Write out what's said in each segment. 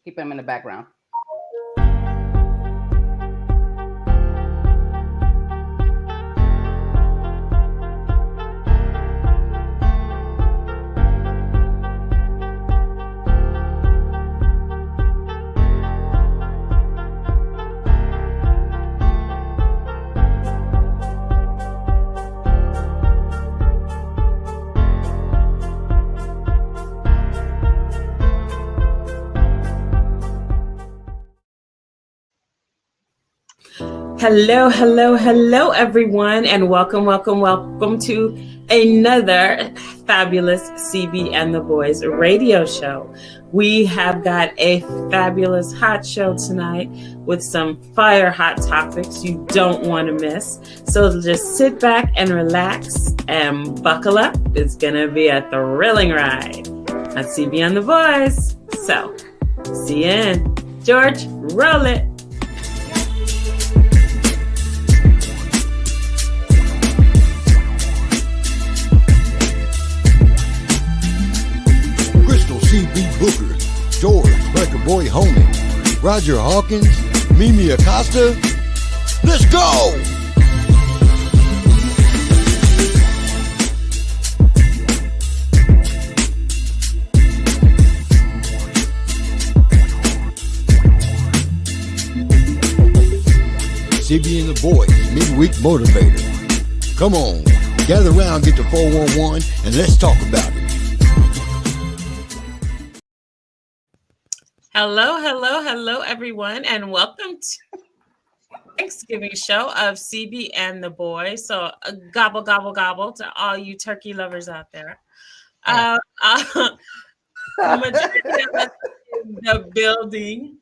Keep him in the background. Hello, hello, hello, everyone, and welcome to another fabulous CB and the Boys radio show. We have got a fabulous hot show tonight with some fire hot topics you don't want to miss. So just sit back and relax and buckle up. It's going to be a thrilling ride on CB and the Boys. So, see you in. George, roll it. CB Booker, George Record Boy Homie, Roger Hawkins, Mimi Acosta. Let's go! CB and the Boys, midweek motivator. Come on, gather around, get to 411, and let's talk about it. Hello, everyone, and welcome to Thanksgiving show of CB and the Boys. So gobble, gobble, gobble to all you turkey lovers out there. Majority of us in the building.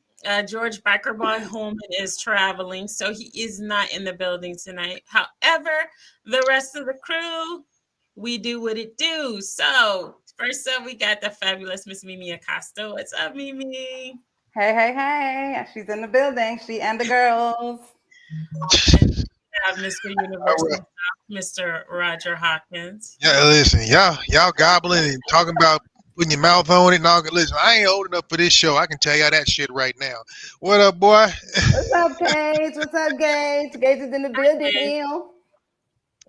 George Bickerboy Holman is traveling, so he is not in the building tonight. However, the rest of the crew, we do what it do. So first up, we got the fabulous Miss Mimi Acosta. What's up, Mimi? Hey. She's in the building. She and the girls. And we have Mr. Universal, Mr. Roger Hawkins. Yeah, listen, y'all gobbling and talking about putting your mouth on it and all. Listen, I ain't old enough for this show. I can tell y'all that shit right now. What up, boy? What's up, Gage? What's up, Gage? Gage is in the building.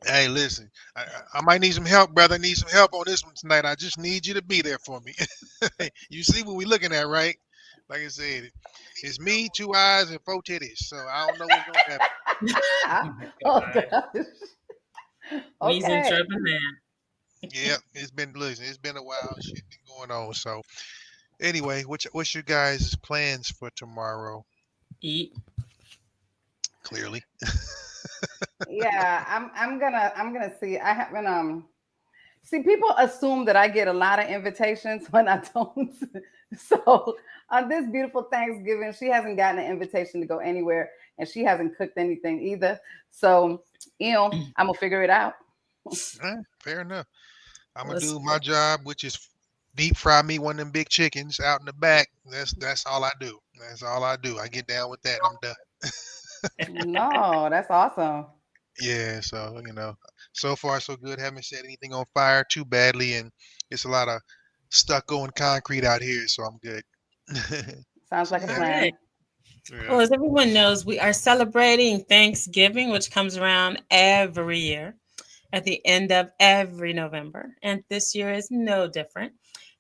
Hey, listen, I might need some help, brother. I need some help on this one tonight. I just need you to be there for me. You see what we're looking at, right? Like I said, it's me, 2 eyes, and 4 titties. So I don't know what's going to happen. Oh, gosh. Okay. Yeah, it's been a while. Shit been going on. So anyway, what's your guys' plans for tomorrow? Eat. Clearly. Yeah, I'm gonna see. I haven't see, people assume that I get a lot of invitations when I don't. So on this beautiful Thanksgiving, she hasn't gotten an invitation to go anywhere, and she hasn't cooked anything either. So I'm gonna figure it out. Fair enough. I'm gonna do my job, which is deep fry me one of them big chickens out in the back. That's all I do. That's all I do. I get down with that and I'm done. No, that's awesome. Yeah, so so far so good. Haven't set anything on fire too badly, and it's a lot of stucco and concrete out here, so I'm good. Sounds like a plan. Yeah. Well, as everyone knows, we are celebrating Thanksgiving, which comes around every year at the end of every November, and this year is no different,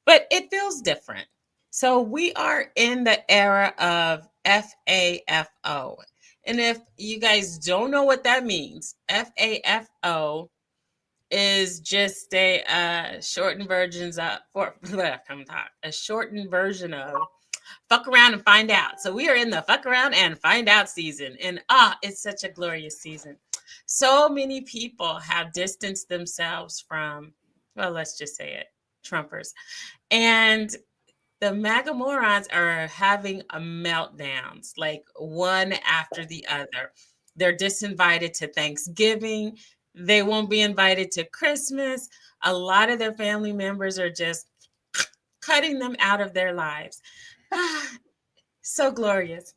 but it feels different. So we are in the era of FAFO. And if you guys don't know what that means, FAFO is just a shortened version of fuck around and find out. So we are in the fuck around and find out season, and it's such a glorious season. So many people have distanced themselves from, well, let's just say it, Trumpers, and the MAGA morons are having a meltdowns, like one after the other. They're disinvited to Thanksgiving. They won't be invited to Christmas. A lot of their family members are just cutting them out of their lives. So glorious.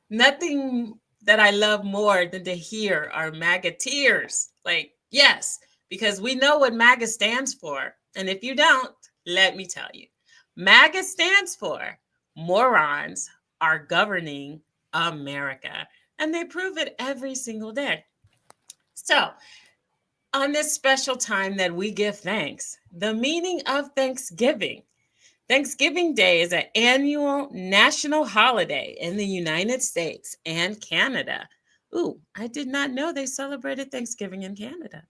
Nothing that I love more than to hear our MAGA tears. Like, yes, because we know what MAGA stands for. And if you don't, let me tell you. MAGA stands for morons are governing America. And they prove it every single day. So, on this special time that we give thanks, the meaning of Thanksgiving. Thanksgiving Day is an annual national holiday in the United States and Canada. Ooh, I did not know they celebrated Thanksgiving in Canada.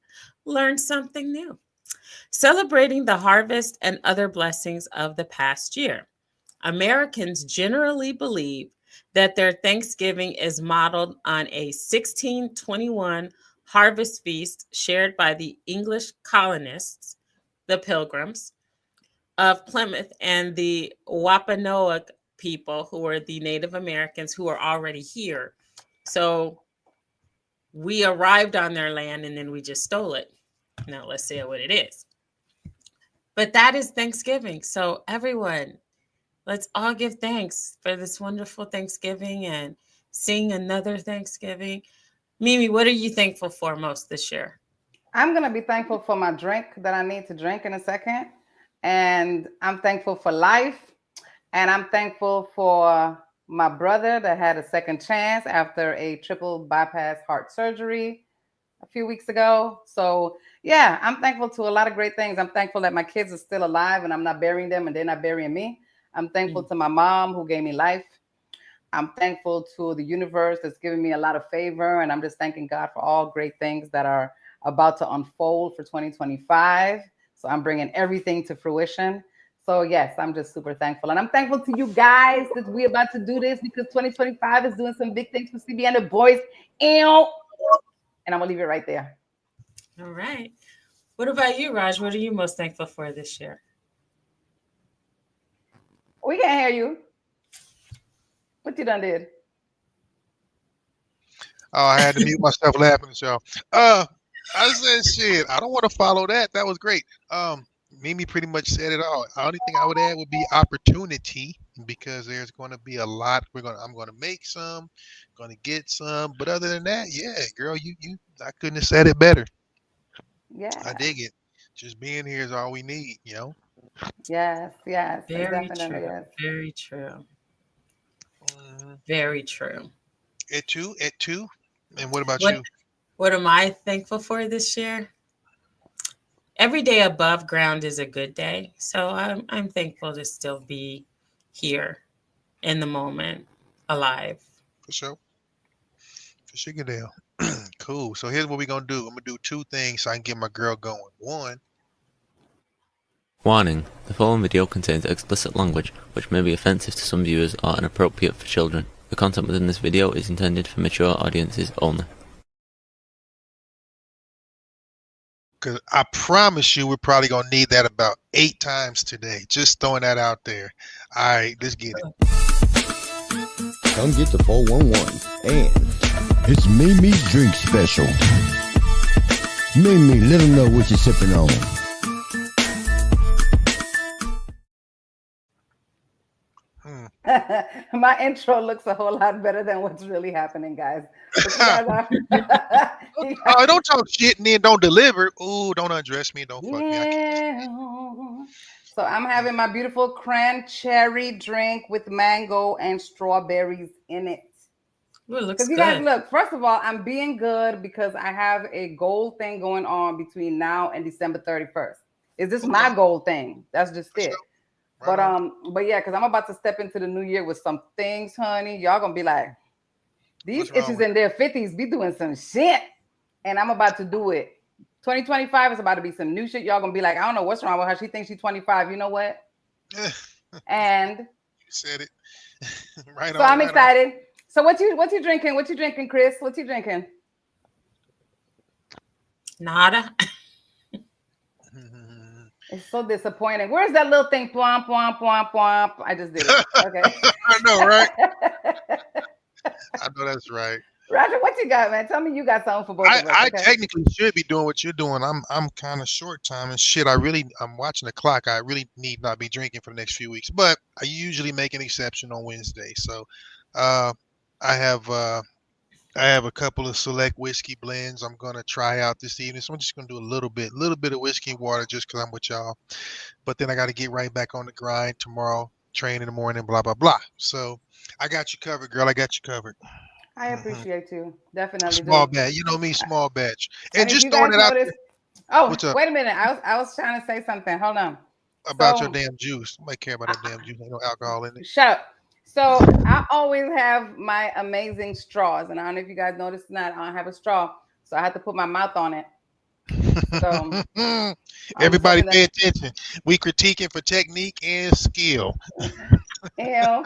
Learned something new. Celebrating the harvest and other blessings of the past year. Americans generally believe that their Thanksgiving is modeled on a 1621 harvest feast shared by the English colonists, the Pilgrims of Plymouth, and the Wampanoag people, who were the Native Americans who were already here. So we arrived on their land and then we just stole it. Now let's say what it is. But that is Thanksgiving. So everyone, let's all give thanks for this wonderful Thanksgiving and sing another Thanksgiving. Mimi, what are you thankful for most this year? I'm going to be thankful for my drink that I need to drink in a second. And I'm thankful for life. And I'm thankful for my brother that had a second chance after a triple bypass heart surgery a few weeks ago. So yeah, I'm thankful to a lot of great things. I'm thankful that my kids are still alive and I'm not burying them and they're not burying me. I'm thankful to my mom who gave me life. I'm thankful to the universe that's giving me a lot of favor. And I'm just thanking God for all great things that are about to unfold for 2025. So I'm bringing everything to fruition. So yes, I'm just super thankful. And I'm thankful to you guys that we're about to do this because 2025 is doing some big things for CB and the boys. And I'm going to leave it right there. All right. What about you, Raj? What are you most thankful for this year? We can't hear you. What you done did? Oh, I had to mute myself laughing at y'all. I said, shit, I don't want to follow that. That was great. Mimi pretty much said it all. The only thing I would add would be opportunity, because there's going to be a lot. I'm going to make some, going to get some. But other than that, yeah, girl, I couldn't have said it better. Yeah. I dig it. Just being here is all we need, you know? Yes. Very Definitely, true. yes. Very true. Very true. It too. And what about you? What am I thankful for this year? Every day above ground is a good day. So I'm thankful to still be here in the moment, alive. For sure. For sure, Goodell. Cool. So here's what we're going to do. I'm going to do two things so I can get my girl going. One. Warning, the following video contains explicit language which may be offensive to some viewers or inappropriate for children. The content within this video is intended for mature audiences only. Because I promise you we're probably going to need that about 8 times today. Just throwing that out there. All right, let's get it. Come get the 411 and it's Mimi's drink special. Mimi, let them know what you're sipping on. My intro looks a whole lot better than what's really happening, guys. Oh, don't talk shit and then don't deliver. Ooh, don't undress me. Don't fuck me. So I'm having my beautiful cran-cherry drink with mango and strawberries in it. Ooh, it looks Because you good. guys, look, first of all, I'm being good because I have a goal thing going on between now and December 31st. Is this my goal thing? That's just it. Right But yeah, because I'm about to step into the new year with some things, honey. Y'all gonna be like, these bitches in their 50s be doing some shit. And I'm about to do it. 2025 is about to be some new shit. Y'all gonna be like, I don't know what's wrong with her. She thinks she's 25. You know what? And you said it. Right. So I'm excited. So what you drinking? What you drinking, Chris? What you drinking? Nada. It's so disappointing. Where's that little thing? Plomp, plomp, plomp, plomp. I just did it. Okay. I know, right? I know that's right. Roger, what you got, man? Tell me you got something for both of us. I Okay? technically should be doing what you're doing. I'm kind of short time and shit. I'm watching the clock. I really need not be drinking for the next few weeks, but I usually make an exception on Wednesday. So, I have a couple of select whiskey blends I'm gonna try out this evening. So I'm just gonna do a little bit of whiskey and water just because I'm with y'all. But then I got to get right back on the grind tomorrow. train in the morning, blah blah blah. So I got you covered, girl. I got you covered. I Mhm. appreciate you. Definitely Small do. batch, you know me, small batch. And And if just you throwing guys it out notice, there. oh, What's up wait a minute. I was trying to say something. Hold on. about your So damn juice? Nobody care about that damn juice. Ain't no alcohol in it. shut up. So I always have my amazing straws, and I don't know if you guys noticed or not. I don't have a straw, so I had to put my mouth on it. So Everybody something pay that attention. We critiquing for technique and skill. you know,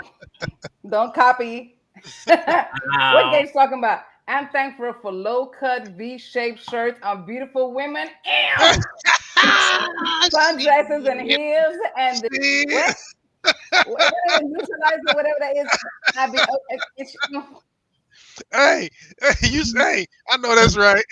don't copy. What Wow. Gabe's talking about? I'm thankful for low cut V-shaped shirts on beautiful women. Ew. Sundresses and Shit, heels and the shit. what? Whatever neutralizer, whatever that is. I be Hey, hey, you say, I know that's right.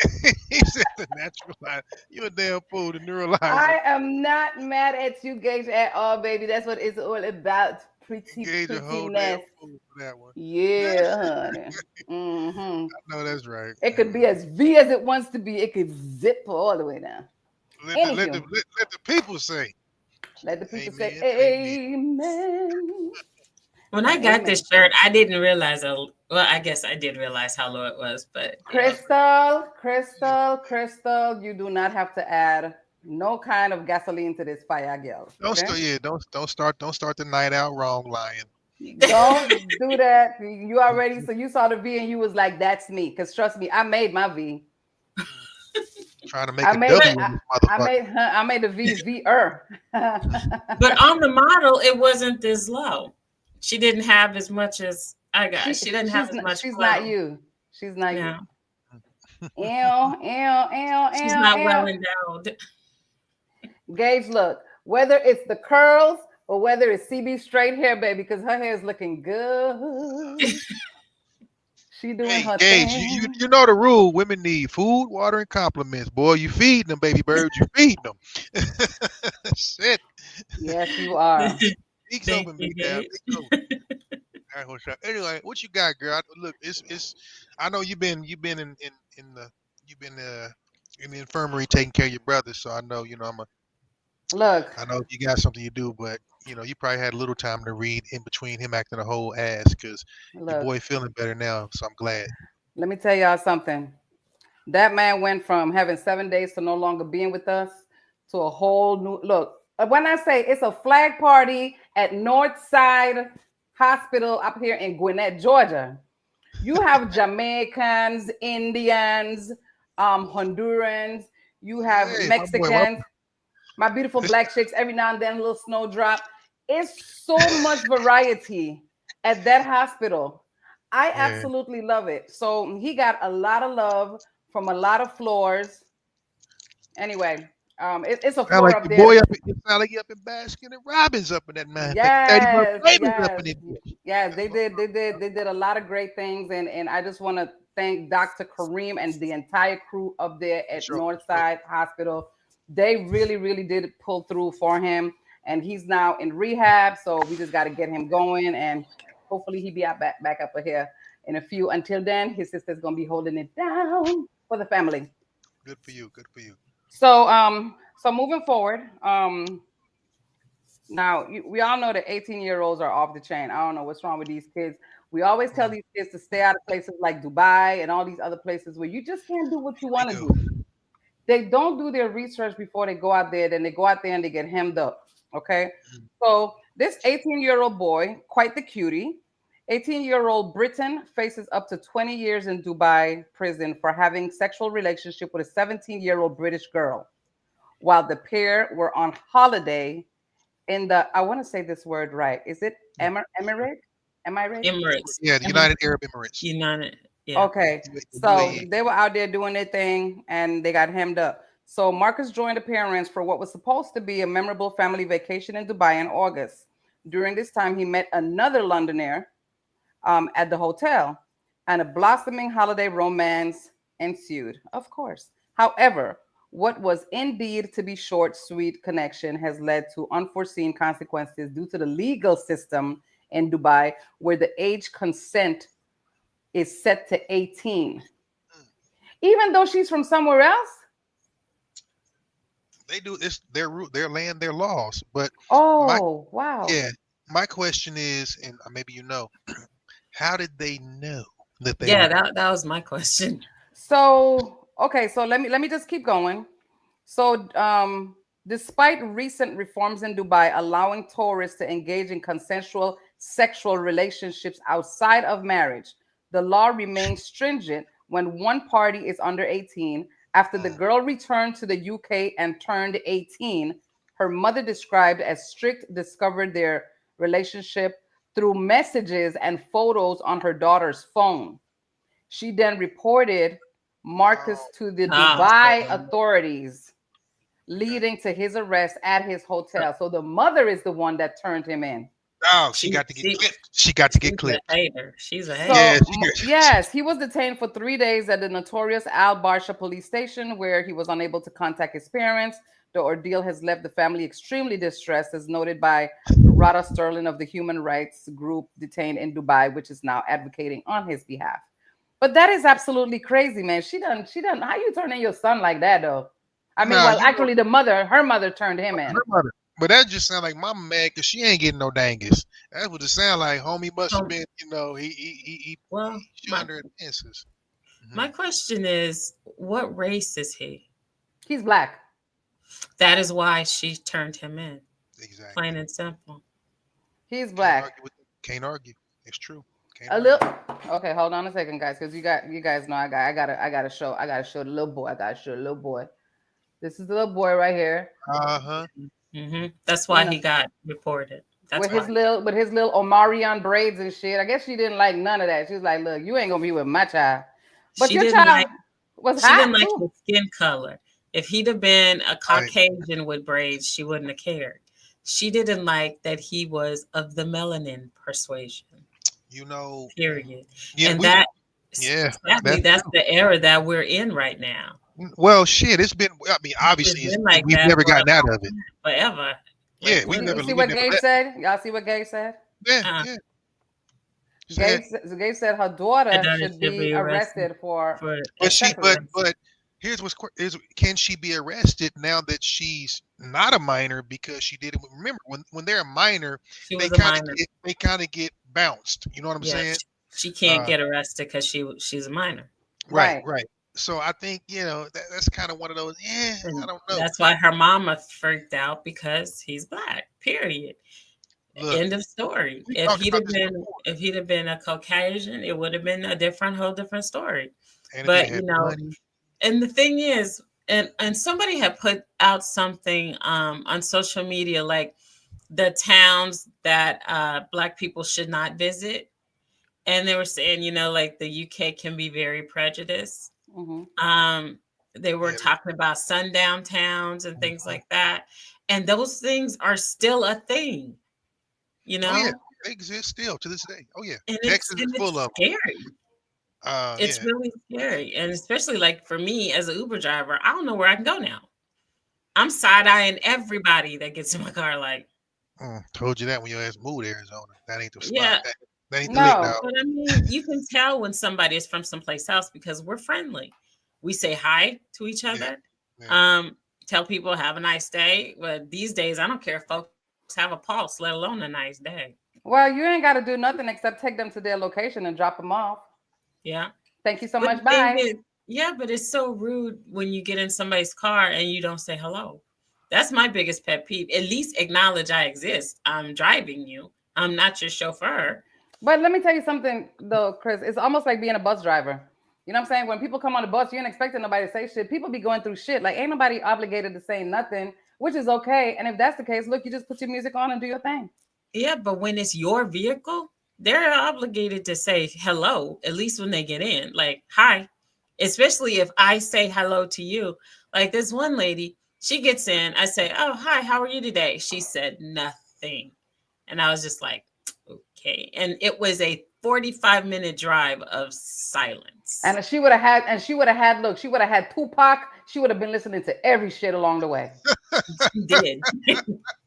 He said the natural line. You a damn fool, the neuralizer. I am not mad at you, Gage, at all, baby. That's what it's all about. Engage a whole damn Prettiness. fool for that one. Yeah, honey. Hmm. I know that's right. It could be as V as it wants to be. It could zip all the way down. Anywho, Let the people say. let the people say Amen. Amen. amen. When I got this shirt, I didn't realize. Well, I guess I did realize how low it was, but Crystal, you do not have to add no kind of gasoline to this fire, girl. Don't Okay? start. Yeah, don't start the night out wrong, lion. Don't do that. You already, so you saw the V and you was like, that's me. Because trust me, I made my V. Trying to make I a made W it. in this I motherfucker. made the V V-er. but on the model, it wasn't this low. She didn't have as much as I got. She didn't have as much. She's flow. not you. She's not No, you. Ew. she's not well endowed. Gage, look, whether it's the curls or whether it's CB straight hair, baby, because her hair is looking good. She doing Hey, her Gage, thing. you know the rule. Women need food, water, and compliments. Boy, you feeding them, baby birds. You feeding them. Shit. Yes, you are. Beaks Thank open, you, big down. Gage. Beaks open. All right, what's up? Anyway, what you got, girl? Look, it's. I know you've been in the you've been in the infirmary taking care of your brother, so I know Look, I know you got something you do, but you probably had a little time to read in between him acting a whole ass because your look, boy feeling better now, so I'm glad. let me tell y'all something. That man went from having 7 days to no longer being with us to a whole new look. When I say it's a flag party at Northside Hospital up here in Gwinnett, Georgia, you have Jamaicans, Indians, Hondurans, you have Hey, my boy, Mexicans, my beautiful black chicks, every now and then a little snowdrop. It's so much variety at that hospital. I yeah. absolutely love it. So he got a lot of love from a lot of floors. Anyway, it's a Sound floor like up your there. boy up. It sound like you up in Baskin and Robbins up in that man. Yes, Ravens up in yes, it. yes. They did a lot of great things, and I just want to thank Dr. Kareem and the entire crew up there at Sure. Northside Hospital. They really did pull through for him, and he's now in rehab. So we just got to get him going, and hopefully he be back up here in a few. Until then, his sister's gonna be holding it down for the family. Good for you. Good for you. So moving forward, now we all know that 18-year-olds are off the chain. I don't know what's wrong with these kids. We always tell these kids to stay out of places like Dubai and all these other places where you just can't do what you want to do. They don't do their research before they go out there. Then they go out there and they get hemmed up. Okay. So this 18-year-old boy, quite the cutie, 18-year-old Britain faces up to 20 years in Dubai prison for having sexual relationship with a 17-year-old British girl while the pair were on holiday in the, I want to say this word right. Is it Emirate? Am I right? Emirates. Yeah, the United Arab Emirates. United. Yeah. Okay. So UAE. they were out there doing their thing and they got hemmed up. So Marcus joined the parents for what was supposed to be a memorable family vacation in Dubai in August. During this time, he met another Londoner at the hotel, and a blossoming holiday romance ensued, of course. However, what was indeed to be short, sweet connection has led to unforeseen consequences due to the legal system in Dubai, where the age consent is set to 18. Even though she's from somewhere else? They do it's their land, their laws. But Oh, wow. yeah, My question is, and maybe you know, how did they know that they Yeah, were? that was my question. So, okay, so let me just keep going. So, despite recent reforms in Dubai allowing tourists to engage in consensual sexual relationships outside of marriage, the law remains stringent when one party is under 18. After the Mm. girl returned to the UK and turned 18, her mother described as strict discovered their relationship through messages and photos on her daughter's phone. She then reported Marcus Oh, to the Ah, Dubai so authorities, okay. leading to his arrest at his hotel. So the mother is the one that turned him in. Oh, she she got to get she clipped. She got to get she's a clipped. hater. She's a Yeah, hater. So, she got. yes, he was detained for 3 days at the notorious Al Barsha police station where he was unable to contact his parents. The ordeal has left the family extremely distressed, as noted by Rada Sterling of the human rights group detained in Dubai, which is now advocating on his behalf. But that is absolutely crazy, man. She done. How you turning your son like that, though? I mean, Nah, well, you know actually, her mother turned him in. her mother. But that just sound like mama mad because she ain't getting no dangus. That's what it sound like. Homie must have Um, been, he well, shunned her advances. my question is, what race is he? He's black. That is why she turned him in. Exactly. Plain and simple. He's Can't black. argue with it. Can't argue. It's true. Can't A argue. little. Okay, hold on a second, guys, because you guys know I gotta show the little boy. I gotta show the little boy. This is the little boy right here. Uh-huh. That's You why know, he got reported. That's with his why. little Omarion braids and shit. I guess she didn't like none of that. She was like, "Look, you ain't gonna be with my child." But She your didn't child like was she didn't hot like too. his skin color. If he'd have been a Right. Caucasian with braids, she wouldn't have cared. She didn't like that he was of the melanin persuasion. You know, Period. yeah, And we that yeah, sadly, that's that's true. the era that we're in right now. Well, shit, it's been. I mean, It's obviously, been like we've that never for gotten out of it. forever. Yeah, Like we've what? You never, see we've what never Gabe let. said? Y'all see what Gabe said? Yeah, Uh, yeah. Just had, Gabe said her her daughter daughter should should be be arrested arrested for for but sex offense. here's is can she be arrested now that she's not a minor because she did it? Remember, when they're a minor, she was a minor. they kind of get bounced. You know what I'm Yeah, saying? she can't Uh, get arrested because she's a minor. right, Right. right. So I think that's kind of one of those. Yeah, I And don't know. that's why her mama freaked out because he's black. Period. Look, End of story. we talked about this before, If he'd have been a Caucasian, it would have been a whole different story. and if he But had money, and the thing is, and somebody had put out something on social media like the towns that black people should not visit. And they were saying, like the UK can be very prejudiced. Hmm. They were yeah, talking about sundown towns and things mhm. like that. And those things are still a thing, Oh yeah, they exist still to this day. Oh yeah, and Texas is full it's of them. scary. Yeah, It's really scary. And especially like for me as an Uber driver, I don't know where I can go now. I'm side eyeing everybody that gets in my car. Like, told you that when your ass moved to Arizona. That ain't the spot. yeah, That ain't the lick No. now. but I mean, you can tell when somebody is from someplace else because we're friendly. We say hi to each other. Yeah. Tell people have a nice day. But these days, I don't care if folks have a pulse, let alone a nice day. Well, you ain't got to do nothing except take them to their location and drop them off. Yeah. Thank you so But much. the thing Bye. is, yeah, but it's so rude when you get in somebody's car and you don't say hello. That's my biggest pet peeve. At least acknowledge I exist. I'm driving you. I'm not your chauffeur. But let me tell you something, though, Chris. It's almost like being a bus driver. You know what I'm saying? When people come on the bus, you ain't expecting nobody to say shit. People be going through shit. Like, ain't nobody obligated to say nothing, which is okay. And if that's the case, look, you just put your music on and do your thing. Yeah, but when it's your vehicle, they're obligated to say hello, at least when they get in. Like, hi. Especially if I say hello to you. Like this one lady, she gets in. I say, oh, hi, how are you today? She said nothing. And I was just like, okay. And it was a 45-minute drive of silence. And she would have had, look, she would have had Tupac. She would have been listening to every shit along the way. She did.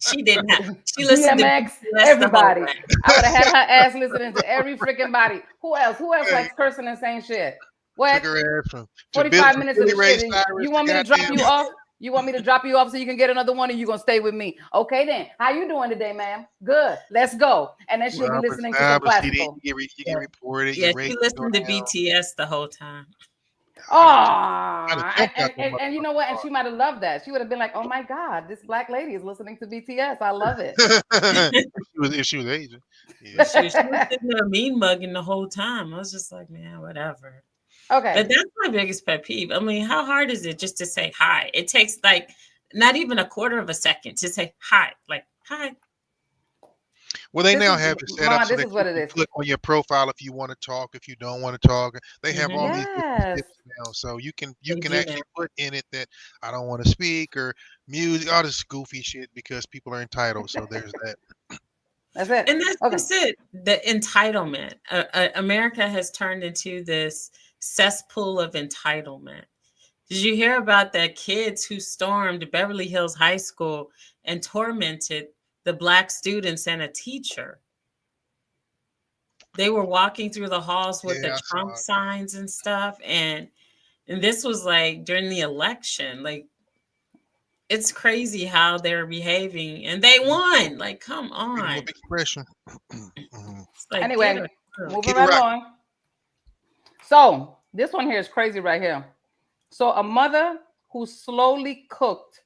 She did not. She listened DMX, to the everybody. whole way. I would have had her ass listening to every freaking body. Who else? Who else likes cursing and saying shit? What? Took her ass from 45 from minutes of Billy Ray shit. Cyrus You want me to drop goddamn you off? You want me to drop you off so you can get another one, or you gonna stay with me? Okay, then. How you doing today, ma'am? Good. Let's go. And then she'll be listening to some classical. You get reported. Yeah, Your she rate listened to go down. BTS the whole time. Oh, I'd have and you know what? And she might have loved that. She would have been like, "Oh my God, this black lady is listening to BTS. I love it." if she was Asian. Yeah. She was sitting there mean mugging the whole time. I was just like, man, whatever. Okay. But that's my biggest pet peeve. I mean, how hard is it just to say hi? It takes like not even a quarter of a second to say hi. Like, hi. Well, they This now is- have it set Mama, up so this that is what you it can is. click on your profile if you want to talk, if you don't want to talk. They have all these different Yes. tips now, so you can They do actually put in it that I don't want to speak or music, all this goofy shit because people are entitled. So there's that. That's it. And that's Okay. just it. The entitlement. America has turned into this cesspool of entitlement. Did you hear about the kids who stormed Beverly Hills High School and tormented the black students and a teacher? They were walking through the halls with Yeah, I the saw Trump it. signs and stuff. And this was like during the election. Like, it's crazy how they're behaving. And they won. Like, come Freedom on. of expression. Mhm. It's like, Anyway, get a grip. moving Keep it right right. along. So this one here is crazy right here. So a mother who slowly cooked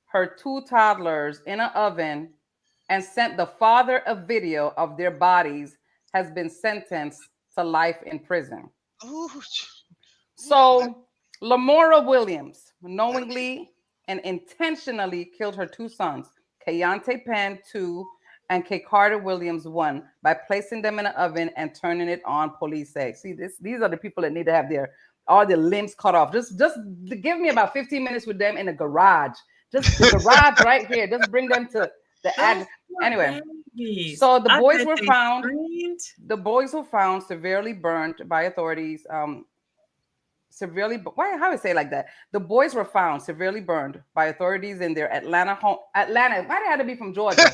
her 2 toddlers in an oven and sent the father a video of their bodies has been sentenced to life in prison. Ooh, So Lamora Williams knowingly and intentionally killed her 2 sons, Keontae Penn 2 and K. Carter Williams 1, by placing them in an oven and turning it on, police say. See, these are the people that need to have all their limbs cut off. Just give me about 15 minutes with them in the garage. Just the garage right here. Just bring them to the address. Anyway, so the boys were found. The boys were found severely burnt by authorities. How would I say it like that? The boys were found severely burned by authorities in their Atlanta home. Atlanta, why they had to be from Georgia?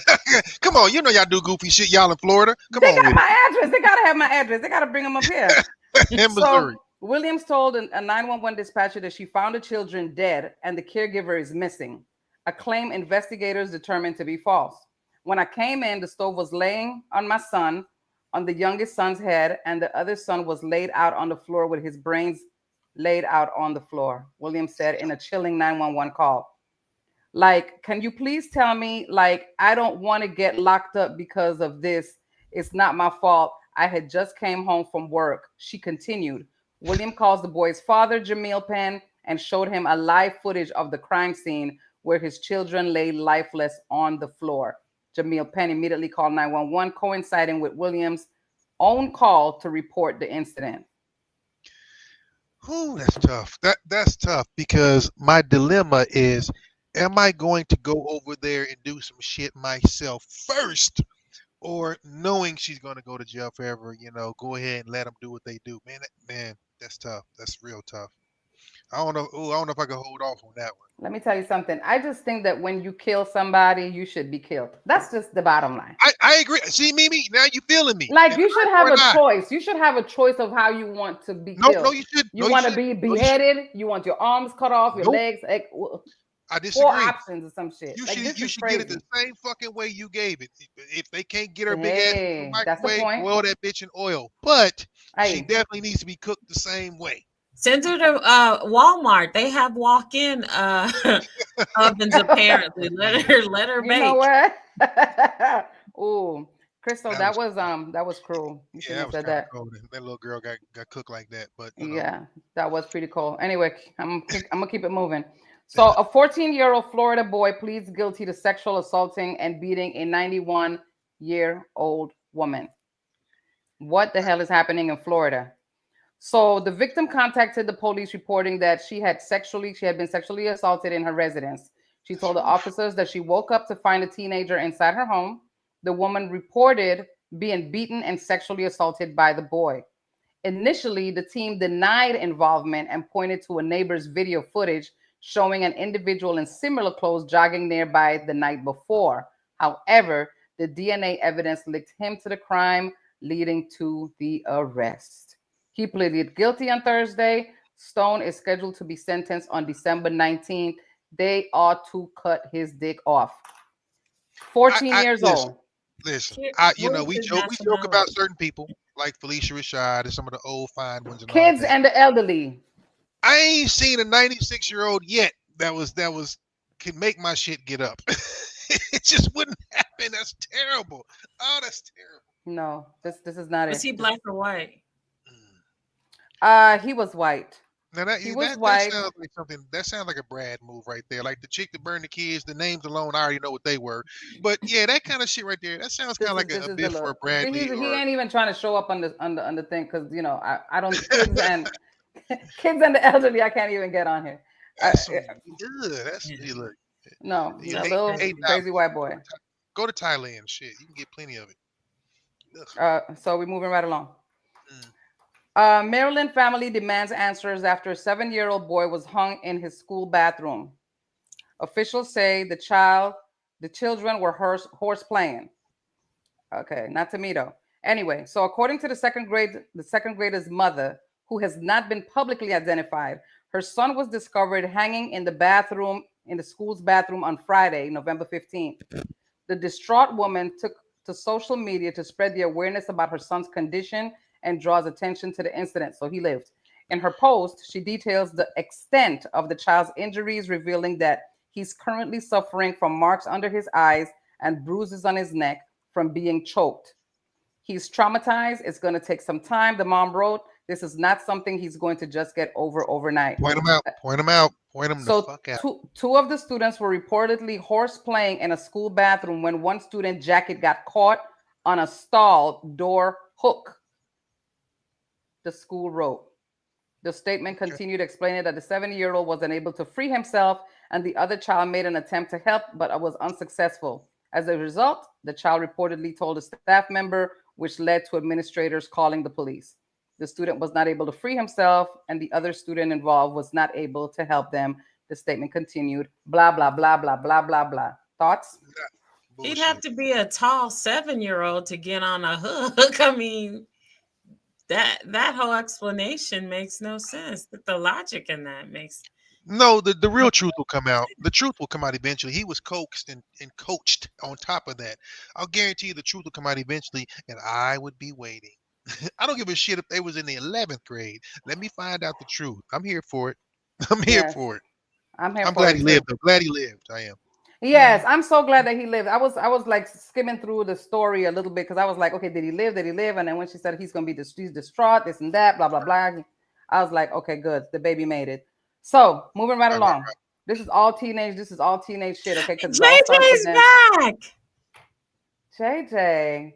come on, you know y'all do goofy shit. Y'all in Florida. Come They on, got with my address. They gotta have my address. They gotta bring them up here. it. In Missouri. So Williams told a 911 dispatcher that she found the children dead and the caregiver is missing, a claim investigators determined to be false. When I came in, the stove was laying on my son, on the youngest son's head, and the other son was laid out on the floor with his brains laid out on the floor, Williams said in a chilling 911 call. Like, can you please tell me, like, I don't want to get locked up because of this. It's not my fault. I had just came home from work. She continued. William calls the boy's father, Jamil Penn, and showed him a live footage of the crime scene where his children lay lifeless on the floor. Jamil Penn immediately called 911, coinciding with Williams' own call to report the incident. Ooh, that's tough. That's tough because my dilemma is, am I going to go over there and do some shit myself first, or knowing she's going to go to jail forever, go ahead and let them do what they do? Man, that's tough. That's real tough. I don't know. I don't know if I can hold off on that one. Let me tell you something. I just think that when you kill somebody, you should be killed. That's just the bottom line. I agree. See, Mimi, now you feeling me. Like, you should have or a not. choice. You should have a choice of how you want to be No, killed. no, you should. You no, want to shouldn't. be No, you beheaded. You want your arms cut off, your Nope. legs. Like, I 4 disagree. options or some shit. You Like, should this you is should crazy. get it the same fucking way you gave it. If they can't get her big Hey, ass that's the microwave, point. boil that bitch in oil. But she Hey, definitely needs to be cooked the same way. Send her to Walmart. They have walk-in ovens apparently. Let her you bake. know what? Oh, Crystal, That that was cruel. You Yeah, shouldn't that have was said kind of that. cold. That little girl got cooked like that. But Yeah, that was pretty cool. Anyway, I'm gonna keep it moving. So, a 14-year-old Florida boy pleads guilty to sexual assaulting and beating a 91-year-old woman. What the hell is happening in Florida? So, the victim contacted the police reporting that she had been sexually assaulted in her residence. She told the officers that she woke up to find a teenager inside her home. The woman reported being beaten and sexually assaulted by the boy. Initially, the team denied involvement and pointed to a neighbor's video footage showing an individual in similar clothes jogging nearby the night before. However, the DNA evidence linked him to the crime, leading to the arrest. He pleaded guilty on Thursday. Stone is scheduled to be sentenced on December 19th. They ought to cut his dick off. 14 years listen, old. listen. Where's We his joke about nationality? certain people like Felicia Rashad and some of the old fine ones and all Kids that. and the elderly. I ain't seen a 96-year-old yet that can make my shit get up. It just wouldn't happen. That's terrible. Oh, that's terrible. No, this is not Was it. he black or white? He was white. Now that He was that white. sounds like something. That sounds like a Brad move right there. Like the chick that burned the kids. The names alone, I already know what they were. But yeah, that kind of shit right there. That sounds kind of like a bit for a Bradley. He ain't even trying to show up on the thing because I don't kids and kids and the elderly. I can't even get on here. That's good. That's look. No, Yeah, a little crazy white boy. Go to Thailand. Shit, you can get plenty of it. Ugh. So we're moving right along. Maryland family demands answers after a 7-year-old boy was hung in his school bathroom. Officials say the children were horse playing. Okay, not to me though. Anyway, so according to the second grader's mother, who has not been publicly identified, her son was discovered hanging in the school's bathroom on Friday, November 15th. The distraught woman took to social media to spread the awareness about her son's condition and draws attention to the incident. So he lived. In her post, she details the extent of the child's injuries, revealing that he's currently suffering from marks under his eyes and bruises on his neck from being choked. He's traumatized. It's going to take some time. The mom wrote, this is not something he's going to just get over overnight. Point him out. Point him out. Point him the fuck out. Two of the students were reportedly horse playing in a school bathroom when one student jacket got caught on a stall door hook. The school wrote. The statement continued explaining that the 7-year-old was unable to free himself and the other child made an attempt to help but was unsuccessful. As a result, the child reportedly told a staff member, which led to administrators calling the police. The student was not able to free himself and the other student involved was not able to help them. The statement continued, blah, blah, blah, blah, blah, blah, blah. Thoughts? He'd have to be a tall 7-year-old to get on a hook. I mean, that whole explanation makes no sense. The logic in that makes no. The real truth will come out. The truth will come out eventually. He was coaxed and coached on top of that. I'll guarantee you the truth will come out eventually, and I would be waiting. I don't give a shit if they was in the 11th grade. Let me find out the truth. I'm here for it. I'm here for it. I'm glad he lived. I'm glad he lived. I am. Yes, I'm so glad that he lived. I was like skimming through the story a little bit because I was like, okay, did he live? Did he live? And then when she said he's gonna be he's distraught, this and that, blah blah blah, I was like, okay, good, the baby made it. So moving right along. Right. This is all teenage shit, okay? Because JJ's back. JJ,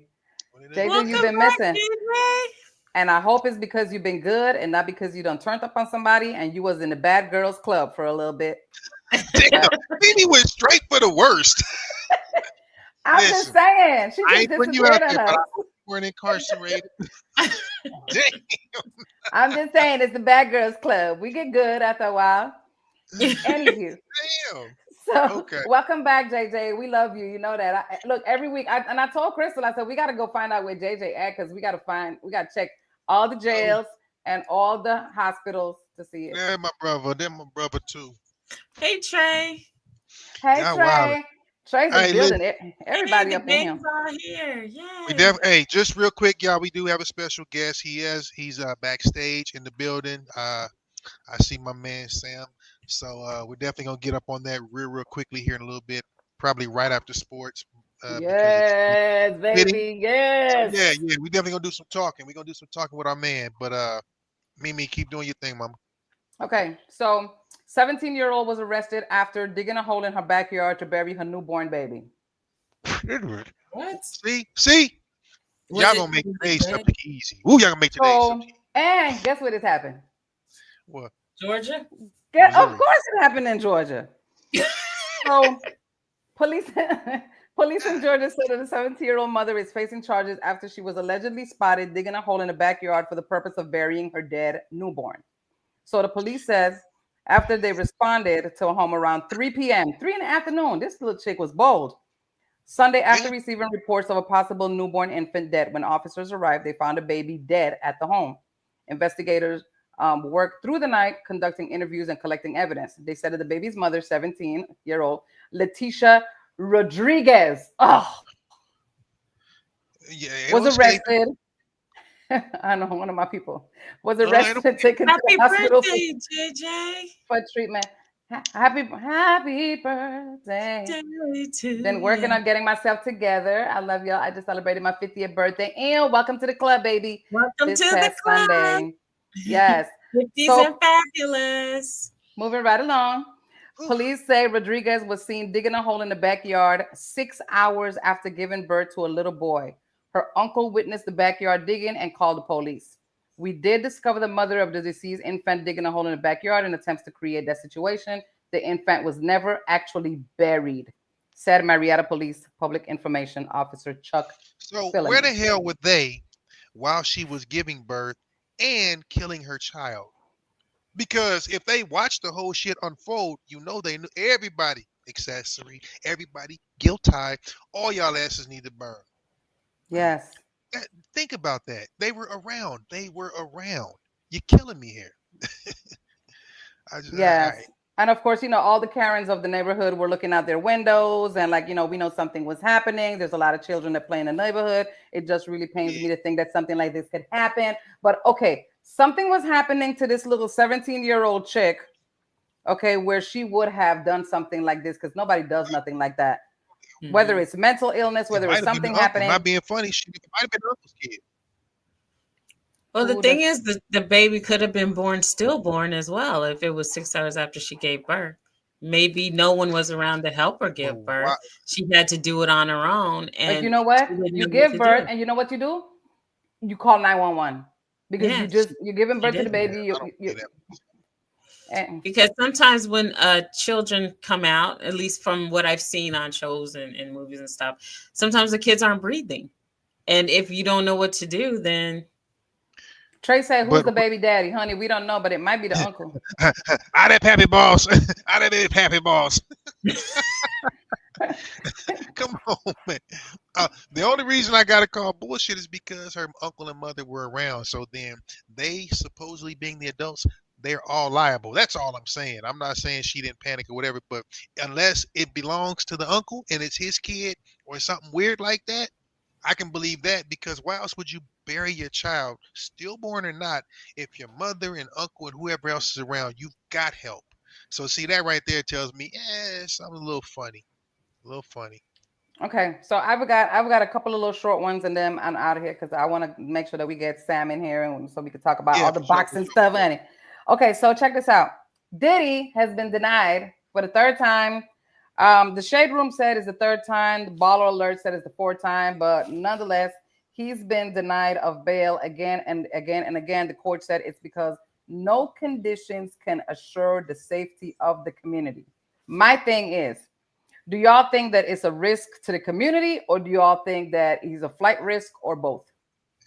you've been missing. JJ. And I hope it's because you've been good and not because you done turned up on somebody and you was in the bad girls club for a little bit. Damn, Mimi went straight for the worst. I'm just saying. She just putting you out there, but I weren't incarcerated. Damn. I'm just saying it's the bad girls club. We get good after a while. Anywho. Damn. So welcome back, JJ. We love you. You know that. Look, every week, I told Crystal, I said we got to go find out where JJ at because we got to check all the jails and all the hospitals to see it. Yeah, my brother. They're my brother too. Hey Trey. Hey Trey. Trey's building it. Everybody up in him. Here. Yeah. Hey, just real quick, y'all. We do have a special guest. He's backstage in the building. I see my man Sam. So we're definitely gonna get up on that real quickly here in a little bit. Probably right after sports. Yes, baby. Yes. So, yeah. We definitely gonna do some talking. We're gonna do some talking with our man. But Mimi, keep doing your thing, mama. Okay, so 17-year-old was arrested after digging a hole in her backyard to bury her newborn baby. What? See? Y'all gonna make today's subject easy. Ooh, y'all gonna make today's subject. And guess what has happened? What? Georgia? Of course it happened in Georgia. So police in Georgia said that the 17-year-old mother is facing charges after she was allegedly spotted digging a hole in the backyard for the purpose of burying her dead newborn. So the police says after they responded to a home around 3 p.m., 3 in the afternoon, this little chick was bold. Sunday, after receiving reports of a possible newborn infant dead, when officers arrived, they found a baby dead at the home. Investigators worked through the night conducting interviews and collecting evidence. They said that the baby's mother, 17-year-old Leticia Rodriguez, Yeah, was arrested. I know one of my people was arrested and taken to Happy the hospital birthday, JJ. for treatment. Happy birthday. Been working on getting myself together. I love y'all. I just celebrated my 50th birthday. And welcome to the club, baby. Welcome This to the past club. Sunday. Yes. 50s So- and fabulous. Moving right along. Police say Rodriguez was seen digging a hole in the backyard 6 hours after giving birth to a little boy. Her uncle witnessed the backyard digging and called the police. We did discover the mother of the deceased infant digging a hole in the backyard in attempts to create that situation. The infant was never actually buried, said Marietta Police Public Information Officer Chuck. So Filling. where the hell were they while she was giving birth and killing her child? Because if they watched the whole shit unfold, you know they knew everybody accessory, everybody guilt tie, all y'all asses need to burn. Yes. Think about that. They were around. You're killing me here. Yes. And of course, all the Karens of the neighborhood were looking out their windows and we know something was happening. There's a lot of children that play in the neighborhood. It just really pains me to think that something like this could happen. But okay, something was happening to this little 17-year-old chick, okay, where she would have done something like this because nobody does nothing like that. Mm-hmm. Whether it's mental illness, whether it's something happening. Not being funny, she might have been uncle's kid. Well, the thing is, the baby could have been born stillborn as well if it was 6 hours after she gave birth. Maybe no one was around to help her give birth. Wow. She had to do it on her own. And but you know what? You give birth, and you know what you do? You call 911 because you're giving birth to the baby. Because sometimes when children come out, at least from what I've seen on shows and movies and stuff, sometimes the kids aren't breathing. And if you don't know what to do, then... Trey said, who's the baby daddy? Honey, we don't know, but it might be the uncle. Out of Pappy Balls. Out of there, Pappy Balls. Come on, man. The only reason I got to call bullshit is because her uncle and mother were around. So then they supposedly being the adults, they're all liable. That's all I'm saying. I'm not saying she didn't panic or whatever, but unless it belongs to the uncle and it's his kid or something weird like that, I can believe that, because why else would you bury your child, stillborn or not, if your mother and uncle and whoever else is around, you've got help. So see, that right there tells me, something a little funny. Okay, so I've got a couple of little short ones, and then I'm out of here because I want to make sure that we get Sam in here and so we can talk about all the boxing stuff. Okay, so check this out. Diddy has been denied for the third time. The Shade Room said it's the third time. The Baller Alert said it's the fourth time, but nonetheless, he's been denied of bail again and again and again. The court said it's because no conditions can assure the safety of the community. My thing is, do y'all think that it's a risk to the community, or do y'all think that he's a flight risk, or both?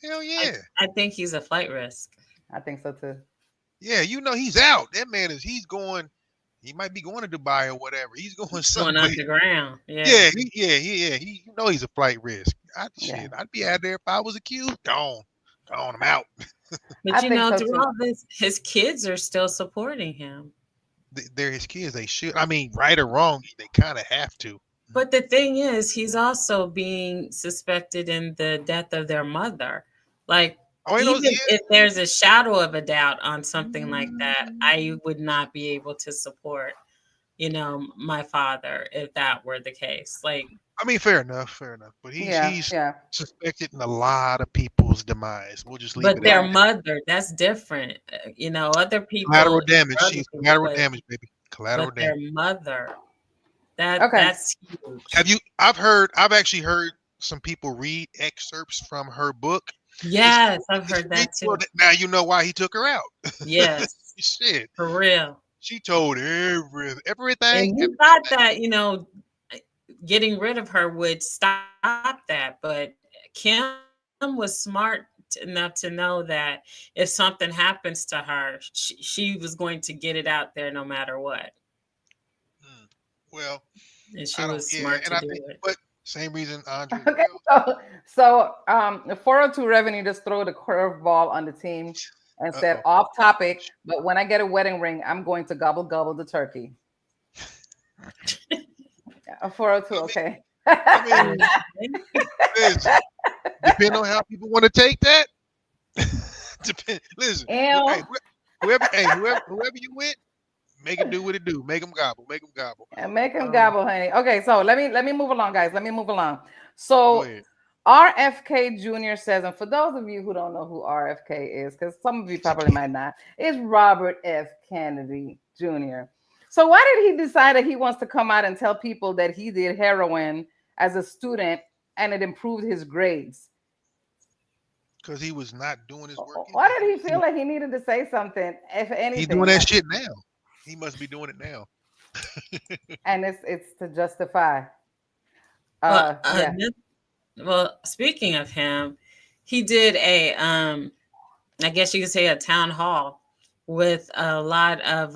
Hell yeah. I think he's a flight risk. I think so too. Yeah, he's out. That man he's going. He might be going to Dubai or whatever. He's going somewhere. Going underground. Yeah. He he's a flight risk. I'd be out there if I was accused. Gone, I'm out. But through all this, his kids are still supporting him. They're his kids. They should. I mean, right or wrong, they kind of have to. But the thing is, he's also being suspected in the death of their mother. If there's a shadow of a doubt on something like that, I would not be able to support, my father if that were the case. Fair enough. But he's suspected in a lot of people's demise. We'll just leave it. But their mother, that's different. Other people. Collateral damage. She's collateral damage, baby. Collateral damage. Their mother. That's huge. I've actually heard some people read excerpts from her book. Yes, I've heard that too. Now you know why he took her out. Yes. Shit. For real. She told everything. And you thought that, getting rid of her would stop that. But Kim was smart enough to know that if something happens to her, she was going to get it out there no matter what. Well, and she was smart to do it. But same reason, Andre. Okay, so 402 Revenue just threw the curveball on the team and said off topic, but when I get a wedding ring, I'm going to gobble gobble the turkey. 402, okay. I mean, listen, depending on how people want to take that. Listen, hey, whoever you with, make it do what it do. Make them gobble. Make them gobble. And make him gobble, honey. Okay, so let me move along, guys. Let me move along. So Go ahead. RFK Jr. says, and for those of you who don't know who RFK is, because some of you probably might not, it's Robert F. Kennedy Jr. So why did he decide that he wants to come out and tell people that he did heroin as a student and it improved his grades? Because he was not doing his work. Why did he feel like he needed to say something, if anything? He's doing that shit now. He must be doing it now. And it's to justify. Well, speaking of him, he did a I guess you could say a town hall with a lot of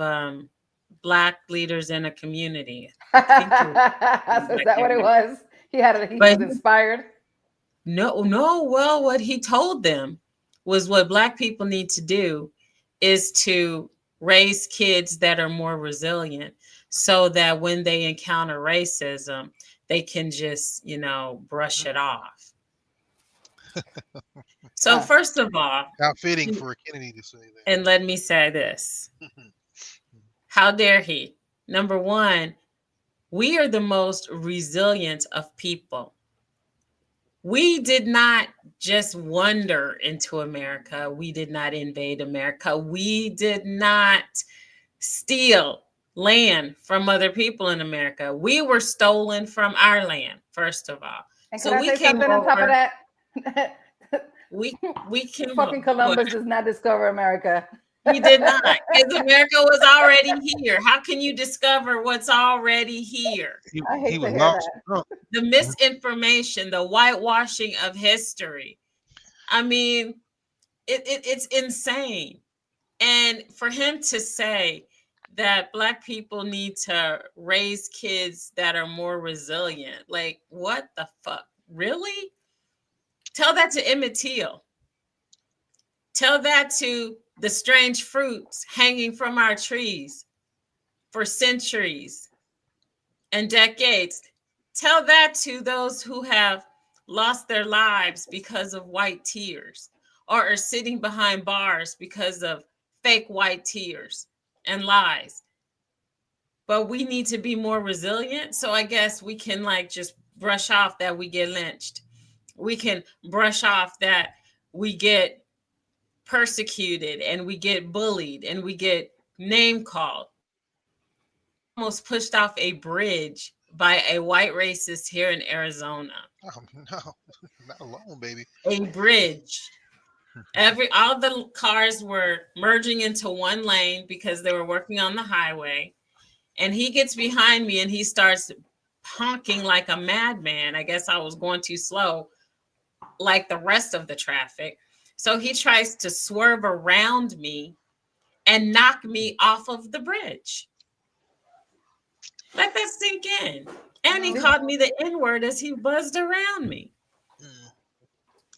Black leaders in a community. So is that what it was? He was inspired. No. Well, what he told them was what Black people need to do is to raise kids that are more resilient so that when they encounter racism, they can just, brush it off. So first of all, how fitting for Kennedy to say that. And let me say this. How dare he? Number one, we are the most resilient of people. We did not just wander into America. We did not invade America. We did not steal land from other people in America. We were stolen from our land, first of all. And so we came over, on top of that? we came fucking Columbus does not discover America. He did not, because America was already here. How can you discover what's already here? He was lost. The misinformation, the whitewashing of history. I mean, it's insane. And for him to say that Black people need to raise kids that are more resilient, like, what the fuck? Really? Tell that to Emmett Till. Tell that to the strange fruits hanging from our trees for centuries and decades. Tell that to those who have lost their lives because of white tears or are sitting behind bars because of fake white tears and lies. But we need to be more resilient. So I guess we can just brush off that we get lynched. We can brush off that we get persecuted and we get bullied and we get name called. Almost pushed off a bridge by a white racist here in Arizona. Oh no, not alone, baby. A bridge. All the cars were merging into one lane because they were working on the highway. And he gets behind me and he starts honking like a madman. I guess I was going too slow, like the rest of the traffic. So he tries to swerve around me and knock me off of the bridge. Let that sink in. And he called me the N-word as he buzzed around me.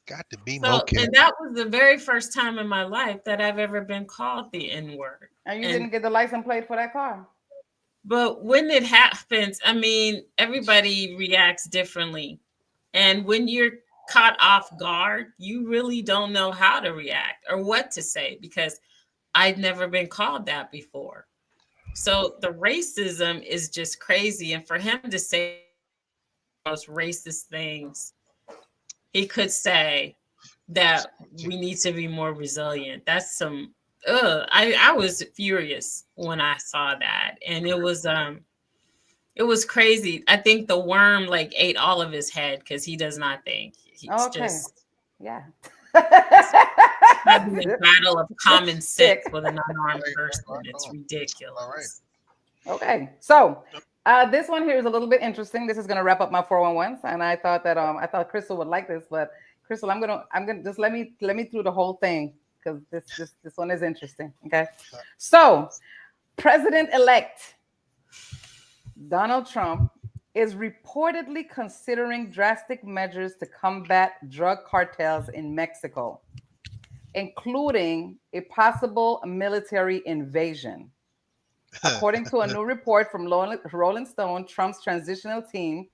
Got to be so, and that was the very first time in my life that I've ever been called the N-word. And you didn't get the license plate for that car. But when it happens, I mean, everybody reacts differently. And when you're caught off guard, you really don't know how to react or what to say, because I'd never been called that before. So the racism is just crazy. And for him to say most racist things, he could say that we need to be more resilient. That's some I was furious when I saw that. And it was crazy. I think the worm ate all of his head because he does not think. He's just having a battle of common sense with an unarmed person. It's ridiculous. All right. Okay, so this one here is a little bit interesting. This is going to wrap up my 411s, and I thought that I thought Crystal would like this, but Crystal, I'm gonna just let me through the whole thing because this one is interesting. Okay, so President-elect Donald Trump is reportedly considering drastic measures to combat drug cartels in Mexico. including a possible military invasion. According to a new report from Rolling Stone, Trump's transitional team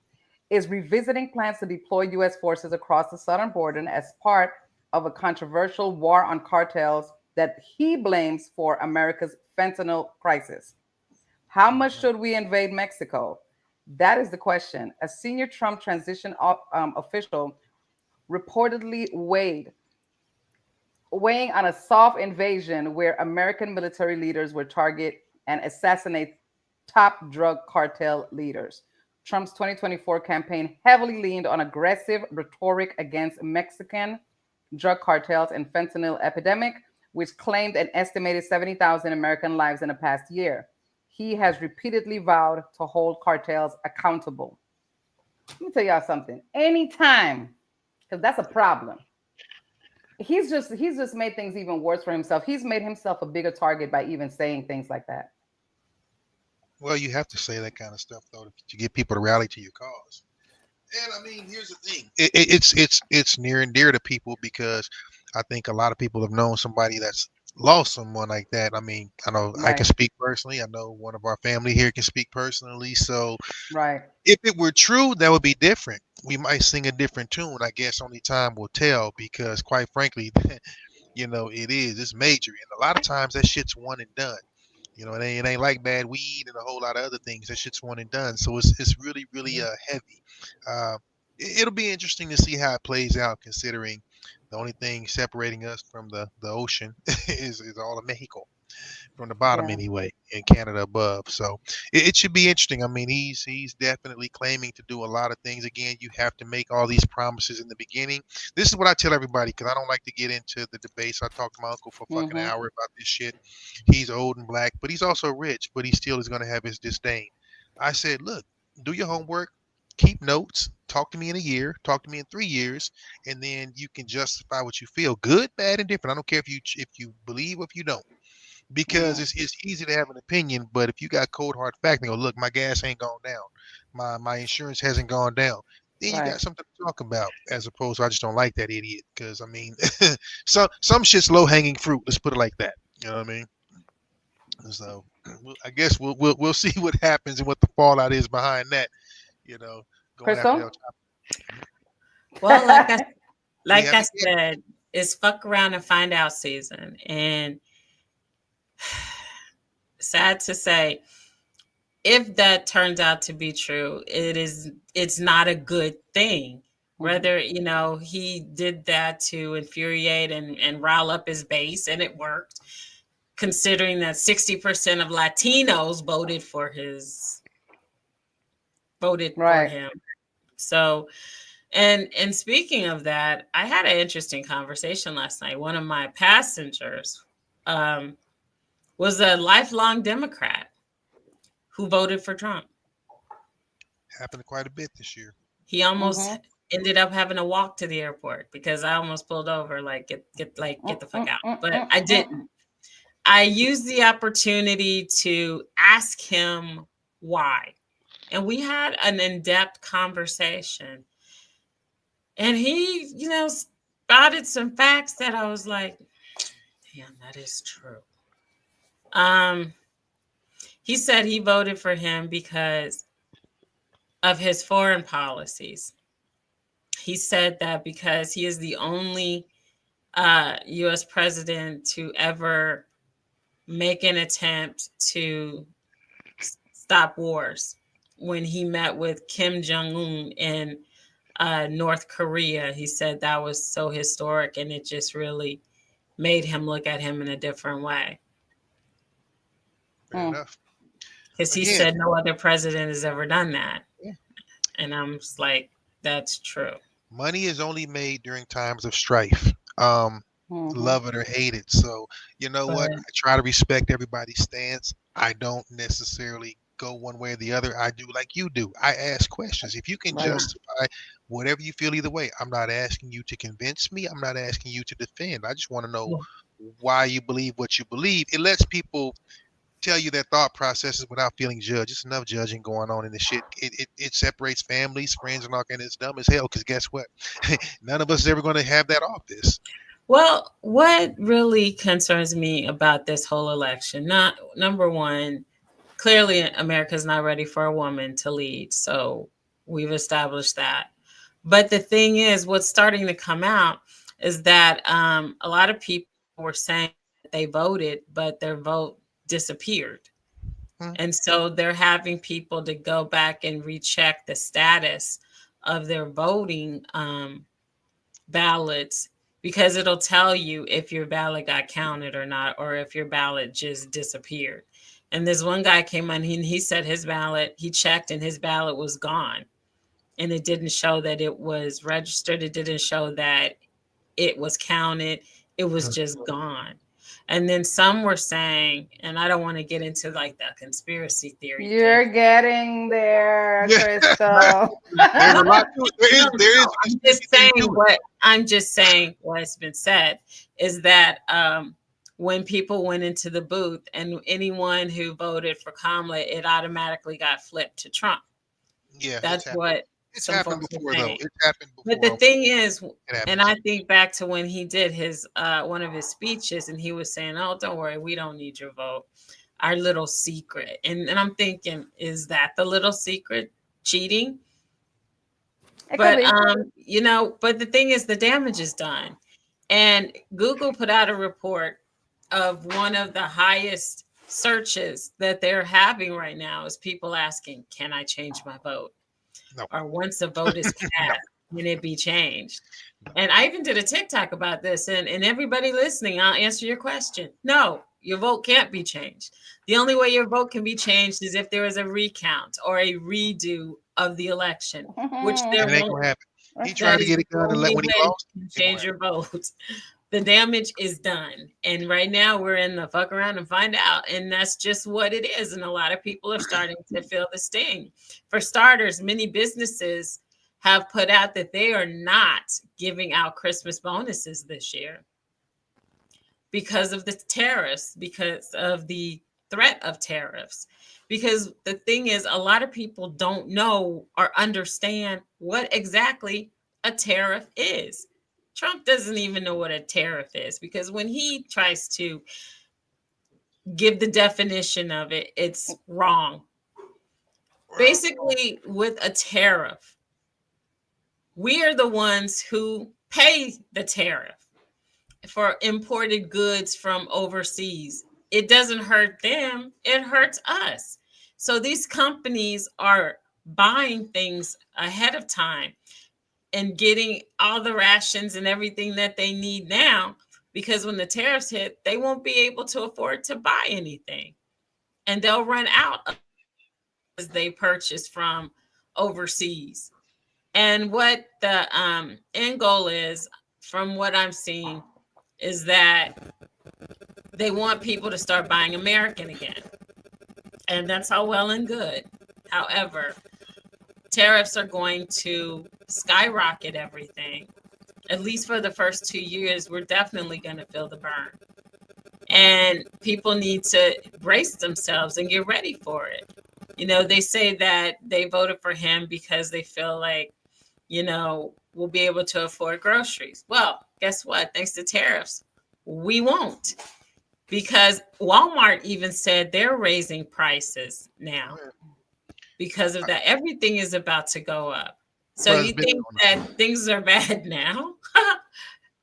is revisiting plans to deploy U.S. forces across the southern border as part of a controversial war on cartels that he blames for America's fentanyl crisis. How much should we invade Mexico? That is the question. A senior Trump transition official reportedly weighing on a soft invasion where American military leaders would target and assassinate top drug cartel leaders. Trump's 2024 campaign heavily leaned on aggressive rhetoric against Mexican drug cartels and fentanyl epidemic, which claimed an estimated 70,000 American lives in the past year. He has repeatedly vowed to hold cartels accountable. Let me tell y'all something. Anytime, because that's a problem. He's just made things even worse for himself. He's made himself a bigger target by even saying things like that. Well, you have to say that kind of stuff though to get people to rally to your cause. And I mean, here's the thing: it's near and dear to people because I think a lot of people have known somebody that's lost someone like that. I mean, I know I can speak personally. I know one of our family here can speak personally. So, if it were true, that would be different. We might sing a different tune. I guess only time will tell because, quite frankly, it's major, and a lot of times that shit's one and done. It ain't like bad weed and a whole lot of other things. That shit's one and done. So it's really, really heavy. It'll be interesting to see how it plays out, considering the only thing separating us from the ocean is all of Mexico, from the bottom anyway, and Canada above. So it should be interesting. I mean, he's definitely claiming to do a lot of things. Again, you have to make all these promises in the beginning. This is what I tell everybody because I don't like to get into the debates. I talked to my uncle for fucking an hour about this shit. He's old and black, but he's also rich, but he still is going to have his disdain. I said, look, do your homework. Keep notes. Talk to me in a year. Talk to me in 3 years, and then you can justify what you feel, good, bad, and different. I don't care if you believe or if you don't, because it's easy to have an opinion, but if you got cold hard fact, and go, look, my gas ain't gone down, my insurance hasn't gone down, then you got something to talk about, as opposed to I just don't like that idiot. Because I mean, some shit's low hanging fruit. Let's put it like that. You know what I mean? So I guess we'll see what happens and what the fallout is behind that. Going after well, like I said, it's fuck around and find out season, and sad to say, if that turns out to be true, it's not a good thing. Whether he did that to infuriate and rile up his base, and it worked, considering that 60% of Latinos voted for him. So, and speaking of that, I had an interesting conversation last night. One of my passengers was a lifelong Democrat who voted for Trump. Happened quite a bit this year. He almost ended up having to walk to the airport because I almost pulled over, like get the fuck out. But I didn't. I used the opportunity to ask him why. And we had an in-depth conversation. And he, spouted some facts that I was like, damn, that is true. He said he voted for him because of his foreign policies. He said that because he is the only U.S. president to ever make an attempt to stop wars. When he met with Kim Jong-un in North Korea, he said that was so historic, and it just really made him look at him in a different way. Fair enough. Because he said no other president has ever done that. Yeah. And I'm just like, that's true. Money is only made during times of strife. Love it or hate it. So, you know what? I try to respect everybody's stance. I don't necessarily go one way or the other. I do like you do. I ask questions. If you can justify whatever you feel either way, I'm not asking you to convince me. I'm not asking you to defend. I just want to know why you believe what you believe. It lets people tell you their thought processes without feeling judged. It's enough judging going on in this shit. It separates families, friends, and all, and it's dumb as hell because guess what? None of us is ever going to have that office. Well, what really concerns me about this whole election, not number one, clearly America's not ready for a woman to lead. So we've established that. But the thing is, what's starting to come out is that a lot of people were saying they voted, but their vote disappeared. Hmm. And so they're having people to go back and recheck the status of their voting ballots, because it'll tell you if your ballot got counted or not, or if your ballot just disappeared. And this one guy came on, he said his ballot, he checked and his ballot was gone. And it didn't show that it was registered. It didn't show that it was counted. It was just gone. And then some were saying, and I don't want to get into like the conspiracy theory You're thing. getting there, Yeah. Crystal. There's a lot to it. There is. I'm just saying what's been said is that when people went into the booth and anyone who voted for Kamala, it automatically got flipped to Trump. Yeah, That's what it's some happened folks are before, though. saying. It's happened before. But the thing is, It happens. and I think back to when he did his one of his speeches, and he was saying, "Oh, don't worry, we don't need your vote. Our little secret." And I'm thinking, is that the little secret? Cheating? It could But be. but the thing is, the damage is done. And Google put out a report of one of the highest searches that they're having right now is people asking, "Can I change my vote?" No. Or once a vote is cast, can it be changed? And I even did a TikTok about this, and everybody listening, I'll answer your question. No, your vote can't be changed. The only way your vote can be changed is if there is a recount or a redo of the election, which there And it ain't won't. gonna happen. He That tried to is get it the done and only when he way lost, you can it change your vote. The damage is done. And right now we're in the fuck around and find out. And that's just what it is. And a lot of people are starting to feel the sting. For starters, many businesses have put out that they are not giving out Christmas bonuses this year because of the tariffs, because of the threat of tariffs. Because the thing is, a lot of people don't know or understand what exactly a tariff is. Trump doesn't even know what a tariff is, because when he tries to give the definition of it, it's wrong. Basically, with a tariff, we are the ones who pay the tariff for imported goods from overseas. It doesn't hurt them, it hurts us. So these companies are buying things ahead of time and getting all the rations and everything that they need now, because when the tariffs hit, they won't be able to afford to buy anything. And they'll run out as they purchase from overseas. And what the end goal is, from what I'm seeing, is that they want people to start buying American again. And that's all well and good. However, tariffs are going to skyrocket everything. At least for the first 2 years, we're definitely going to feel the burn. And people need to brace themselves and get ready for it. They say that they voted for him because they feel like, we'll be able to afford groceries. Well, guess what? Thanks to tariffs, we won't. Because Walmart even said they're raising prices now because of that. Everything is about to go up. So you think that things are bad now?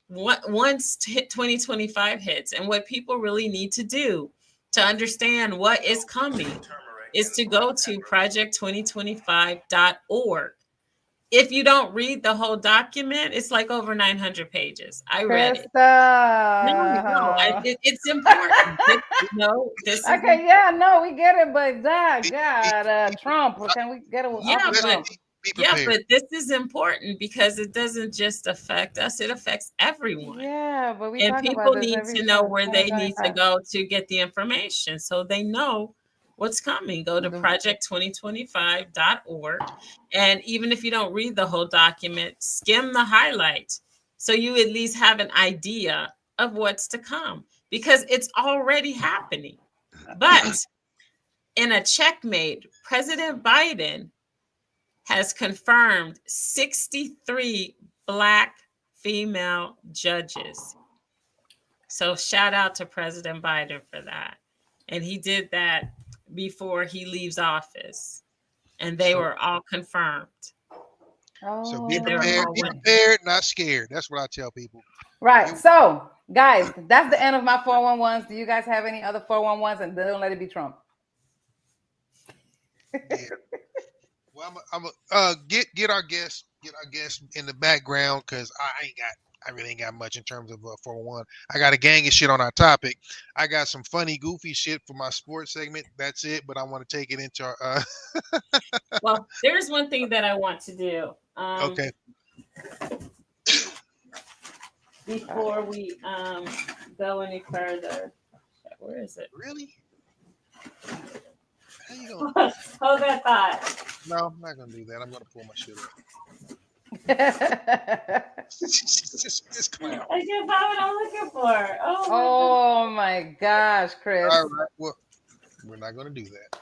Once 2025 hits, and what people really need to do to understand what is coming is to go to project2025.org. If you don't read the whole document, it's like over 900 pages. I read it. No, it's important. Okay, yeah, no, we get it, but God, Trump, can we get it? But this is important because it doesn't just affect us; it affects everyone. Yeah, but people need to know where they need to go to get the information, so they know what's coming. Go to project2025.org. And even if you don't read the whole document, skim the highlights so you at least have an idea of what's to come, because it's already happening. But in a checkmate, President Biden has confirmed 63 Black female judges So shout out to President Biden for that. And he did that before he leaves office. And they were all confirmed. So be Oh. prepared, not scared. That's what I tell people. Right. So, guys, that's the end of my 411s. Do you guys have any other 411s? And don't let it be Trump. Yeah. Well, get our guests in the background because I really ain't got much in terms of 411. I got a gang of shit on our topic. I got some funny, goofy shit for my sports segment. That's it. But I want to take it into our. Well, there's one thing that I want to do. Okay. Before we go any further, where is it? Really? How you gonna... Hold that thought. No, I'm not gonna do that. I'm gonna pull my shit up. This clown. I can't find what I'm looking for. Oh my gosh, Chris. All right. Well, we're not gonna do that.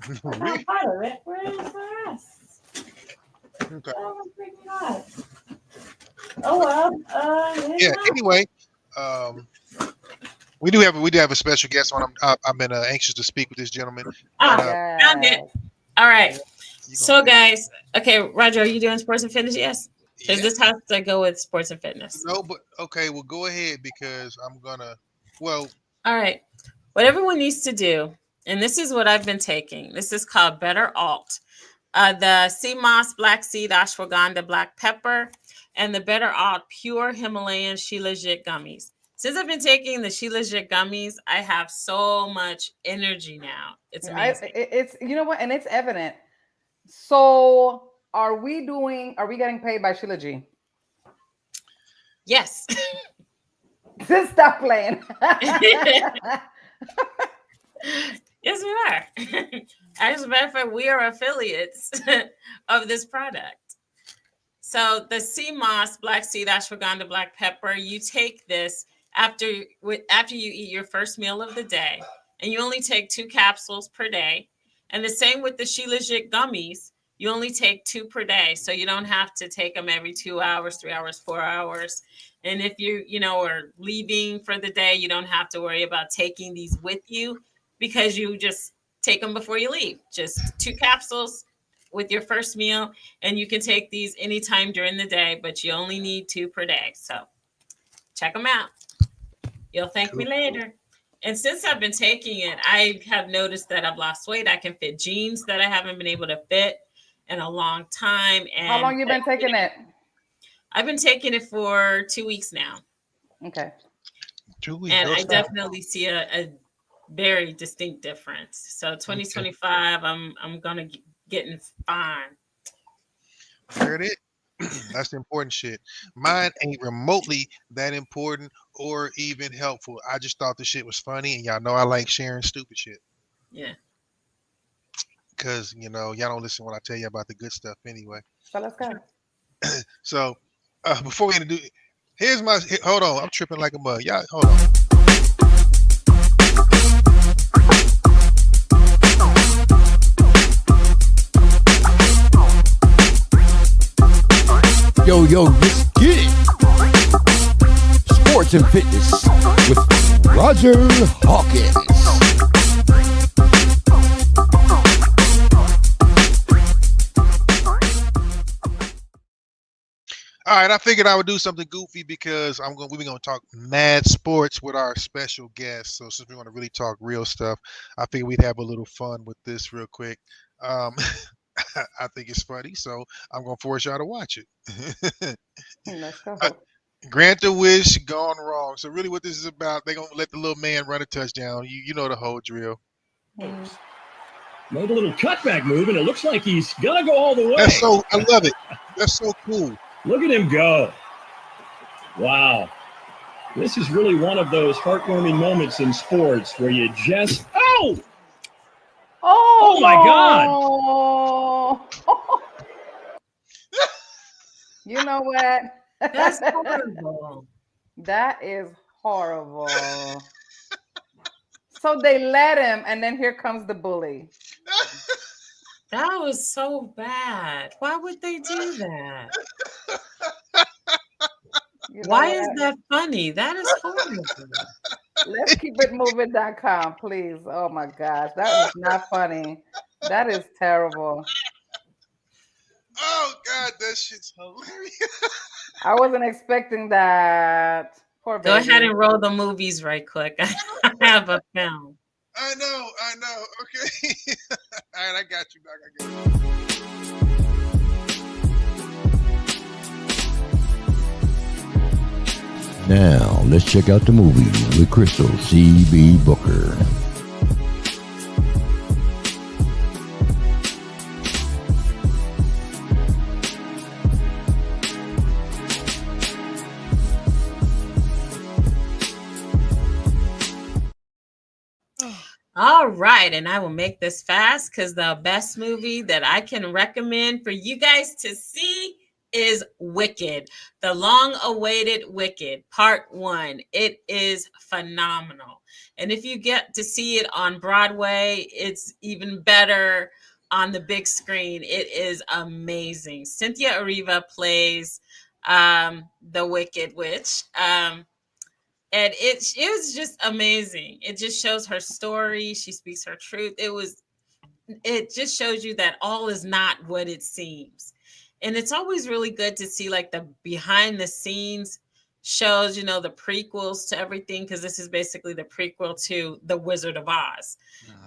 I can't find it. Where is the rest? Okay. Oh my God. Oh well. Yeah. Anyway, we do have a special guest on. I've been anxious to speak with this gentleman. Found it. All right. So, guys, okay, Roger, are you doing sports and fitness? Yes. Because this has to go with sports and fitness. No, but okay, well, go ahead because I'm gonna. Well. All right. What everyone needs to do, and this is what I've been taking. This is called Better Alt. The sea moss, black seed, ashwagandha, black pepper, and the Better Alt pure Himalayan Shilajit gummies. Since I've been taking the Shilajit gummies, I have so much energy now. It's amazing. It's you know what, and it's evident. So are we getting paid by Shilajit? Yes. Just stop playing. Yes, we are. As a matter of fact, we are affiliates of this product. So the sea moss, black seed, ashwagandha, black pepper, you take this after you eat your first meal of the day, and you only take 2 capsules per day. And the same with the Shilajit gummies, you only take 2 per day, so you don't have to take them every 2 hours, 3 hours, 4 hours. And if you are leaving for the day, you don't have to worry about taking these with you because you just take them before you leave. Just 2 capsules with your first meal, and you can take these anytime during the day, but you only need 2 per day. So check them out. You'll thank me later. And since I've been taking it, I have noticed that I've lost weight. I can fit jeans that I haven't been able to fit in a long time. And how long you been taking it? I've been taking it for 2 weeks now. Okay. 2 weeks. And I definitely see a very distinct difference. So 2025, I'm gonna getting fine. There it is. That's the important shit. Mine ain't remotely that important or even helpful. I just thought the shit was funny, and y'all know I like sharing stupid shit. Yeah. Because y'all don't listen when I tell you about the good stuff anyway. So let's go. So before we do, hold on. I'm tripping like a mug. Y'all hold on. Yo, let's get it. Sports and fitness with Roger Hawkins. All right, I figured I would do something goofy because we're gonna talk mad sports with our special guest. So since we want to really talk real stuff, I figured we'd have a little fun with this real quick. I think it's funny, so I'm gonna force y'all to watch it. Let's go. Grant a wish gone wrong. So really, what this is about? They're gonna let the little man run a touchdown. You know the whole drill. Made a little cutback move, and it looks like he's gonna go all the way. I love it. That's so cool. Look at him go. Wow. This is really one of those heartwarming moments in sports where you just, Oh my God. You know what? That's horrible. That is horrible. So they let him, and then here comes the bully. That was so bad. Why would they do that? You know Why what? is that funny? That is horrible. Let's keep it moving.com, please. Oh my gosh, that was not funny. That is terrible. Oh God, that shit's hilarious. I wasn't expecting that. Poor Go ahead baby. and roll the movies right quick. I have a film. I know. Okay. All right, I got you, Doc. I got you. Now, let's check out the movies with Crystal C.B. Booker. All right, and I will make this fast because the best movie that I can recommend for you guys to see is Wicked, the long-awaited Wicked, Part 1. It is phenomenal. And if you get to see it on Broadway, it's even better on the big screen. It is amazing. Cynthia Erivo plays the Wicked Witch. And it was just amazing. It just shows her story. She speaks her truth. It just shows you that all is not what it seems. And it's always really good to see like the behind the scenes shows, you know, the prequels to everything, because this is basically the prequel to The Wizard of Oz.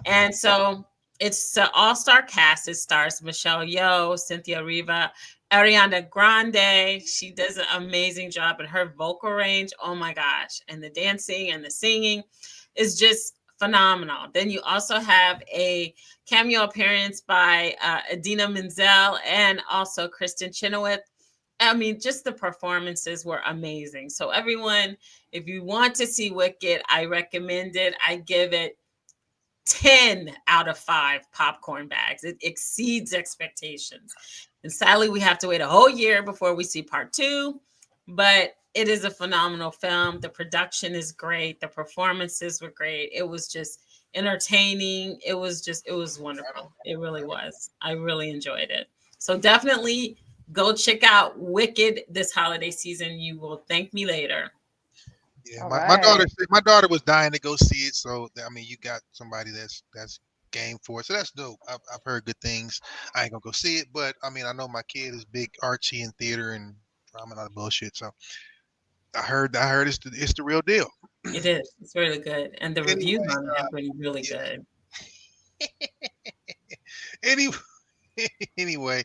And so it's an all-star cast. It stars Michelle Yeoh, Cynthia Erivo, Ariana Grande. She does an amazing job in her vocal range. Oh my gosh. And the dancing and the singing is just phenomenal. Then you also have a cameo appearance by Idina Menzel and also Kristen Chenoweth. I mean, just the performances were amazing. So everyone, if you want to see Wicked, I recommend it. I give it 10 out of 5 popcorn bags. It exceeds expectations. And sadly, we have to wait a whole year before we see part 2, but it is a phenomenal film. The production is great. The performances were great. It was just entertaining. It was wonderful. It really was. I really enjoyed it. So definitely go check out Wicked this holiday season. You will thank me later. Yeah, All my daughter. right. My daughter was dying to go see it. So I mean, you got somebody that's game for it. So that's dope. I've heard good things. I ain't gonna go see it, but I mean, I know my kid is big Archie in theater and drama and all the bullshit. So I heard it's the real deal. It is. It's really good. And the reviews Anyway, on it have been really yeah. good. Anyway,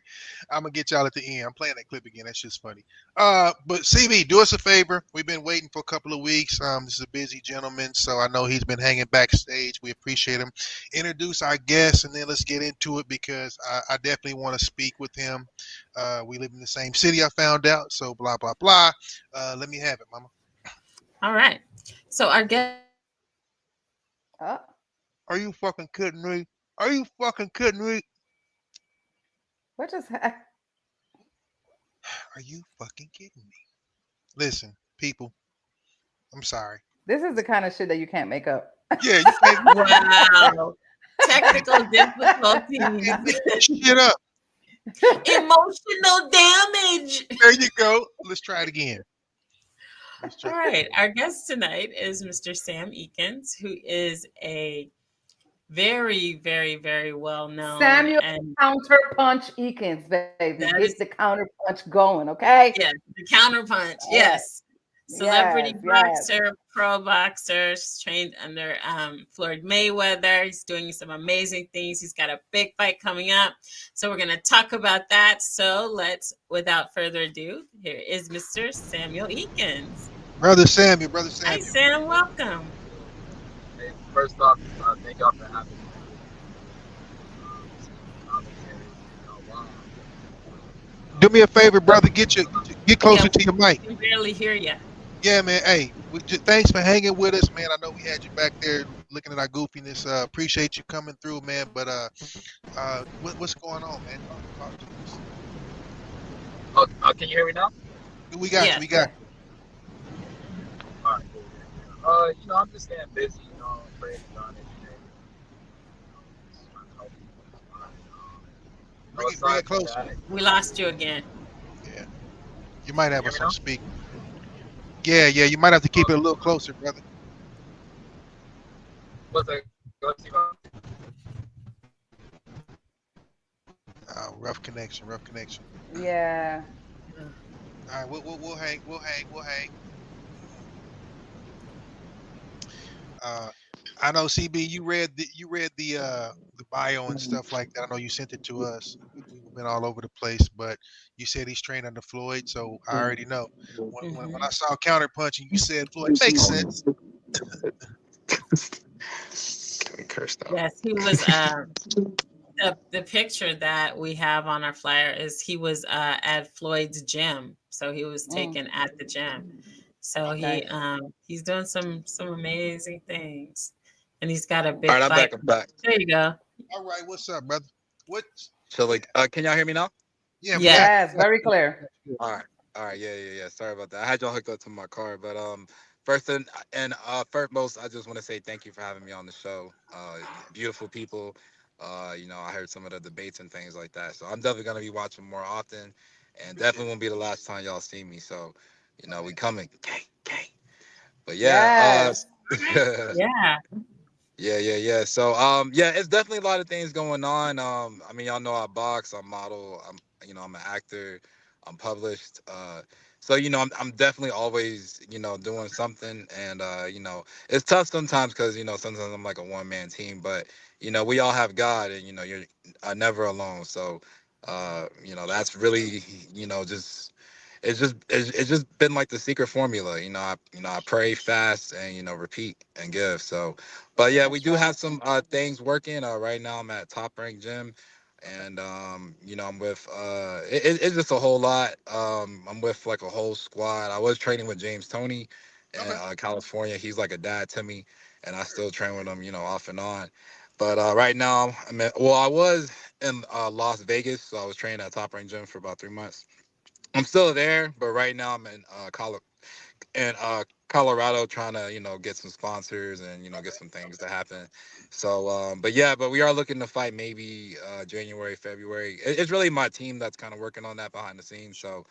I'm gonna get y'all at the end. I'm playing that clip again. That's just funny. But CB, do us a favor. We've been waiting for a couple of weeks. This is a busy gentleman, so I know he's been hanging backstage. We appreciate him. Introduce our guest, and then let's get into it because I definitely want to speak with him. We live in the same city. I found out. So blah blah blah. Let me have it, Mama. All right. So our guest. Oh, Are you fucking kidding me? Are you fucking kidding me? what just happened? Are you fucking kidding me? Listen, people. I'm sorry. This is the kind of shit that you can't make up. Yeah, you can't Wow. Technical difficulties. shit up. Emotional damage. There you go. Let's try it again. All right. Our guest tonight is Mr. Sam Eakins, who is a very, very, very well known Samuel and Counterpunch Eakins, baby. That Get is- the counterpunch going, okay? yes, the counterpunch. Yes. Celebrity Yes, boxer, pro boxer, trained under Floyd Mayweather. He's doing some amazing things. He's got a big fight coming up. So we're going to talk about that. So let's, without further ado, here is Mr. Samuel Eakins. Brother Samuel. Hi, Sam. Welcome. Hey, first off, thank y'all for having me. Wow. Do me a favor, brother. Get closer Yeah. to your mic. I can barely hear you. Yeah, man. Hey, thanks for hanging with us, man. I know we had you back there looking at our goofiness. Appreciate you coming through, man. But what's going on, man? Talk to us. Oh, can you hear me now? We got Yeah. you. We got you. All right, cool. I'm just getting busy, praying to God every day. Just trying to help people. Bring it closer. We lost you again. Yeah. You might have Hear us me on now? speak. Yeah, you might have to keep it a little closer, brother. What's that? Let's see. Rough connection, rough connection. Yeah. All right, we'll hang, we'll hang, we'll hang. Uh, I know CB, you read the bio and stuff like that. I know you sent it to us. We've been all over the place, but you said he's trained under Floyd, so I already know. When I saw counter punching, you said Floyd makes sense. Cursed out. Yes, he was. The picture that we have on our flyer is he was at Floyd's gym, so he was taken at the gym. So he's doing some amazing things, and he's got a big All right, fight. I'm back. There you go. All right, what's up, brother? What? So like, can y'all hear me now? Yeah, we Yeah. got Yes, very clear. All right, yeah. Sorry about that. I had y'all hooked up to my car, but first and first, I just want to say thank you for having me on the show. Beautiful people. I heard some of the debates and things like that, so I'm definitely gonna be watching more often, and definitely won't be the last time y'all see me. So, we coming, gang. But yeah, Yes. Yeah. yeah. So it's definitely a lot of things going on. I mean, y'all know I box, I model, I'm an actor, I'm published. So I'm definitely always doing something, and it's tough sometimes because sometimes I'm like a one-man team, but we all have God, and you're never alone. So that's really just it's just been like the secret formula. I pray, fast, and repeat and give. So, but yeah, we That's do right. have some things working. Right now, I'm at Top Rank Gym, and I'm with it's just a whole lot. I'm with like a whole squad. I was training with James Toney in okay. California. He's like a dad to me, and I still train with him, off and on. But right now, I was in Las Vegas, so I was training at Top Rank Gym for about 3 months. I'm still there, but right now I'm in Colorado trying to get some sponsors and get some things to happen. So but we are looking to fight maybe January, February. It's really my team that's kind of working on that behind the scenes. So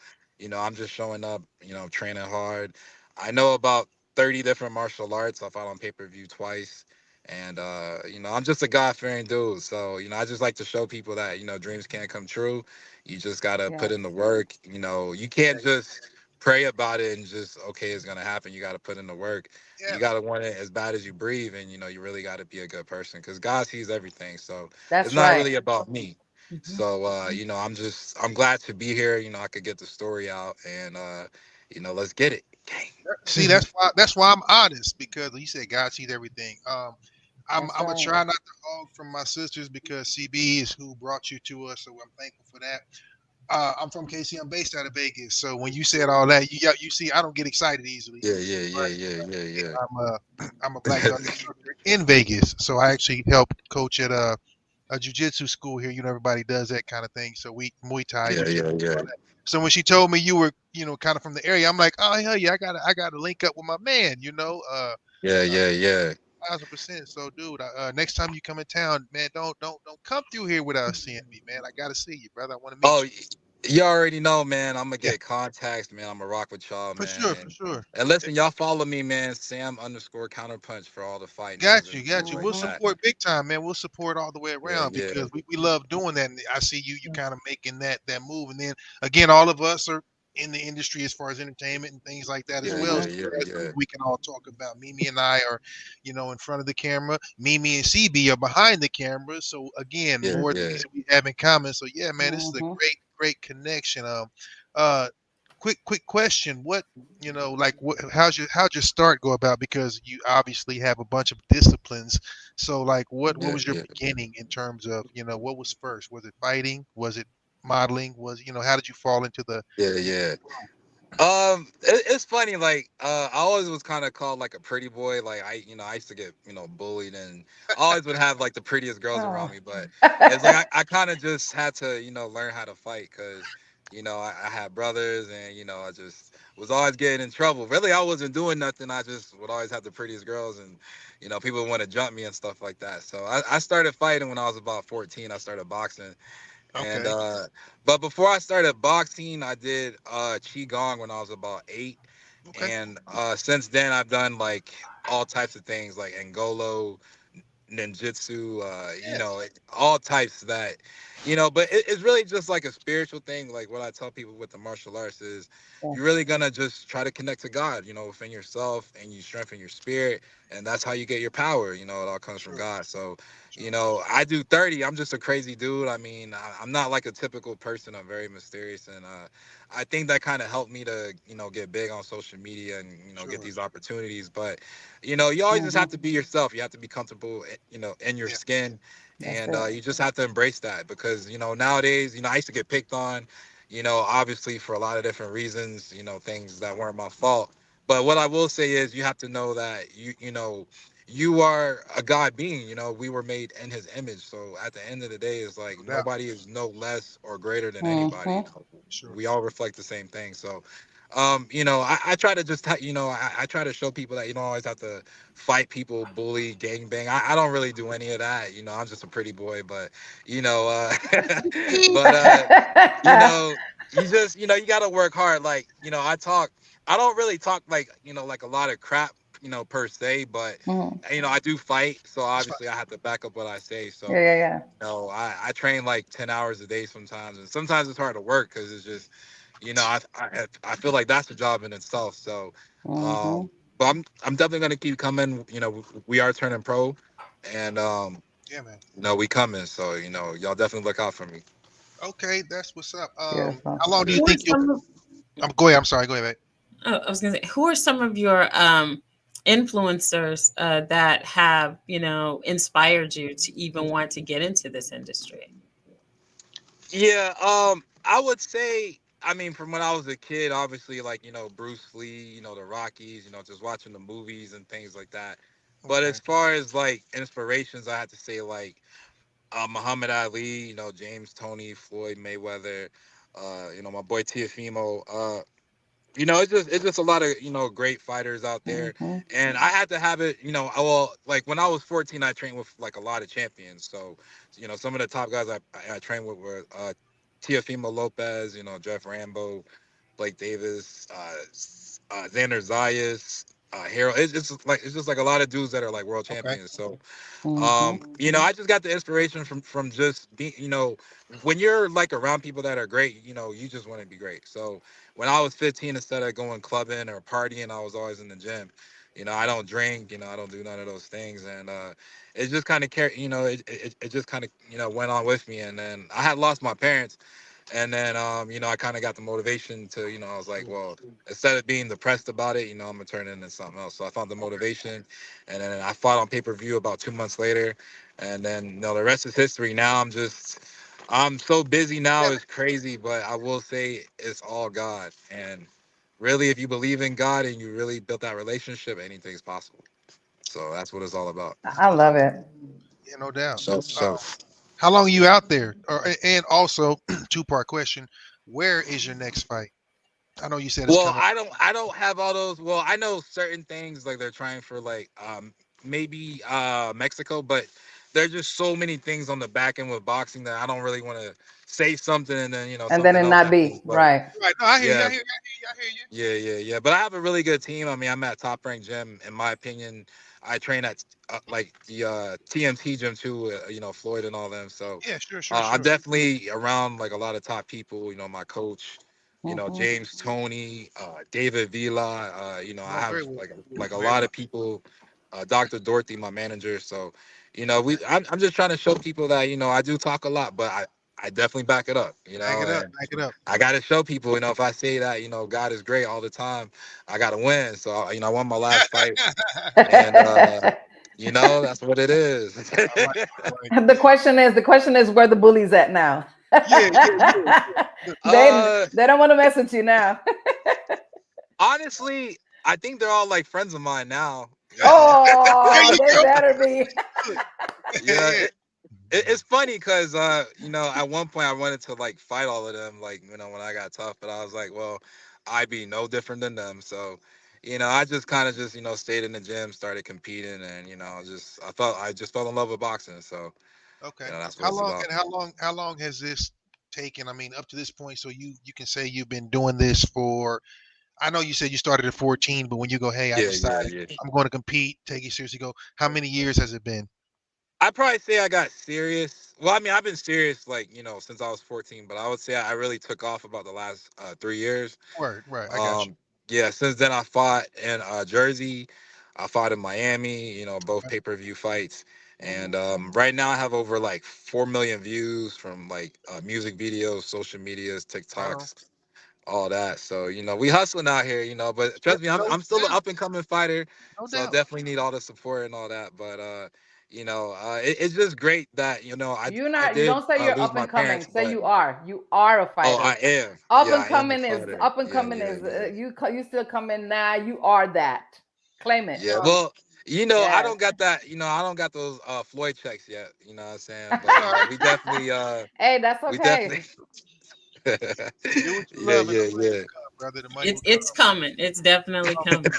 I'm just showing up, training hard. I know about 30 different martial arts. I fought on pay-per-view twice. And I'm just a God-fearing dude. So I just like to show people that dreams can't come true. You just gotta put Yes. in the work. You can't just pray about it and just okay, it's gonna happen. You gotta put in the work. Yeah. You gotta want it as bad as you breathe, and you really gotta be a good person because God sees everything. So it's That's not right. really about me. So I'm glad to be here. I could get the story out, and let's get it. See, that's why I'm honest, because you said God sees everything. I'm That's gonna right. try not to hog from my sisters because CB is who brought you to us, so I'm thankful for that. I'm from KC. I'm based out of Vegas. So when you said all that, you see, I don't get excited easily. Yeah. I'm a black belt instructor in Vegas. So I actually help coach at a jujitsu school here. Everybody does that kind of thing. So we Muay Thai. Yeah. So when she told me you were, kind of from the area, I'm like, oh hell yeah, I gotta link up with my man. Uh, Yeah. 1000%. So, dude, next time you come in town, man, don't come through here without seeing me, man. I gotta see you, brother. I want to meet Oh, you. you already know, man. I'm gonna Yeah, get contacts, man. I'm gonna rock with y'all, for man. sure, for sure. And listen, y'all follow me, man. Sam _ counterpunch for all the fight news Got and you, things got you. like We'll Hmm. that. support big time, man. We'll support all the way around Yeah. because we love doing that. And I see you kind of making that move. And then again, all of us are in the industry as far as entertainment and things like that as well. So that's something we can all talk about. Mimi and I are, in front of the camera. Mimi and CB are behind the camera. So again, more things that we have in common. So yeah, man, this is a great connection. Quick question. What how'd your start go about? Because you obviously have a bunch of disciplines. So like what was your beginning in terms of, what was first? Was it fighting? Was it modeling? How did you fall into the Yeah. It's funny. Like, I always was kind of called like a pretty boy. Like I used to get bullied, and I always would have like the prettiest girls around Oh. me. But it's like I kind of just had to learn how to fight because I had brothers, and I just was always getting in trouble. Really, I wasn't doing nothing. I just would always have the prettiest girls, and people would want to jump me and stuff like that. So I started fighting when I was about 14. I started boxing. And Okay. but before I started boxing, I did qigong when I was about 8, Okay. And since then I've done like all types of things like Angolo, ninjutsu, you Yes. know, all types that, but it's really just like a spiritual thing. Like what I tell people with the martial arts is Yeah. you're really gonna just try to connect to God, within yourself, and you strengthen your spirit, and that's how you get your power. It all comes from True. God. So, True. I do 30. I'm just a crazy dude. I mean, I'm not like a typical person. I'm very mysterious, and I think that kind of helped me to, get big on social media and, get Sure. these opportunities. But you always just have to be yourself. You have to be comfortable, in your Yeah. skin, That's and it. you just have to embrace that because nowadays, I used to get picked on, obviously for a lot of different reasons, things that weren't my fault. But what I will say is, you have to know that you are a God being. We were made in His image. So at the end of the day, it's like No doubt. nobody is no less or greater than anybody. Mm-hmm. Sure. We all reflect the same thing. So I try to just I try to show people that you don't always have to fight people, bully, gangbang. I don't really do any of that. I'm just a pretty boy, but but you just you gotta work hard. Like I don't really talk like a lot of crap, per se, but Mhm. I do fight, so That's fine. obviously I have to back up what I say. Yeah, So yeah, yeah. I train like 10 hours a day sometimes, and sometimes it's hard to work because it's just I feel like that's a job in itself. So Mm-hmm. um but I'm definitely gonna keep coming. We are turning pro, and Yeah, man. we coming. So y'all definitely look out for me. Okay, that's what's up. Beautiful. How long do you Who are think you'll? some of, Go ahead. I'm sorry. Go ahead, mate. oh, I was going to say, who are some of your influencers that have, inspired you to even want to get into this industry? Yeah, I would say, I mean, from when I was a kid, obviously, like, Bruce Lee, the Rockies, just watching the movies and things like that. But Okay. as far as like inspirations, I have to say like Muhammad Ali, James Tony, Floyd Mayweather, my boy Tiafimo. It's just a lot of great fighters out there, Mm-hmm. and I had to have it. Well, like when I was 14, I trained with like a lot of champions. So, some of the top guys I trained with were Teofimo Lopez, Jeff Rambo, Blake Davis, Xander Zayas, Harold. It's just like a lot of dudes that are like world Okay. champions. So Mm-hmm. I just got the inspiration from just being, when you're like around people that are great, you just want to be great. So when I was 15, instead of going clubbing or partying, I was always in the gym. I don't drink, I don't do none of those things, and it just kind of it just kind of went on with me. And then I had lost my parents, and then I kind of got the motivation to, I was like, well, instead of being depressed about it, I'm gonna turn it into something else. So I found the motivation, and then I fought on pay-per-view about 2 months later, and then the rest is history. Now I'm so busy now, it's crazy, but I will say it's all God. And really, if you believe in God and you really built that relationship, anything's possible. So that's what it's all about. I love it. Yeah, no doubt. So How long are you out there? And also, two-part question: where is your next fight? I know you said it's well, coming. I don't have all those. Well, I know certain things like they're trying for like maybe Mexico, but there's just so many things on the back end with boxing that I don't really want to say something and then And then something it else not happens. be But right. Right. No, I hear you. I yeah, hear you. I hear you. yeah. But I have a really good team. I mean, I'm at Top Rank Gym. In my opinion, I train at like the TMT gym too. Floyd and all them. So Yeah. Sure. Sure. I'm Sure. definitely around like a lot of top people. My coach, Mm-hmm. James Tony, David Villa. I Oh, have very well. like a Very lot well. of people. Dr. Dorothy, my manager. So, I'm just trying to show people that I do talk a lot, but I definitely back it up. Back it up. And Back it up. I got to show people. If I say that God is great all the time, I got to win. So, I won my last fight, and that's what it is. I like. I like. the question is where the bully's at now. Yeah. Yeah. Yeah. Look, they uh, they don't want to mess with you now. honestly, I think they're all like friends of mine now. there Oh, you they go. better be. Look. Yeah, Yeah. it's funny because at one point I wanted to like fight all of them, like when I got tough, but I was like, well, I'd be no different than them. So I just kind of just stayed in the gym, started competing, and I just fell in love with boxing. So Okay. that's what How it's long about. and how long has this taken? I mean, up to this point, so you can say you've been doing this for. I know you said you started at 14, but when you go, hey, I Yeah, decided yeah. I'm going to compete, take it seriously. Go, how many years has it been? I'd probably say I got serious. Well, I mean, I've been serious like since I was 14, but I would say I really took off about the last 3 years. Word, right? I got you. Yeah, since then I fought in Jersey, I fought in Miami. Both pay-per-view fights, and right now I have over like 4 million views from like music videos, social medias, Right on. TikToks, all that. So we hustling out here. But trust me, No I'm still an doubt. up and coming fighter, No so doubt. definitely need all the support and all that. But it's just great that You're I not. You did don't say you're lose up my and coming. parents, Say but you are. You are a oh, fighter. I am. Up Yeah, and I am a coming is fighter. up and Yeah, coming yeah, is yeah. you still come in now. You are that. Claim it. Yeah, well, I Yes. don't got that, I don't got those Floyd checks yet, you know what I'm saying? It's But all right. we definitely Hey, that's we definitely okay. Do what you Yeah, love, and yeah, the money yeah. will come, brother. The money It's will come. it's coming. It's definitely coming.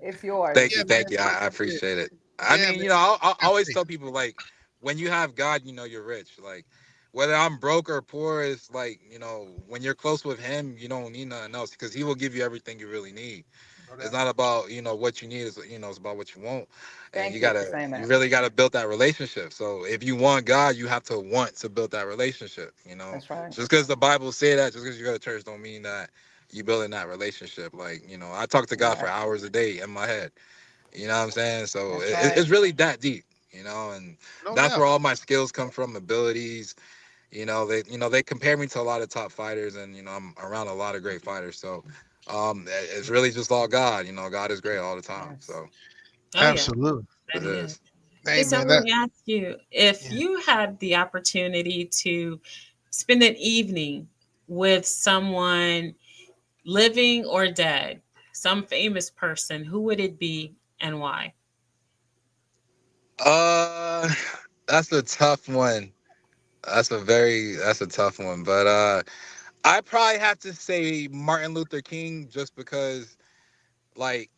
It's yours. Thank Yeah, you, man. thank you. I appreciate it. I Yeah, mean, man. I Have always faith. tell people like when you have God, you're rich. Like whether I'm broke or poor is like, when you're close with him, you don't need nothing else because he will give you everything you really need. No It's doubt. not about, what you need, it's about what you want. And Thank you for saying you that. really gotta build that relationship. So if you want God, you have to want to build that relationship. That's right. Just because the Bible say that, just because you go to church don't mean that you building that relationship. Like, I talk to God for Right. hours a day in my head. You know what I'm saying? So That's right. it's really that deep, and No that's doubt. where all my skills come from, abilities. They compare me to a lot of top fighters, and I'm around a lot of great fighters. So it's really just all God. God is great all the time. Yes. So Oh yeah, Absolutely. it that he is. is. Hey, Hey, so man. let That. me ask you, if Yeah. you had the opportunity to spend an evening with someone living or dead, some famous person, who would it be and why? Uh, that's a tough one. That's a tough one. But I probably have to say Martin Luther King, just because like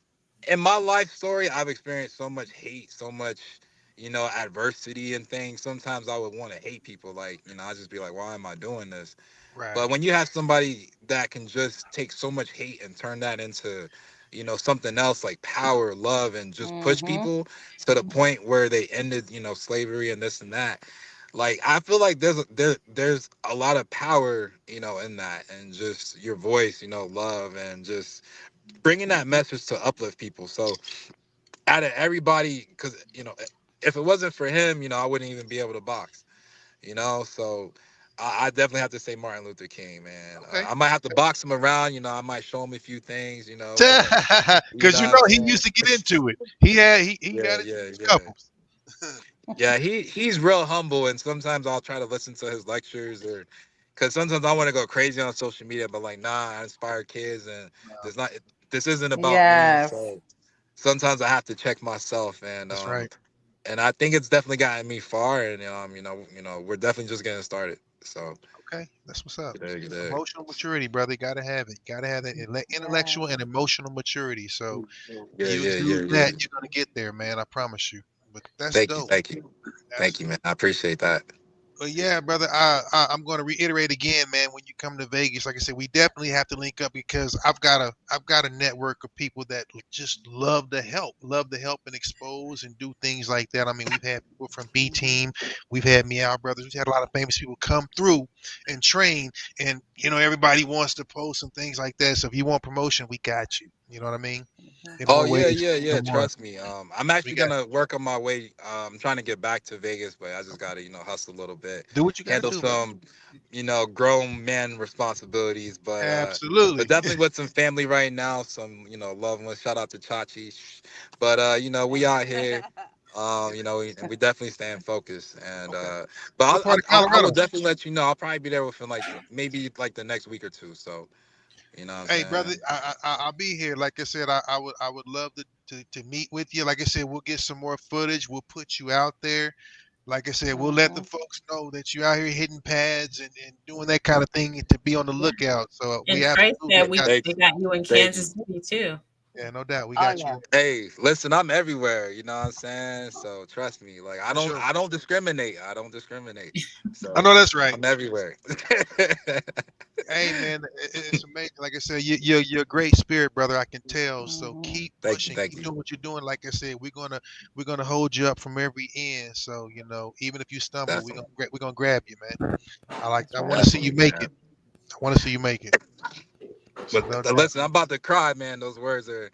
in my life story, I've experienced so much hate, so much, adversity and things. Sometimes I would want to hate people. Like, I just be like, why am I doing this? Right. But when you have somebody that can just take so much hate and turn that into, something else like power, love, and just push Mm-hmm. people to the point where they ended, slavery and this and that. Like I feel like there's a lot of power, in that, and just your voice, love, and just bringing that message to uplift people. So out of everybody, because if it wasn't for him, I wouldn't even be able to box. So I definitely have to say Martin Luther King, man. Okay. I might have to box him around. I might show him a few things. But you Because know what I'm he saying? used to get into it. He Yeah, had it yeah, a yeah. couple. Yeah, he's real humble, and sometimes I'll try to listen to his lectures, or because sometimes I want to go crazy on social media, but like, nah, I inspire kids, and there's not. This isn't about me. Yes. So sometimes I have to check myself, and That's right. I think it's definitely gotten me far, and we're definitely just getting started. So Okay. That's what's up. good, good. Emotional maturity, brother. You gotta have it. You gotta have that intellectual Yes. and emotional maturity. So Yeah, you yeah, exude yeah, yeah. that, you're gonna get there, man. I promise you. But that's Thank you, dope. thank you, thank you, man. I appreciate that. But yeah, brother, I'm going to reiterate again, man. When you come to Vegas, like I said, we definitely have to link up because I've got a network of people that just love to help and expose and do things like that. I mean, we've had people from B Team, we've had Meow Brothers, we've had a lot of famous people come through and train, and everybody wants to post and things like that. So if you want promotion, we got you. You know what I mean? In Oh more yeah, ways yeah, yeah. than one, Trust me. I'm we actually got gonna work on my way. I'm trying to get back to Vegas, but I just gotta, hustle a little bit, do what you got to handle do, brother. some, grown man responsibilities, but Absolutely. definitely with some family right now, some, loved ones. Shout out to Chachi. But we out here. We definitely staying focused, and Okay. but What part of I will Colorado? definitely let you know. I'll probably be there within like maybe like the next week or two. So you know what I'm Hey, brother, saying? I'll be here. Like I said, I would love to meet with you. Like I said, we'll get some more footage. We'll put you out there. Like I said, we'll let the Mm-hmm. folks know that you're out here hitting pads and doing that kind of thing and to be on the Yeah. lookout. So we And Trey absolutely said Thank, we got thank they you, got you in thank you. Kansas City too. yeah, no doubt. We Oh got you yeah. there Hey, listen, I'm everywhere. You know what I'm saying? So trust me. Like for sure. I don't discriminate. I don't discriminate. I So know that's right. I'm everywhere. Hey man, it's amazing. Like I said, you're a great spirit, brother. I can tell. So Mhm. keep Thank you, pushing, thank keep you. doing what you're doing. Like I said, we're gonna hold you up from every end. So even if you stumble, Definitely, we're gonna grab you, man. That's I want right. to see you definitely, make man. it. I want to see you make it. So But no doubt. listen, I'm about to cry, man. Those words are,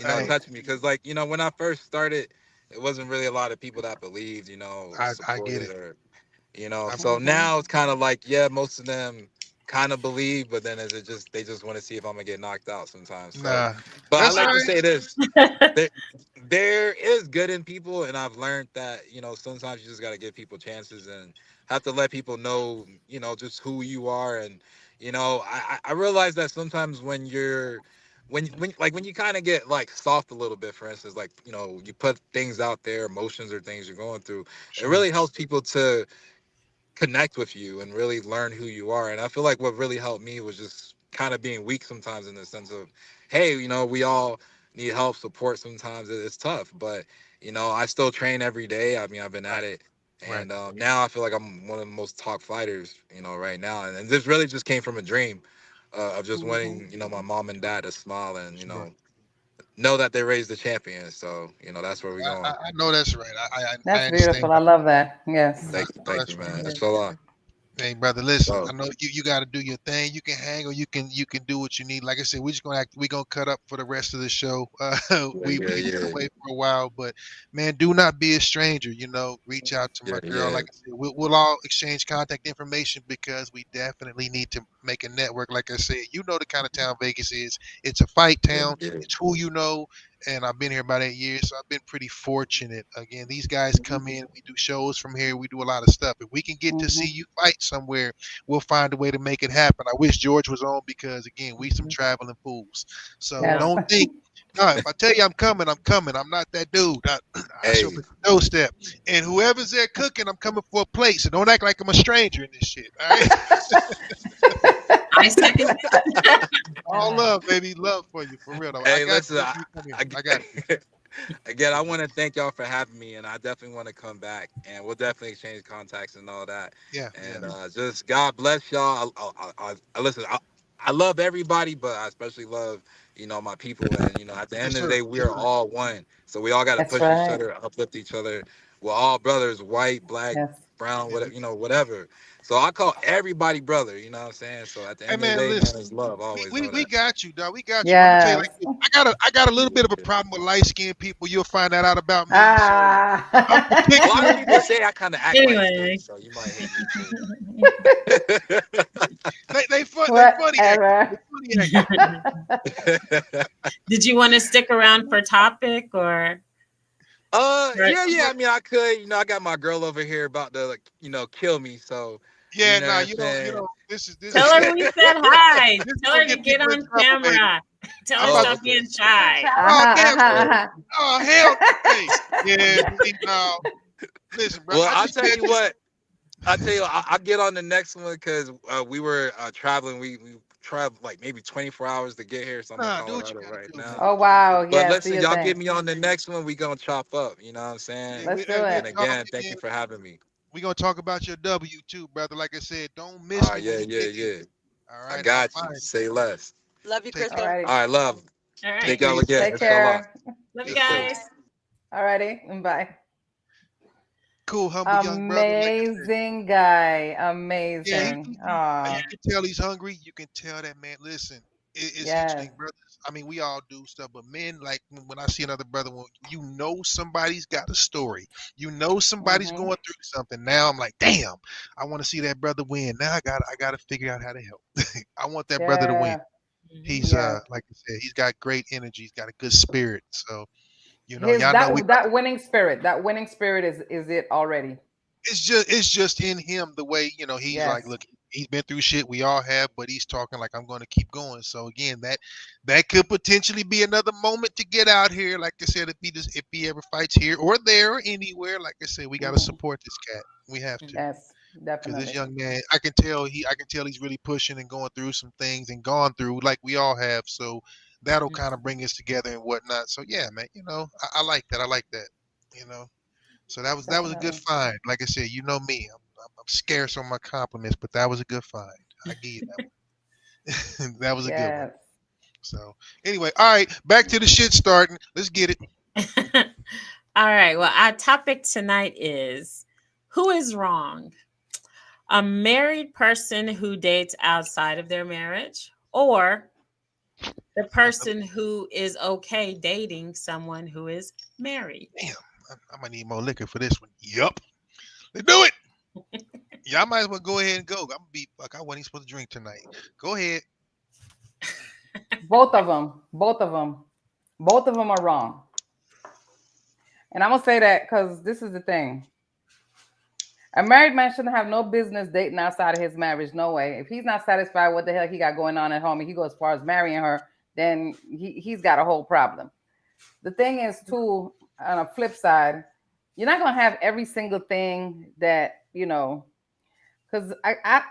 Hey, touching me because, like, when I first started, it wasn't really a lot of people that believed, I get supported it. or, I, So Mhm. now it's kind of like, yeah, most of them kind of believe, but then they just want to see if I'm gonna get knocked out sometimes. So, nah, but I that's all like to right. say this: there, there is good in people, and I've learned that sometimes you just got to give people chances and have to let people know just who you are. And I realize that sometimes when you're when you kind of get like soft a little bit, for instance, like you put things out there, emotions or things you're going through, it Sure. really helps people to connect with you and really learn who you are. And I feel like what really helped me was just kind of being weak sometimes, in the sense of, hey, we all need help, support. Sometimes it's tough, but I still train every day. I mean, I've been at Right. it. Right. And now I feel like I'm one of the most top fighters, right now. And this really just came from a dream of just Mhm. wanting, my mom and dad to smile and, Sure. know that they raised the champion. So, that's where we're going. I know that's right. I That's understand. beautiful. I love that. Yes. Know Thank you, that's right. man. Yeah. It's a lot. Hey brother, listen. So, I know you got to do your thing. You can hang, or you can do what you need. Like I said, we're just gonna act. We're gonna cut up for the rest of the show. yeah, We've yeah, been yeah. away for a while, but man, do not be a stranger. Reach out to Yeah, my girl. yeah. Like I said, we'll all exchange contact information because we definitely need to make a network. Like I said, you know the kind of town Vegas is. It's a fight Yeah, town. yeah. It's who you know. And I've been here about 8 years, so I've been pretty fortunate. Again, these guys come in. We do shows from here. We do a lot of stuff. If we can get to see Mhm. you fight somewhere, we'll find a way to make it happen. I wish George was on because again, we some Mhm. traveling fools. So Yeah. Yes. don't think. No, if I tell you I'm coming, I'm coming. I'm not that dude. I show up Hey, at the doorstep, and whoever's there cooking, I'm coming for a plate. So don't act like I'm a stranger in this shit. All right, I second that. all love, baby, love for you for real. Though. I hey, got listen, you. You come here. I, I got you. again, I want to thank y'all for having me, and I definitely want to come back, and we'll definitely exchange contacts and all that. Yeah, yeah. And just God bless y'all. Listen. I love everybody, but I especially love my people. And at the Yes, end of the sir. day, we Yes, are sir. all one. So we all got to That's push each right. other, uplift each other. We're all brothers, white, black, Yes. brown, Yeah, whatever, whatever. So I call everybody brother. You know what I'm saying? So at the hey end of the man, day, man, listen. it's love. We, Always we, know we that. got you, dog. We got you. I'm gonna tell you Yes. like this. I got a little bit of a problem with light skinned people. You'll find that out about me. So Ah. I'm A lot of particular. people say I kind of act light skinned, Anyway, so you might hate me too. They funny acting. Whatever. They funny acting. did you want to stick around for topic or? Right. Yeah, yeah. I mean, I could. I got my girl over here about to, like, kill me. So, you Yeah, know nah, what I'm you don't. You saying? know, this Tell is her we said hi. this is Tell gonna her to get get people in on trouble, baby. camera. Tell I'm her about Oh, to. stop okay. being shy. Oh Uh-huh, damn. uh-huh, Oh, uh-huh. oh hell. Hey, yeah. See, no, listen, bro. Well, I I'll just tell met you this. what. I'll tell you. I'll get on the next one because we were traveling. We traveled like maybe 24 hours to get here. So I'm in Nah, do what you Colorado gotta right do, man. now. Oh, Do what you gotta wow. do. But Yes. Do listen, your y'all get thing. me on the next one. We gonna chop up. You know what I'm saying? Yeah, Let's do we'll And it. talk again, thank you again. for having me. We're gonna talk about your W too, brother. Like I said, don't All miss me right, when yeah, we yeah, get here. yeah. All I right, I'll got you. find Say less. Love you, you. Take All care. Crystal. righty. All right, love. All Thank right. y'all Peace. again. Take Inshallah. care. Love you Yes, Yes, sir. guys. Bye. All righty. Bye. cool, humble young brother. Like I said, Amazing guy. yeah, Amazing. you Oh, can tell he's hungry. You can tell that man. Listen, it's yes. interesting, brothers. I mean, we all do stuff, but men, like when I see another brother, when you know somebody's got a story, you know somebody's Hmm. going through something. Now I'm like, damn, I want to see that brother win. Now I got to figure out how to help. I want that brother to win. Yeah. Mhm. He's Yes. like I said, he's got great energy. He's got a good spirit. So His y'all know we. that winning spirit is it already. It's just in him the way he's like, Yes. look, he's been through shit, we all have, but he's talking like I'm going to keep going. So again, that could potentially be another moment to get out here. Like I said, if he ever fights here or there or anywhere, like I said, we got to Hmm. support this cat. We have to, Yes, because this definitely. young man, I can tell he's really pushing and going through some things and gone through like we all have. So that'll kind of bring us together and whatnot. So yeah, man, I like that. I like that. You know. So that was a good Definitely. find. Like I said, you know me, I'm scarce on my compliments, but that was a good find. I give you that one. That was a good one. Yes. So anyway, all right, back to the shit starting. Let's get it. All right. Well, our topic tonight is who is wrong? A married person who dates outside of their marriage, or the person who is okay dating someone who is married? Damn, I might need more liquor for this one. Yup. Let's do it. Y'all might as well go ahead and go. I'm gonna be like I wasn't even supposed to drink tonight. Go ahead. Both of them. Both of them. Both of them are wrong. And I'm gonna say that because this is the thing. A married man shouldn't have no business dating outside of his marriage. No way. If he's not satisfied with what the hell he got going on at home and he goes as far as marrying her, then he's got a whole problem. The thing is, too, on a flip side, you're not gonna have every single thing that because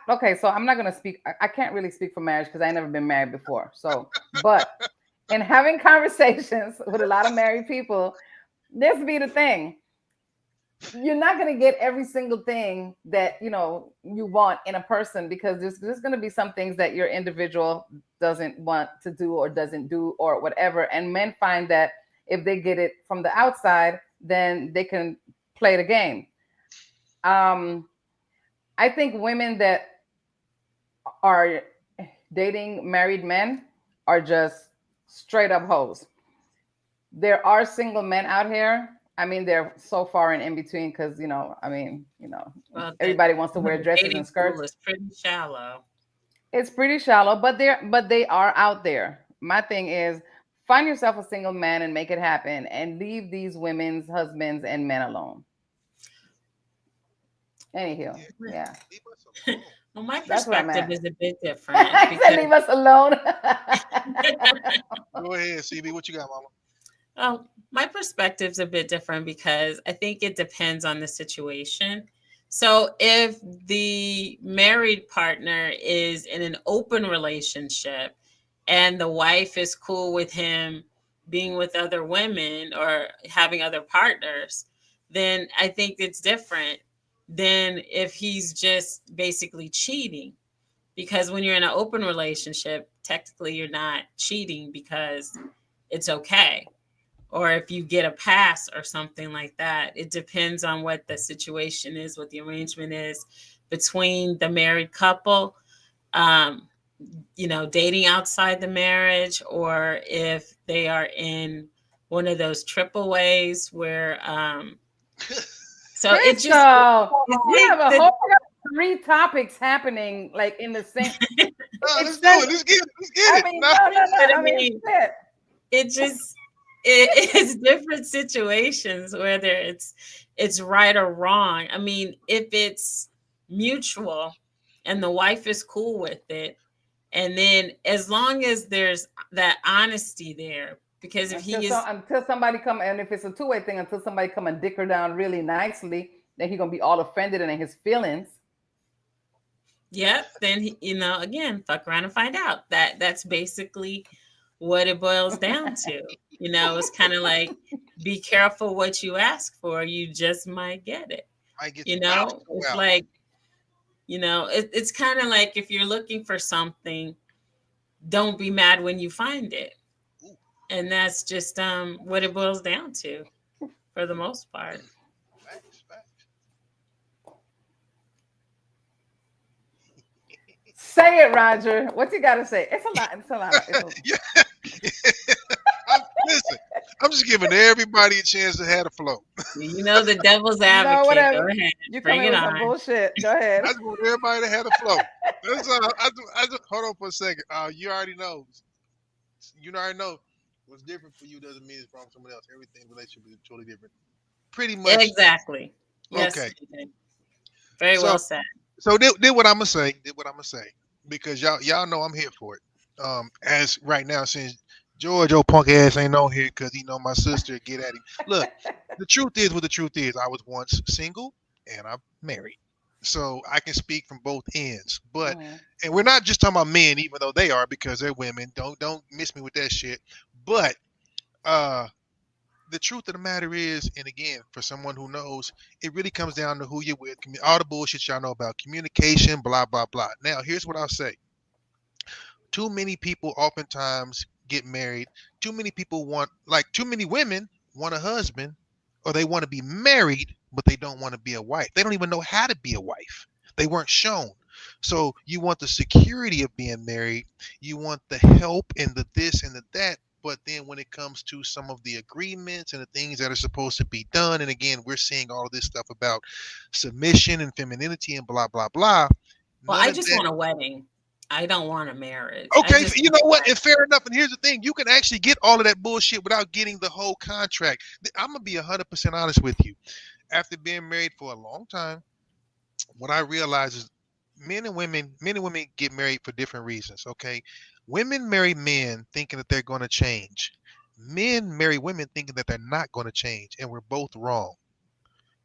okay, so I'm not gonna speak. I can't really speak for marriage because I never been married before. So, but in having conversations with a lot of married people, this be the thing. You're not going to get every single thing that you want in a person, because there's going to be some things that your individual doesn't want to do or doesn't do or whatever. And men find that if they get it from the outside, then they can play the game. I think women that are dating married men are just straight up hoes. There are single men out here. I mean, they're so far and in between because, Well, everybody wants to wear dresses dating and skirts. pool is pretty shallow. It's pretty shallow, but they are out there. My thing is, find yourself a single man and make it happen, and leave these women's husbands and men alone. Anyhow, yeah. Leave us alone. Well, my That's where I'm perspective at. is a bit different. I said, leave us alone. Go ahead, CB. What you got, Mama? Oh, my perspective's a bit different because I think it depends on the situation. So if the married partner is in an open relationship and the wife is cool with him being with other women or having other partners, then I think it's different than if he's just basically cheating. Because when you're in an open relationship, technically you're not cheating because it's okay. Or if you get a pass or something like that. It depends on what the situation is, what the arrangement is between the married couple, dating outside the marriage, or if they are in one of those triple ways where, so it just, we have a whole 3 topics happening like in the same. Let's do it. Let's get it. Let's get it. I mean, no. I mean, shit. It just, it's different situations, whether it's right or wrong. I mean, if it's mutual and the wife is cool with it, and then as long as there's that honesty there, because if until somebody come, and if it's a 2-way thing, until somebody come and dick her down really nicely, then he's gonna be all offended and in his feelings. Yep. Then again, fuck around and find out. That's basically what it boils down to. It's kind of like, be careful what you ask for. You just might get it. It's like, it's kind of like if you're looking for something, don't be mad when you find it. And that's just what it boils down to for the most part. Say it, Roger. What you got to say? It's a lot. Listen, I'm just giving everybody a chance to have the flow. The devil's advocate. Whatever. Go ahead. You bring it on. Bullshit. Go ahead. I just want everybody to have the flow. That's I just hold on for a second. You already know. You already know what's different for you doesn't mean it's wrong for someone else. Everything relationship is totally different. Pretty much. Exactly. Yes, okay. Very well said. So did what I'm gonna say. Because y'all know I'm here for it. As right now, since George, old punk ass, ain't on here because he know my sister get at him. Look, the truth is what the truth is. I was once single and I'm married, so I can speak from both ends. But and we're not just talking about men, even though they are, because they're women. Don't miss me with that shit. But the truth of the matter is, and again, for someone who knows, it really comes down to who you're with. All the bullshit y'all know about communication, blah blah blah. Now, here's what I'll say. too many people oftentimes get married. Too many people too many women want a husband, or they want to be married, but they don't want to be a wife. They don't even know how to be a wife. They weren't shown. So you want the security of being married, you want the help and the this and the that, but then when it comes to some of the agreements and the things that are supposed to be done, and again, we're seeing all of this stuff about submission and femininity and blah blah blah. Well, None I of just that. want a wedding. I don't want a marriage. Okay, you know what? And fair enough. And here's the thing: you can actually get all of that bullshit without getting the whole contract. I'm gonna be 100% honest with you. After being married for a long time, what I realize is men and women get married for different reasons. Okay, women marry men thinking that they're going to change. Men marry women thinking that they're not going to change, and we're both wrong.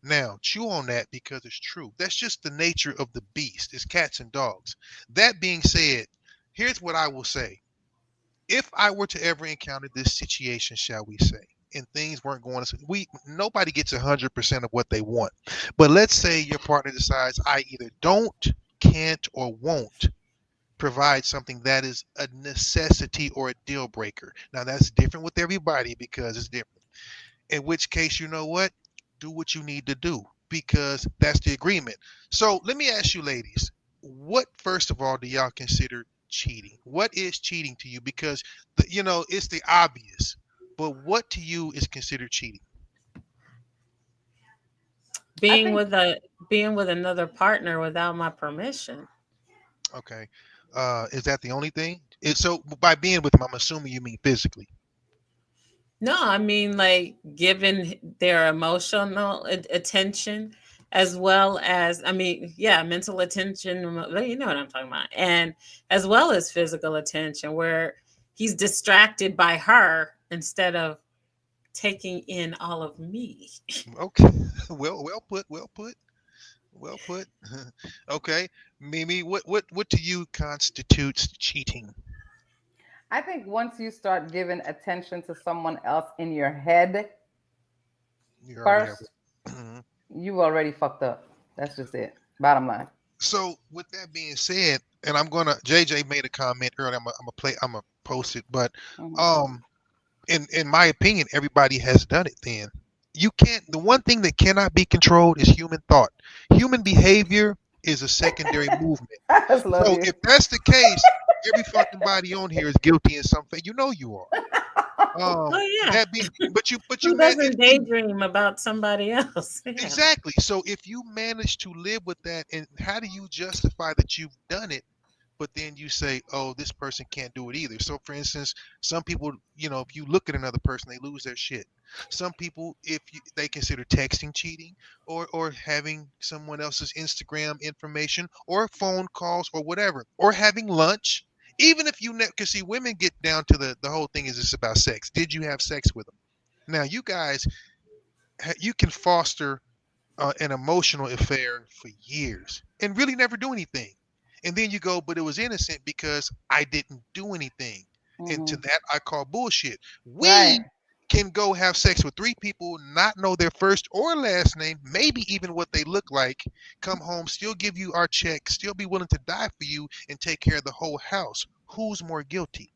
Now, chew on that because it's true. That's just the nature of the beast. It's cats and dogs. That being said, here's what I will say. If I were to ever encounter this situation, shall we say, and things weren't going to, nobody gets 100% of what they want. But let's say your partner decides I either don't, can't, or won't provide something that is a necessity or a deal breaker. Now that's different with everybody because it's different. In which case, you know what? Do what you need to do because that's the agreement. So let me ask you, ladies, what first of all do y'all consider cheating? What is cheating to you? Because it's the obvious, but what to you is considered cheating? Being with another partner without my permission. Okay. Is that the only thing? So by being with them, I'm assuming you mean physically. No, I mean like giving their emotional attention as well as, mental attention, you know what I'm talking about, and as well as physical attention, where he's distracted by her instead of taking in all of me. Okay. Well put. Okay. Mimi, what to you constitutes cheating? I think once you start giving attention to someone else in your head first, you already fucked up. That's just it. Bottom line. So with that being said, and JJ made a comment earlier. I'm gonna post it, but in my opinion, everybody has done it. Then the one thing that cannot be controlled is human thought. Human behavior is a secondary movement. So if that's the case, every fucking body on here is guilty in some way. You know you are. Yeah. But you Who doesn't daydream about somebody else? Yeah. Exactly. So if you manage to live with that, and how do you justify that you've done it, but then you say, oh, this person can't do it either? So for instance, some people, if you look at another person, they lose their shit. Some people, they consider texting cheating, or having someone else's Instagram information, or phone calls, or whatever, or having lunch. Even if because see, women get down to the whole thing is just about sex. Did you have sex with them? Now, you guys, you can foster an emotional affair for years and really never do anything. And then you go, but it was innocent because I didn't do anything. And to that, I call bullshit. We can go have sex with 3 people, not know their first or last name, maybe even what they look like, come home, still give you our check, still be willing to die for you and take care of the whole house. Who's more guilty?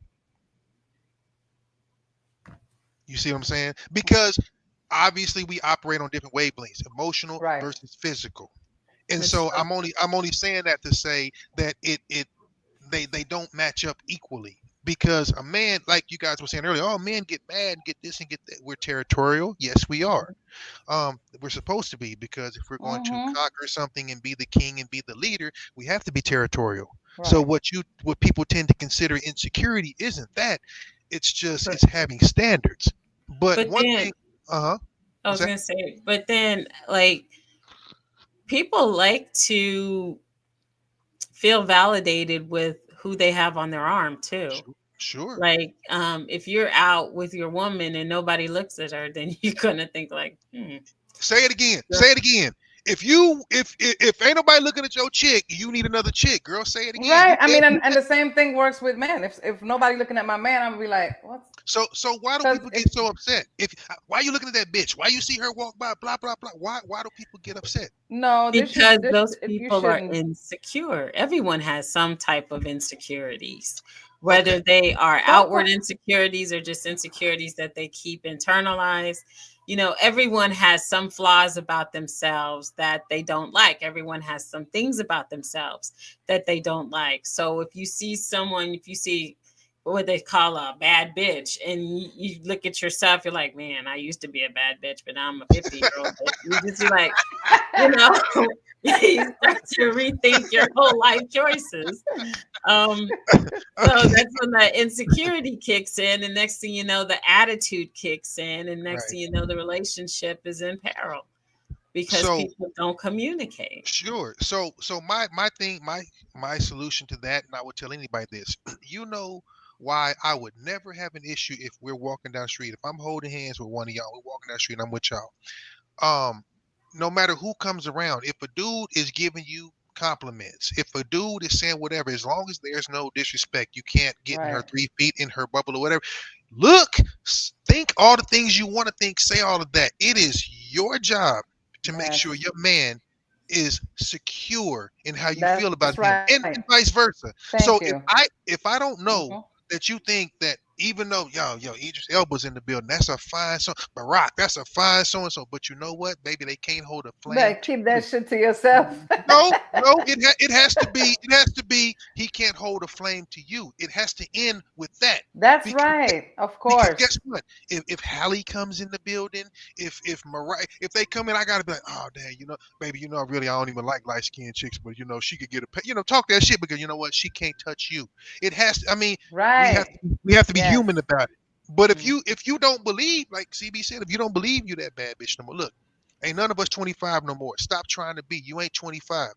You see what I'm saying? Because obviously we operate on different wavelengths, emotional versus physical. And so I'm only saying that to say that they don't match up equally. Because a man, like you guys were saying earlier, men get mad and get this and get that. We're territorial. Yes, we are. We're supposed to be, because if we're going to conquer something and be the king and be the leader, we have to be territorial. Right. So what people tend to consider insecurity isn't that. It's just it's having standards. But one thing, I was gonna say, but then like people like to feel validated with who they have on their arm too. Sure. Like if you're out with your woman and nobody looks at her, then you're gonna think like, Say it again. Sure. Say it again. If ain't nobody looking at your chick, you need another chick, girl. Say it again. Right. I mean, and the same thing works with men. If nobody looking at my man, I'm gonna be like, what? So why do people get so upset? Why are you looking at that bitch? Why you see her walk by? Blah blah blah. Why do people get upset? No, because those people are insecure. Everyone has some type of insecurities. whether Okay. they are Don't outward co- insecurities or just insecurities that they keep internalized. You know, everyone has some flaws about themselves that they don't like. Everyone has some things about themselves that they don't like. So if you see someone, if you see what they call a bad bitch, and you look at yourself, you're like, man, I used to be a bad bitch, but now I'm a 50-year-old bitch. You just be like, you know, you start to rethink your whole life choices. Um, so Okay. that's when the insecurity kicks in, and next thing you know, the attitude kicks in, and next Right. thing you know, the relationship is in peril because So people don't communicate. sure. So my thing, my solution to that, and I would tell anybody this. You know why I would never have an issue if we're walking down the street. If I'm holding hands with one of y'all, we're walking down the street, and I'm with y'all. Um, no matter who comes around, if a dude is giving you compliments, if a dude is saying whatever, as long as there's no disrespect, you can't get in her Right. 3 feet in her bubble or whatever. Look, think all the things you want to think, say all of that. It is your job to make Yes. sure your man is secure in how you feel That's about him, right. and vice versa. Thank So you. if I don't know Mhm. that you think that, even though yo Idris Elba's in the building, that's a fine so Barack, that's a fine so and so, but you know what, baby, they can't hold a flame Better to keep you. that shit to yourself. No, no, it has to be, he can't hold a flame to you. It has to end with that. That's Because right. Of because course. guess what? If Hallie comes in the building, if Mariah, if they come in, I gotta be like, oh dang, baby, really I don't even like light skinned chicks, but she could get talk that shit, because you know what? She can't touch you. It has to, I mean, Right. we have to be Yes. human about it. But Mm. if you don't believe, like CB said, if you don't believe you that bad bitch no more, look, ain't none of us 25 no more. Stop trying to be. You ain't 25.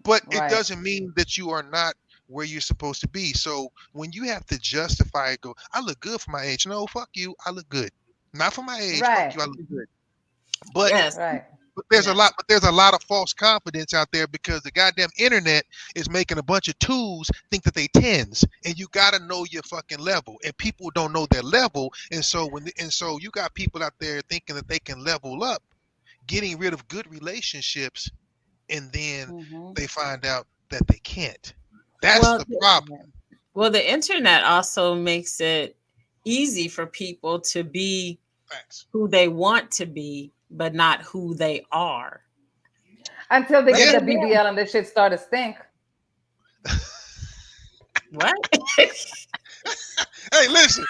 But it Right. doesn't mean that you are not where you're supposed to be. So when you have to justify it, go, I look good for my age. No, fuck you. I look good. Not for my age. Fuck Right. you. I look good. But Yes, Right. yes. there's a lot of false confidence out there, because the goddamn internet is making a bunch of twos think that they tens, and you gotta know your fucking level, and people don't know their level, and so you got people out there thinking that they can level up, getting rid of good relationships, and then Mhm. they find out that they can't. That's Well, the problem. well, the internet also makes it easy for people to be Facts. who they want to be, but not who they are. Until they get Yeah. the BBL and the shit start to stink. What? Hey, listen.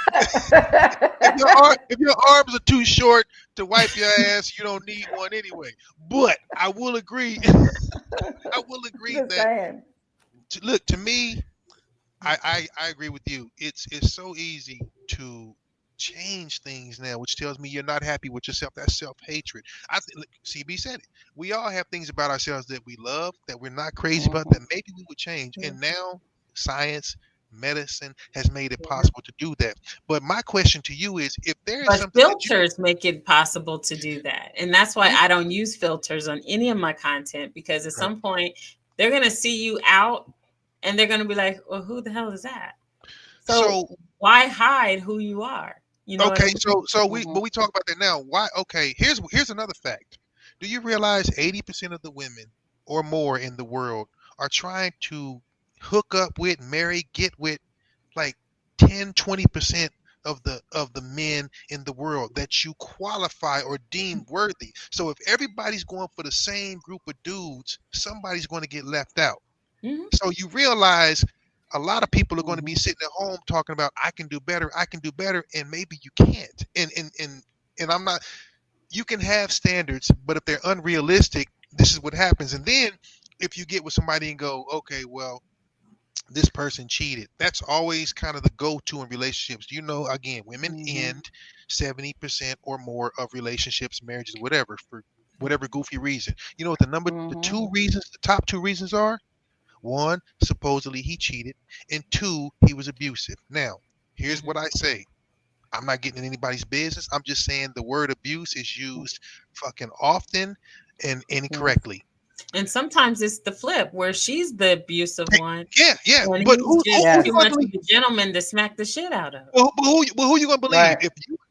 If your arms are too short to wipe your ass, you don't need one anyway. But I will agree. I will agree Just that saying. look, to me, I agree with you. It's so easy to change things now, which tells me you're not happy with yourself. That's self-hatred. I think CB said it. We all have things about ourselves that we love, that we're not crazy about, that maybe we would change. And now science, medicine has made it possible to do that. But my question to you is, if there is But something that you filters make it possible to do that. And that's why I don't use filters on any of my content, because at some point they're going to see you out and they're going to be like, well, who the hell is that? So so why hide who you are? You know what I okay, mean? Mhm. we talk about that now. Why? Okay, here's another fact. Do you realize 80% of the women or more in the world are trying to hook up with, marry, get with, like 10-20% of the men in the world that you qualify or deem worthy? So if everybody's going for the same group of dudes, somebody's going to get left out. Mhm. So you realize a lot of people are going to be Mhm. sitting at home talking about, I can do better, and maybe you can't. And I'm not. You can have standards, but if they're unrealistic, this is what happens. And then if you get with somebody and go, okay, well, this person cheated. That's always kind of the go-to in relationships. Again, women Mhm. end 70% or more of relationships, marriages, whatever, for whatever goofy reason. You know what the Mhm. top two reasons are? One, supposedly he cheated, and two, he was abusive. Now, here's what I say. I'm not getting in anybody's business. I'm just saying the word abuse is used fucking often and Yes. incorrectly. And sometimes it's the flip where she's the abusive one. Yeah. And But he's who just too you much gonna of a gentleman to smack the shit out of. Well, who you gonna believe? Right.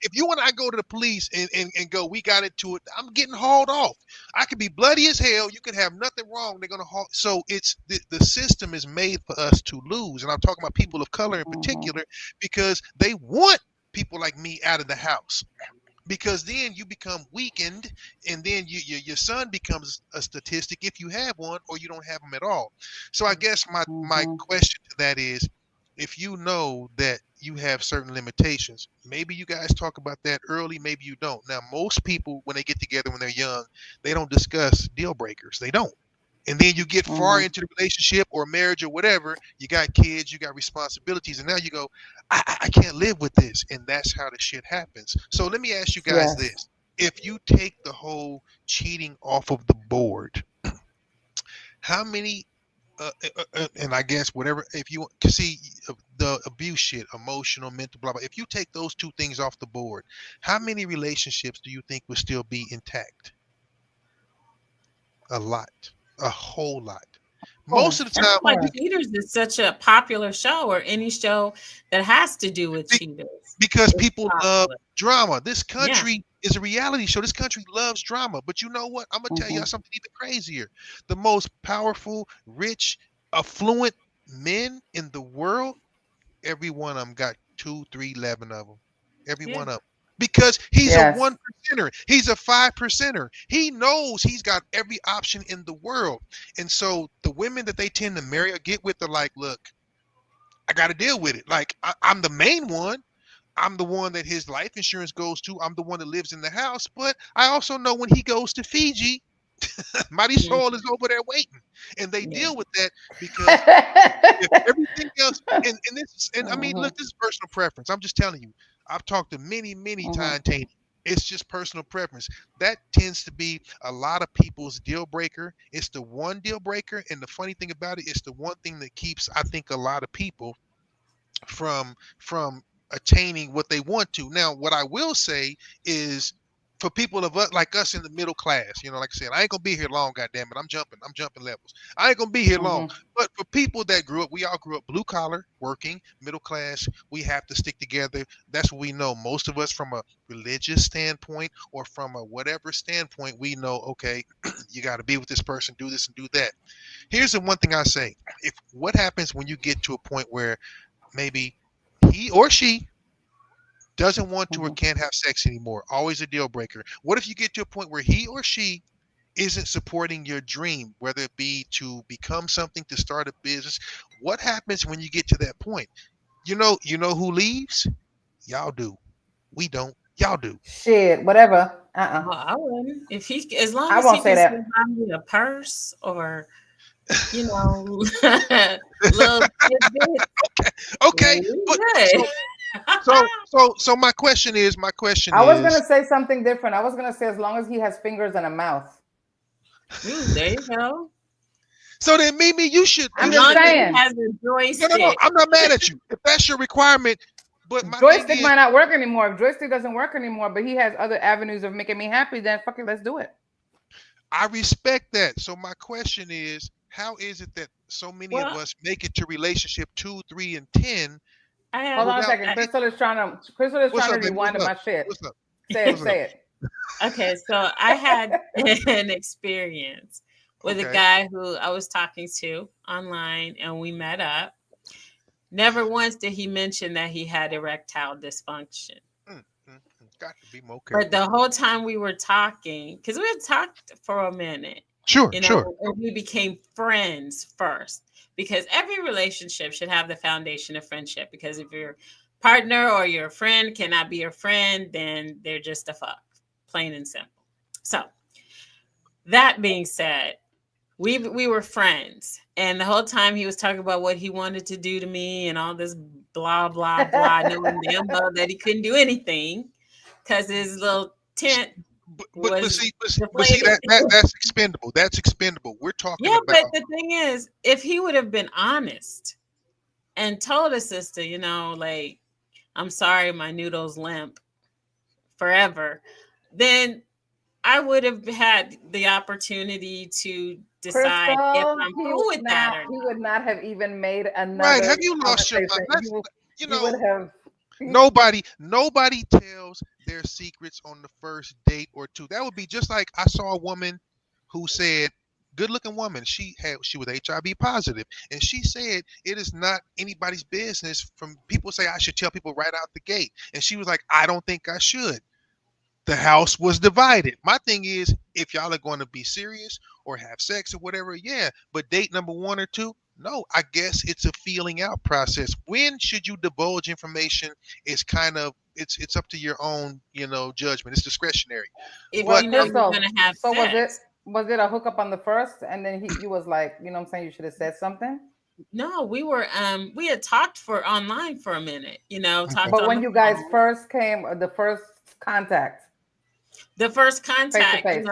If you and I go to the police and go, we got into it, I'm getting hauled off. I could be bloody as hell. You could have nothing wrong. They're gonna haul. So it's the system is made for us to lose. And I'm talking about people of color in particular because they want people like me out of the house. Because then you become weakened, and then your son becomes a statistic if you have one, or you don't have them at all. So I guess my question to that is, if you know that you have certain limitations, maybe you guys talk about that early, maybe you don't. Now, most people, when they get together when they're young, they don't discuss deal breakers. They don't. And then you get far into the relationship or marriage or whatever, you got kids, you got responsibilities, and now you go, I can't live with this. And that's how the shit happens. So let me ask you guys this. If you take the whole cheating off of the board, how many, and I guess whatever, if you can see the abuse shit, emotional, mental, blah, blah, if you take those two things off the board, how many relationships do you think would still be intact? A lot. A whole lot. Most of the time, that's why Cheaters is such a popular show, or any show that has to do with cheaters. Because people love drama. This country is a reality show. This country loves drama. But you know what? I'm gonna tell y'all something even crazier. The most powerful, rich, affluent men in the world, every one of them got 2, 3, 11 of them. Every one of them. Because he's a 1%er. He's a 5%er. He knows he's got every option in the world. And so the women that they tend to marry or get with are like, look, I got to deal with it. Like, I'm the main one. I'm the one that his life insurance goes to. I'm the one that lives in the house. But I also know when he goes to Fiji, Marisol is over there waiting. And they deal with that because if everything else, and I mean, look, this is personal preference. I'm just telling you. I've talked to many times. It's just personal preference. That tends to be a lot of people's deal breaker. It's the one deal breaker. And the funny thing about it, it's the one thing that keeps, I think, a lot of people from attaining what they want to. Now, what I will say is, for people of us like us in the middle class, you know, like I said, I ain't gonna be here long, goddamn it. I'm jumping levels. I ain't gonna be here long. But for people that grew up, we all grew up blue collar, working, middle class. We have to stick together. That's what we know. Most of us, from a religious standpoint or from a whatever standpoint, we know, okay, you got to be with this person, do this and do that. Here's the one thing I say: what happens when you get to a point where maybe he or she doesn't want to or can't have sex anymore? Always a deal breaker. What if you get to a point where he or she isn't supporting your dream, whether it be to become something, to start a business? What happens when you get to that point? You know who leaves? Y'all do. We don't. Y'all do. Shit, whatever. Well, I wouldn't. If he, as long I as won't he say can that. buy me a purse or, you know, little tidbit. Okay. But, so my question is, I was gonna say something different. I was gonna say, as long as he has fingers and a mouth. Ooh, there you go. So then, Mimi, you should. I'm just saying. Has a joystick. No, I'm not mad at you if that's your requirement. But my joystick might not work anymore. If joystick doesn't work anymore, but he has other avenues of making me happy, then fuck it, let's do it. I respect that. So my question is, how is it that so many of us make it to relationship 2, 3, and 10? Hold on a second. Crystal is trying to rewind my shit. What's up? Say it. Okay, so I had an experience with a guy who I was talking to online, and we met up. Never once did he mention that he had erectile dysfunction. Got to be more careful. But the whole time we were talking, because we had talked for a minute. Sure. And we became friends first, because every relationship should have the foundation of friendship. Because if your partner or your friend cannot be your friend, then they're just a fuck, plain and simple. So that being said, we were friends, and the whole time he was talking about what he wanted to do to me and all this blah blah blah, knowing damn well that he couldn't do anything because his little tent. But see, that's expendable. That's expendable. We're talking about. But the thing is, if he would have been honest and told his sister, you know, like, I'm sorry, my noodles limp forever, then I would have had the opportunity to decide if Crystal, I'm cool with that or he not. would not have even made another Right? Have you lost your mind? conversation. That's, you You would know, have. nobody tells their secrets on the first date or two. That would be just like I saw a woman who said, good looking woman, she was HIV positive, and she said it is not anybody's business. From people say I should tell people right out the gate, and she was like, I don't think I should. The house was divided. My thing is, if y'all are going to be serious or have sex or whatever, yeah, but date number 1 or 2, no, I guess it's a feeling out process. When should you divulge information? It's kind of it's up to your own, judgment. It's discretionary. If Well, you know you're Crystal, gonna have so sex. was it a hookup on the first, and then you was like, you know what I'm saying, you should have said something? No, we had talked online for a minute, talked But on when the you guys phone. first came, the first contact, The first contact, face.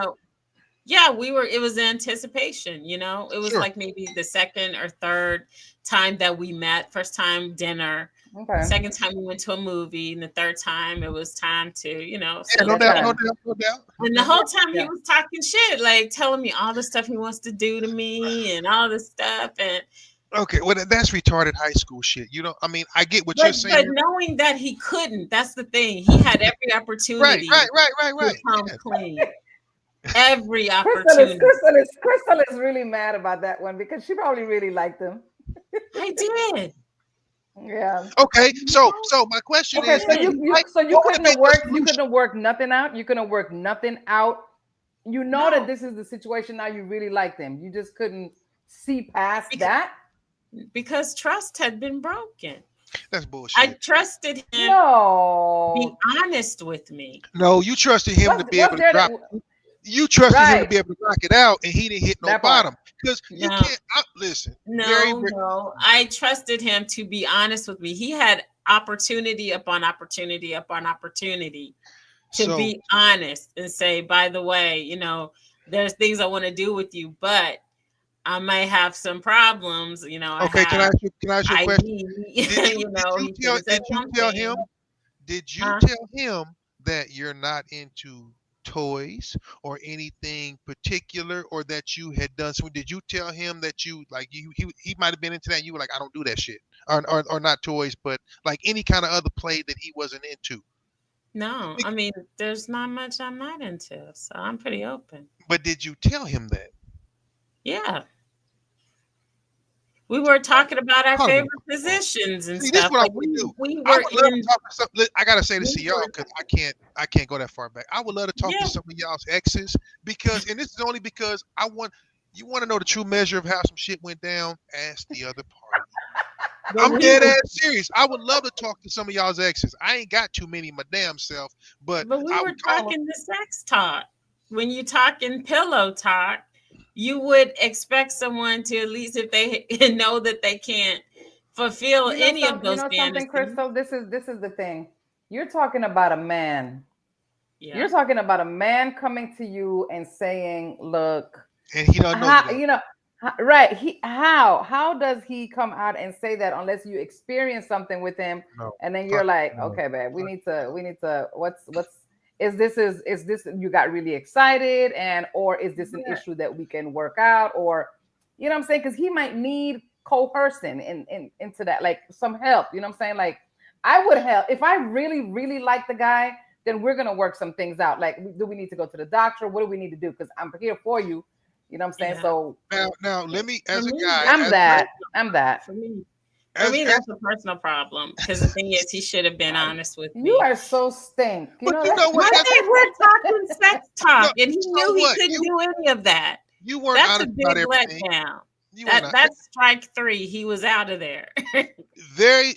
yeah, it was anticipation, it was Sure. like maybe the second or third time that we met. First time dinner, Okay. second time we went to a movie, and the third time it was time to, Yeah, so no that- doubt. and the whole time Yeah. he was talking shit, like telling me all the stuff he wants to do to me and all this stuff. And Okay, well that's retarded high school shit. I get what you're but saying. knowing that he couldn't, that's the thing. He had every opportunity Right. to come Yeah. clean. Every Crystal opportunity. Crystal is really mad about that one because she probably really liked him. I did. Yeah. Okay, so my question Okay, is, so you what couldn't would have be the worked. You solution? couldn't have worked nothing out. You couldn't have worked nothing out. You know No. that this is the situation now. You really liked him. You just couldn't see past Because- that. Because trust had been broken. That's bullshit. I trusted him to be No. honest with me. No, you trusted him to be able to drop. You trusted him to Right. be able to knock it out, and he didn't hit no That part. bottom because you No. can't. Listen, No. I trusted him to be honest with me. He had opportunity upon opportunity upon opportunity to So- be honest and say, by the way, there's things I want to do with you, but I might have some problems. Okay, can I ask you a question? Did you tell him? Did you Huh? tell him that you're not into toys or anything particular, or that you had done something? Did you tell him that he might have been into that? And you were like, I don't do that shit, or not toys, but like any kind of other play that he wasn't into. No, I mean, there's not much I'm not into, so I'm pretty open. But did you tell him that? Yeah. We were talking about our Hold on. favorite positions and See, this is stuff. what I Like, would do. we I were would love to in. talk to some. I gotta say this to we y'all were- because I can't go that far back. I would love to talk Yeah. to some of y'all's exes because, and this is only because you want to know the true measure of how some shit went down. Ask the other party. but I'm we dead were- ass serious. I would love to talk to some of y'all's exes. I ain't got too many my damn self, but But we I were would call 'em. talking the sex talk. When you talking pillow talk, you would expect someone to, at least if they know that they can't fulfill any of those something, fantasies. Crystal. This is the thing. You're talking about a man. Yeah. You're talking about a man coming to you and saying, "Look, And he don't know. how, you. you know, right? How does he come out and say that unless you experience something with him, No. and then you're like, No. okay, babe, we need to. What's is this you got really excited, and or is this an issue that we can work out, or you know what I'm saying? Because he might need coercing into that, like some help. You know what I'm saying? Like I would help if I really really like the guy. Then we're gonna work some things out. Like, do we need to go to the doctor? What do we need to do? Because I'm here for you. You know what I'm saying? Yeah. So Now, let me, as a me, guy, I'm as- that. For me, as- that's a personal problem. Because the thing is, he should have been honest with me. You are so stink. You But know, you know what? What if we're talking sex talk and he So knew he what? couldn't do any of that? you weren't That's a honest about big everything. letdown. You weren't That's strike 3. He was out of there.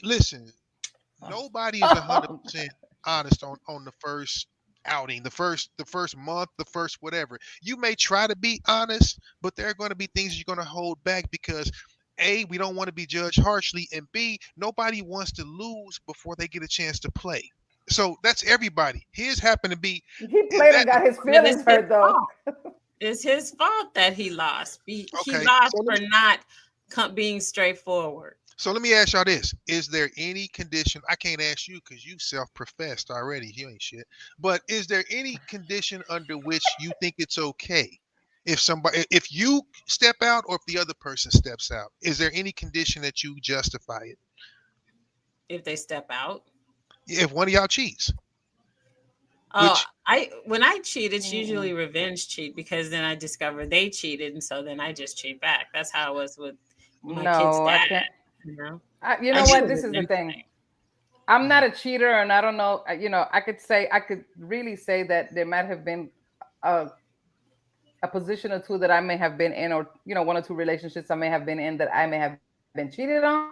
listen. Nobody is 100% honest on the first outing, the first month, the first whatever. You may try to be honest, but there are going to be things you're going to hold back because A, we don't want to be judged harshly, and B, nobody wants to lose before they get a chance to play. So that's everybody. His happened to be he played and got his But feelings it's hurt his though. fault. It's his fault that he lost. He Okay, lost so let for not being straightforward. So let me ask y'all this: is there any condition? I can't ask you because you self-professed already. You ain't shit. But is there any condition under which you think it's okay if you step out or if the other person steps out? Is there any condition that you justify it? If they step out. If one of y'all cheats, Oh, which when I cheat, it's usually revenge cheat because then I discover they cheated, and so then I just cheat back. That's how it was with my kid's No, I dad. can't. You know, You I know did what? a This is the revenge thing. thing. I'm not a cheater, and I don't know. I could really say that there might have been a position or two that I may have been in, or one or two relationships I may have been in that I may have been cheated on,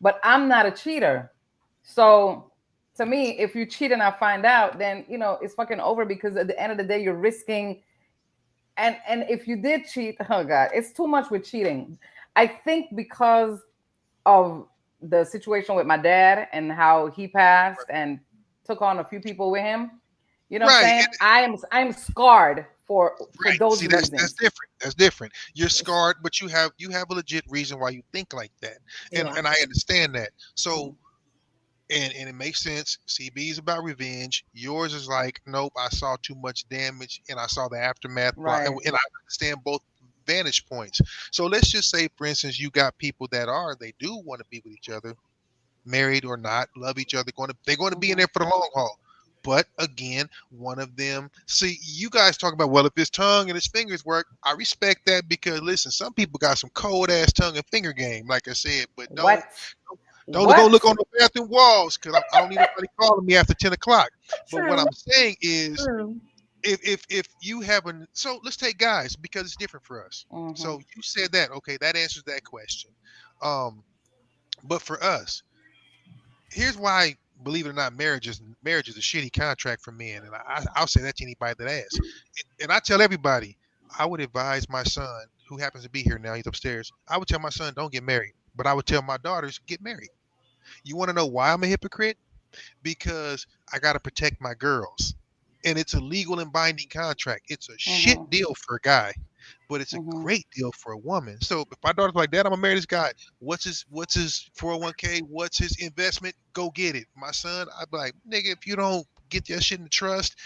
but I'm not a cheater. So to me, if you cheat and I find out, then it's fucking over, because at the end of the day, you're risking. And if you did cheat, oh god, it's too much with cheating. I think because of the situation with my dad and how he passed and took on a few people with him. You know what I'm right, saying? I'm scarred for right. those See, that's reasons. different. That's different. You're scarred, but you have a legit reason why you think like that, and Yeah. and I understand that. So. And it makes sense. CB is about revenge. Yours is like, nope, I saw too much damage and I saw the aftermath. Right. And I understand both vantage points. So let's just say, for instance, you got people that they do want to be with each other, married or not, love each other. They're going to be in there for the long haul. But again, one of them, see, you guys talk about, well, if his tongue and his fingers work, I respect that, because listen, some people got some cold ass tongue and finger game, like I said, but What? don't What? go look on the bathroom walls, because I don't need nobody calling me after 10 o'clock. But what True. I'm saying is, True. if you haven't, so let's take guys, because it's different for us. Mhm. So you said that, okay, that answers that question. But for us, here's why, believe it or not, marriage is a shitty contract for men, and I'll say that to anybody that asks. And I tell everybody, I would advise my son, who happens to be here now, he's upstairs. I would tell my son, don't get married, but I would tell my daughters, get married. You want to know why I'm a hypocrite? Because I got to protect my girls. And it's a legal and binding contract. It's a shit deal for a guy, but it's a great deal for a woman. So if my daughter's like, Dad, I'm gonna marry this guy. What's his 401k? What's his investment? Go get it. My son, I'd be like, nigga, if you don't get that shit in trust,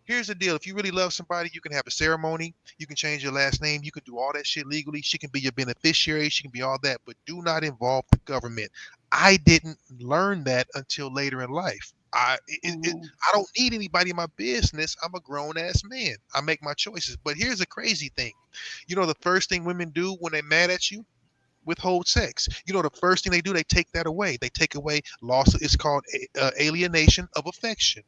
here's the deal. If you really love somebody, you can have a ceremony. You can change your last name. You can do all that shit legally. She can be your beneficiary. She can be all that, but do not involve the government. I didn't learn that until later in life. I don't need anybody in my business. I'm a grown ass man. I make my choices. But here's the crazy thing. The first thing women do when they're mad at you, withhold sex. The first thing they do, they take that away. They take away loss. It's called alienation of affection.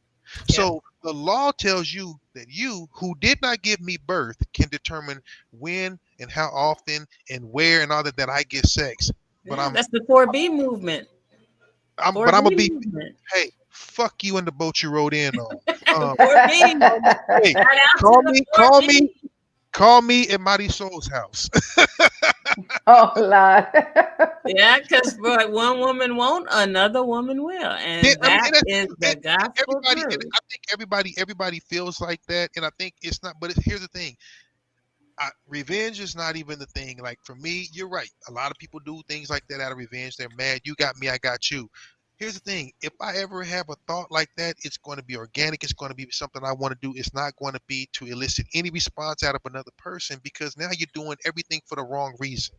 Yeah. So the law tells you that you, who did not give me birth, can determine when and how often and where and all that I get sex. But Yeah, that's the 4B movement. I'm gonna be, hey, fuck you and the boat you rode in on. 4B. Hey, Shout out to the 4B. call me at Mighty Soul's house. Oh Lord. Yeah, because one woman won't, another woman will, and that is the gospel truth. I think everybody feels like that, and I think it's not. But here's the thing: revenge is not even the thing. Like for me, you're right. A lot of people do things like that out of revenge. They're mad. You got me, I got you. Here's the thing: if I ever have a thought like that, it's going to be organic. It's going to be something I want to do. It's not going to be to elicit any response out of another person, because now you're doing everything for the wrong reason.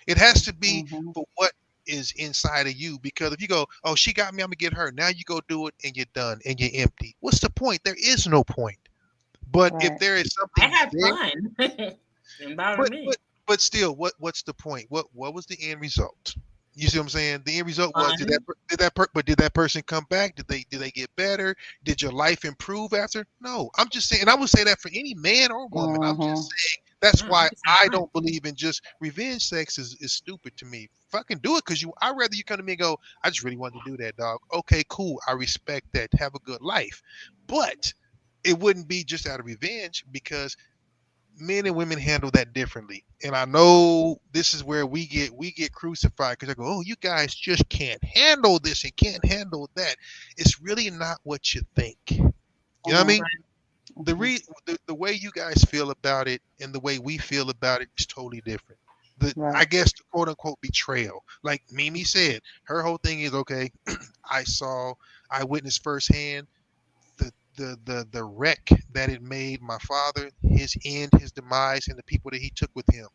It has to be for what is inside of you, because if you go, oh, she got me, I'm gonna get her. Now you go do it and you're done and you're empty. What's the point? There is no point. But if there is something, I had fun. Didn't bother me. But still, what's the point? What was the end result? You see what I'm saying? The end result was did that person come back? Did they get better? Did your life improve after? No, I'm just saying, and I would say that for any man or woman. I'm just saying that's why I don't believe in just revenge sex is stupid to me. Fucking do it, because I'd rather you come to me and go, I just really wanted to do that, dog. Okay, cool. I respect that. Have a good life. But it wouldn't be just out of revenge, because men and women handle that differently. And I know this is where we get crucified, because I go, oh, you guys just can't handle this and can't handle that. It's really not what you think. You know what I mean? The way you guys feel about it and the way we feel about it is totally different. I Right. guess the quote unquote betrayal. Like Mimi said, her whole thing is okay. I witnessed firsthand the wreck that it made my father, his end, his demise, and the people that he took with him.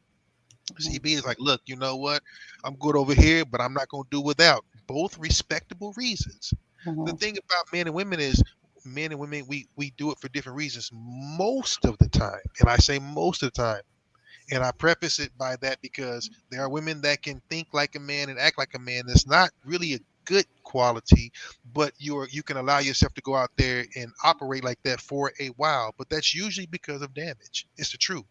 CB is like, look, you know what? I'm good over here, but I'm not going to do without. Both respectable reasons. The Mhm. thing about men and women is, men and women, we do it for different reasons most of the time. And I say most of the time. And I preface it by that because there are women that can think like a man and act like a man. That's not really a good quality, but you can allow yourself to go out there and operate like that for a while. But that's usually because of damage. It's the truth.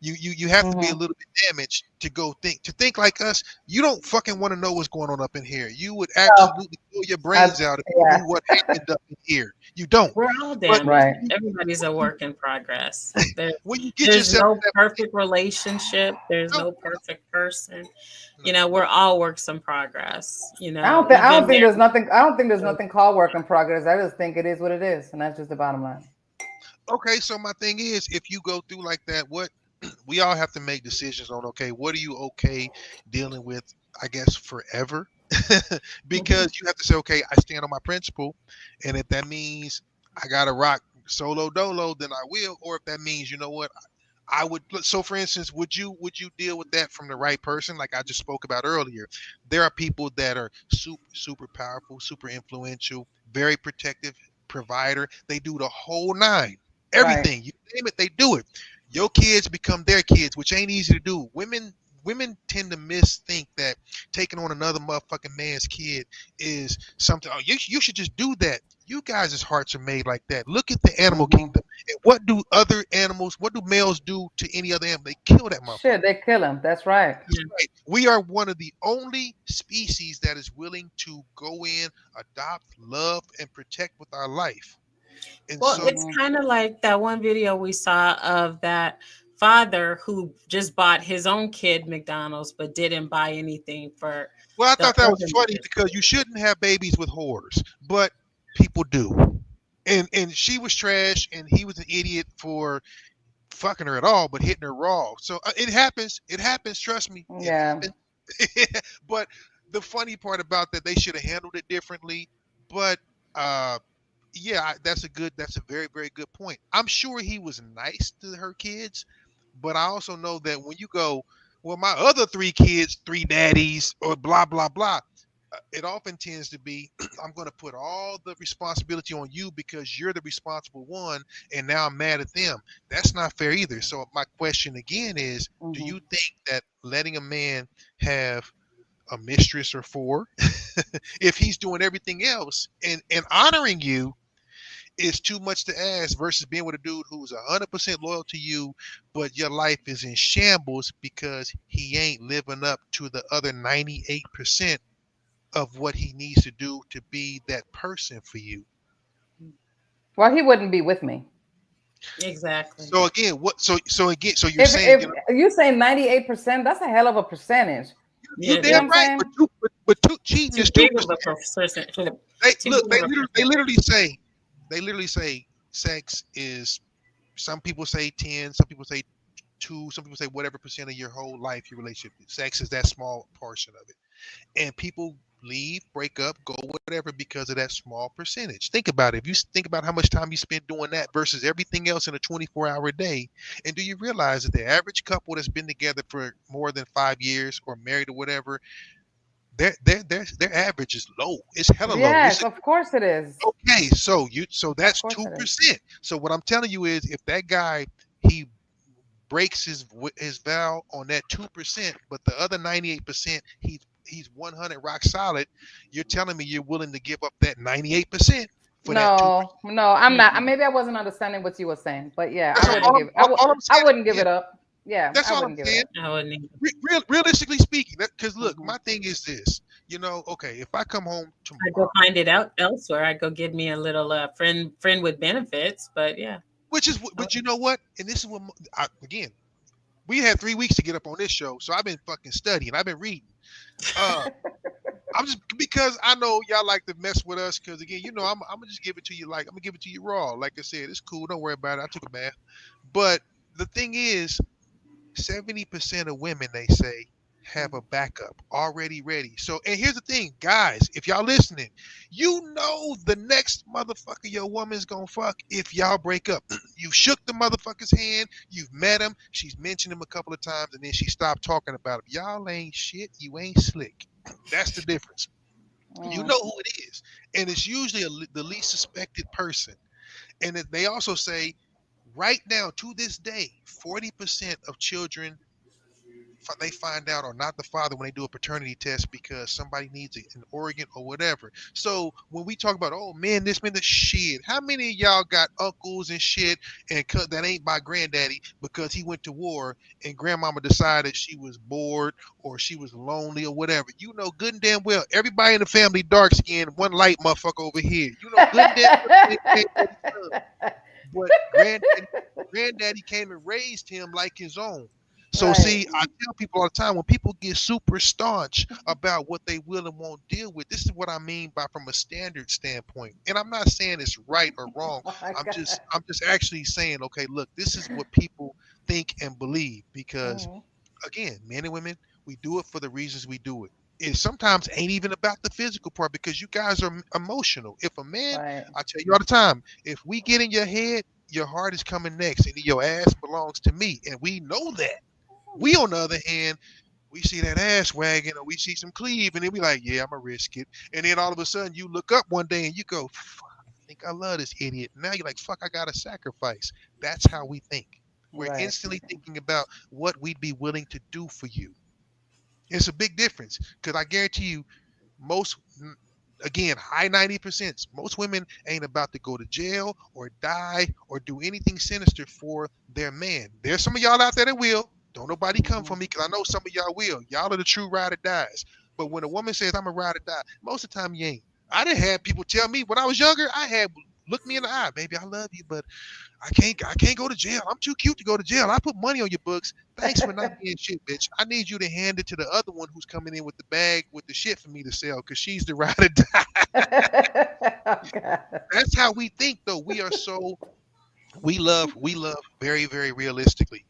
You have to be a Mhm. little bit damaged to go think like us. You don't fucking want to know what's going on up in here. You would So, absolutely blow your brains out if you yeah. knew what happened up in here. You don't. We're all But damaged. Right. Everybody's a work in progress. when you get There's yourself no to that perfect relationship. There's no, no perfect person. no. We're all works in progress. I don't Even think there's there. nothing. I don't think there's nothing called work in progress. I just think it is what it is, and that's just the bottom line. Okay, so my thing is, if you go through like that, what we all have to make decisions on. Okay, what are you okay dealing with? I guess forever, Mhm. because you have to say, okay, I stand on my principle, and if that means I gotta rock solo dolo, then I will. Or if that means, you know what, I would. So, for instance, would you deal with that from the right person? Like I just spoke about earlier, there are people that are super powerful, super influential, very protective, provider. They do the whole nine, Right. everything you name it, they do it. Your kids become their kids, which ain't easy to do. Women tend to misthink that taking on another motherfucking man's kid is something. Oh, you should just do that. You guys' hearts are made like that. Look at the animal Mhm. kingdom. And what do other animals, what do males do to any other animal? They kill that motherfucker. Shit, they kill him. That's right. That's right. We are one of the only species that is willing to go in, adopt, love, and protect with our life. And Well, so, it's Mhm. kind of like that one video we saw of that father who just bought his own kid McDonald's but didn't buy anything for well, I the thought that was funny organization. because you shouldn't have babies with whores, but people do. And she was trash, and he was an idiot for fucking her at all, but hitting her raw. So it happens. It happens. Trust me, it Yeah. happens. But the funny part about that, they should have handled it differently. But uh, yeah, that's a very, very good point. I'm sure he was nice to her kids, but I also know that when you go, well, my other three kids, three daddies, or blah blah blah, it often tends to be, I'm going to put all the responsibility on you because you're the responsible one, and now I'm mad at them. That's not fair either. So my question again is, do Mhm. you think that letting a man have a mistress or four, if he's doing everything else and honoring you, is too much to ask versus being with a dude who's 100% loyal to you, but your life is in shambles because he ain't living up to the other 98% of what he needs to do to be that person for you. Well, he wouldn't be with me. Exactly. So again, so you're saying, If you say 98%, that's a hell of a percentage. you Yeah, it You know damn what I'm is. right, saying? but cheating Too is big 2%. of a person. They Too look, big of a they percentage. literally say, sex is, some people say 10, some people say 2, some people say whatever percent of your whole life, your relationship. Sex is that small portion of it. And people leave, break up, go whatever because of that small percentage. Think about it. If you think about how much time you spend doing that versus everything else in a 24-hour day, and do you realize that the average couple that's been together for more than 5 years or married or whatever, their average is low. It's hella low. It's Yes, of course it is. okay. So Of that's course two it is. percent. So what I'm telling you is, if that guy, he breaks his vow on that 2%, but the other 98% he's 100 rock solid. You're telling me you're willing to give up that 98% for that 2%? No, I'm not. Mm-mm. Maybe I wasn't understanding what you were saying, but yeah, I That's wouldn't Right. give. all I'm I saying. wouldn't give Yeah, it up. Yeah, that's I all I'm wouldn't give it saying. up. I wouldn't even. Realistically speaking, because look, Hmm. my thing is this. Okay, if I come home I go tomorrow, find it out elsewhere. I go get me a little friend with benefits. But yeah. I but you know what? And this is what again, we had 3 weeks to get up on this show, so I've been fucking studying. I've been reading. Uh, I'm just because I know y'all like to mess with us. Because again, I'm gonna just give it to you I'm gonna give it to you raw. Like I said, it's cool. Don't worry about it. I took a bath. But the thing is, 70% of women, they say, have a backup already ready. So, and here's the thing, guys, if y'all listening, you know the next motherfucker your woman's gonna fuck if y'all break up. You shook the motherfucker's hand, you've met him, she's mentioned him a couple of times, and then she stopped talking about him. Y'all ain't shit, you ain't slick. That's the difference. You know who it is, and it's usually the least suspected person. And they also say, right now to this day, 40% of children they find out are not the father when they do a paternity test because somebody needs an organ or whatever. So when we talk about, oh man, this man, the shit, how many of y'all got uncles and shit and that ain't by granddaddy because he went to war and grandmama decided she was bored or she was lonely or whatever? You know good and damn well everybody in the family dark skinned, one light motherfucker over here. You know good and damn well. But granddaddy came and raised him like his own. So see, I tell people all the time, when people get super staunch about what they will and won't deal with, this is what I mean by from a standard standpoint. And I'm not saying it's right or wrong. I'm just actually saying, okay, look, this is what people think and believe because again, men and women, we do it for the reasons we do it. It sometimes ain't even about the physical part because you guys are emotional. If a man, I tell you all the time, if we get in your head, your heart is coming next and your ass belongs to me. And we know that. We, on the other hand, we see that ass wagging or we see some cleave and then we like, yeah, I'm going to risk it. And then all of a sudden you look up one day and you go, fuck, I think I love this idiot. Now you're like, fuck, I got to sacrifice. That's how we think. We're instantly thinking about what we'd be willing to do for you. It's a big difference because I guarantee you most, again, high 90%, most women ain't about to go to jail or die or do anything sinister for their man. There's some of y'all out there that will. Don't nobody come for me because I know some of y'all will. Y'all are the true ride or dies. But when a woman says I'm a ride or die, most of the time you ain't. I done had people tell me when I was younger, look me in the eye, baby, I love you, but I can't go to jail. I'm too cute to go to jail. I put money on your books. Thanks for not being shit, bitch. I need you to hand it to the other one who's coming in with the bag with the shit for me to sell because she's the ride or die. That's how we think, though. We love very, very realistically.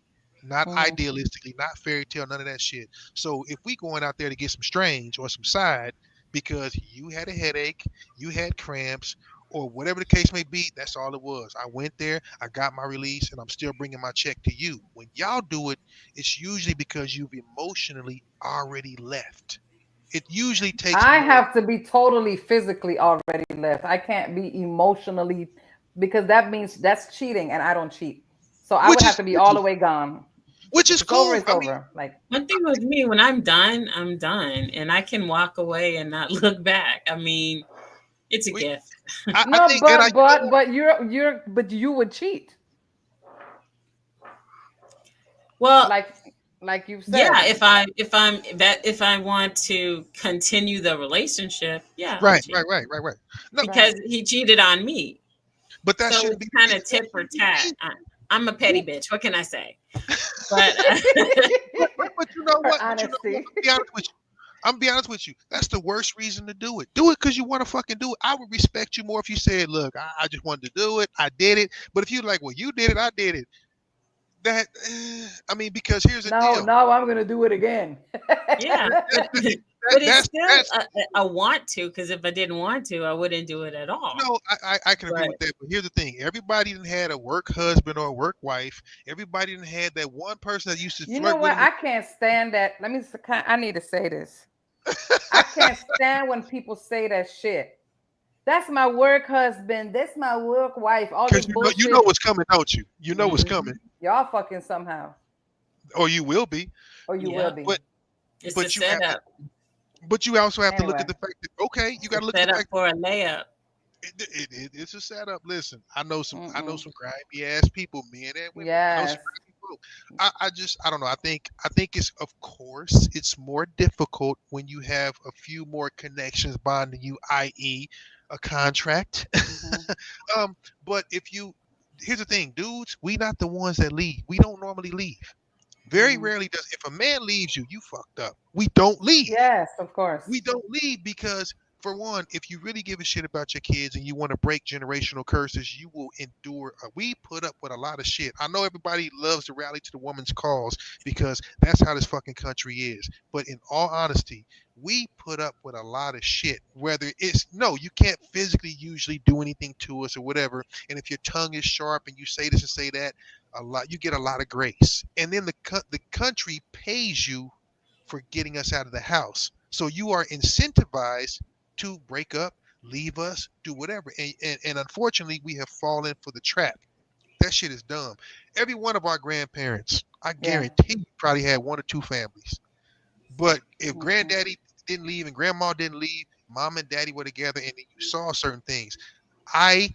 Not idealistically, not fairy tale, none of that shit. So if we going out there to get some strange or some side because you had a headache, you had cramps, or whatever the case may be, that's all it was. I went there, I got my release, and I'm still bringing my check to you. When y'all do it, it's usually because you've emotionally already left. It usually takes I have to be totally physically already left. I can't be emotionally because that means that's cheating and I don't cheat. So I would have to be all the way gone. Which is cool. It's over. Like one thing with me, when I'm done, and I can walk away and not look back. I mean, it's a gift. But you would cheat. Well, like you said. Yeah, if I want to continue the relationship, yeah. Right. No, because he cheated on me. But that should be kind of tit for tat. I'm a petty bitch. What can I say? But you know what? I'm gonna be honest with you. That's the worst reason to do it. Do it because you want to fucking do it. I would respect you more if you said, "Look, I just wanted to do it. I did it." But if you're like, "Well, you did it. I did it." That I mean, because here's the deal. No, I'm gonna do it again. Yeah. But it's still a want to, because if I didn't want to, I wouldn't do it at all. No, I can agree with that. But here's the thing: everybody didn't had a work husband or a work wife. Everybody didn't had that one person that used to. You know what? I can't stand that. I need to say this. I can't stand when people say that shit. That's my work husband. That's my work wife. All this bullshit. You know what's coming, don't you? You know what's coming. Y'all fucking somehow. Or you will be. Will be. It's a setup. But you also have to look at the fact that you got to look at the fact for a layup. It's a setup. Listen, I know some grimy ass people, men and women. Yes. I don't know. I think it's, of course, it's more difficult when you have a few more connections bonding you, i.e., a contract. But here's the thing, dudes, we not the ones that leave. We don't normally leave. Very rarely does. If a man leaves you, you fucked up. We don't leave. Yes, of course. We don't leave because for one, if you really give a shit about your kids and you want to break generational curses, you will endure. We put up with a lot of shit. I know everybody loves to rally to the woman's cause because that's how this fucking country is. But in all honesty, we put up with a lot of shit. Whether it's no, you can't physically usually do anything to us or whatever. And if your tongue is sharp and you say this and say that, you get a lot of grace. And then the country pays you for getting us out of the house. So you are incentivized to break up, leave us, do whatever. And unfortunately, we have fallen for the trap. That shit is dumb. Every one of our grandparents, I guarantee, probably had one or two families. But if granddaddy didn't leave and grandma didn't leave, mom and daddy were together, and then you saw certain things. I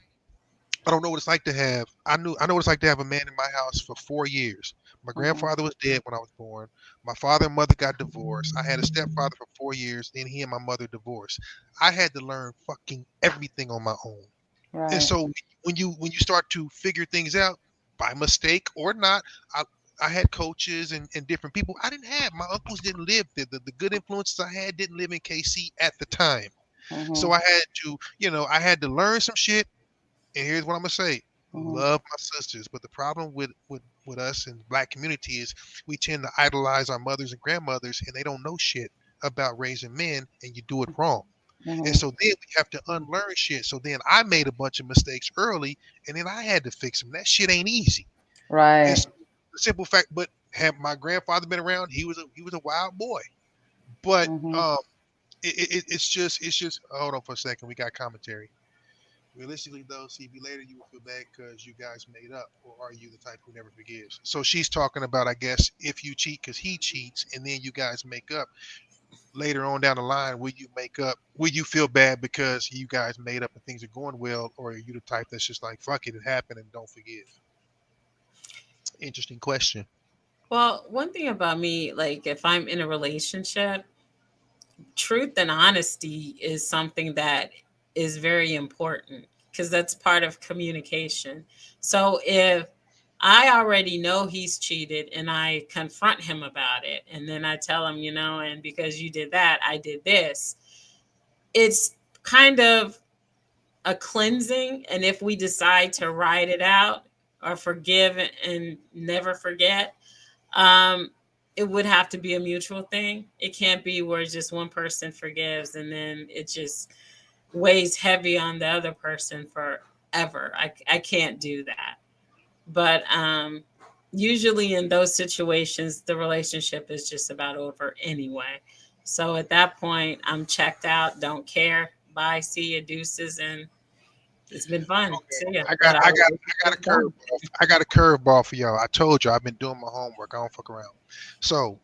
don't know what it's like to have. I know what it's like to have a man in my house for 4 years. My grandfather was dead when I was born. My father and mother got divorced. I had a stepfather for 4 years. Then he and my mother divorced. I had to learn fucking everything on my own. Right. And so when you start to figure things out by mistake or not, I had coaches and different people. I didn't have. My uncles didn't live there. The good influences I had didn't live in KC at the time. So I had to learn some shit. And here's what I'm gonna say: love my sisters. But the problem with us in the Black community is we tend to idolize our mothers and grandmothers, and they don't know shit about raising men, and you do it wrong. And so then we have to unlearn shit. So then I made a bunch of mistakes early, and then I had to fix them. That shit ain't easy. Right. And so the simple fact, but had my grandfather been around, he was a wild boy. But it's just hold on for a second. We got commentary. Realistically, though, CB, later you will feel bad because you guys made up, or are you the type who never forgives? So she's talking about, I guess, if you cheat because he cheats, and then you guys make up. Later on down the line, will you make up? Will you feel bad because you guys made up and things are going well, or are you the type that's just like, fuck it, it happened and don't forgive? Interesting question. Well, one thing about me, like if I'm in a relationship, truth and honesty is something that is very important because that's part of communication. So if I already know he's cheated and I confront him about it, and then I tell him, and because you did that, I did this, it's kind of a cleansing. And if we decide to ride it out or forgive and never forget, it would have to be a mutual thing. It can't be where just one person forgives and then it just weighs heavy on the other person forever. I can't do that. But usually in those situations, the relationship is just about over anyway. So at that point, I'm checked out, don't care. Bye, see you, deuces, and it's been fun. Okay. See ya. I got a curveball. I got a curveball for y'all. I told you I've been doing my homework. I don't fuck around. So,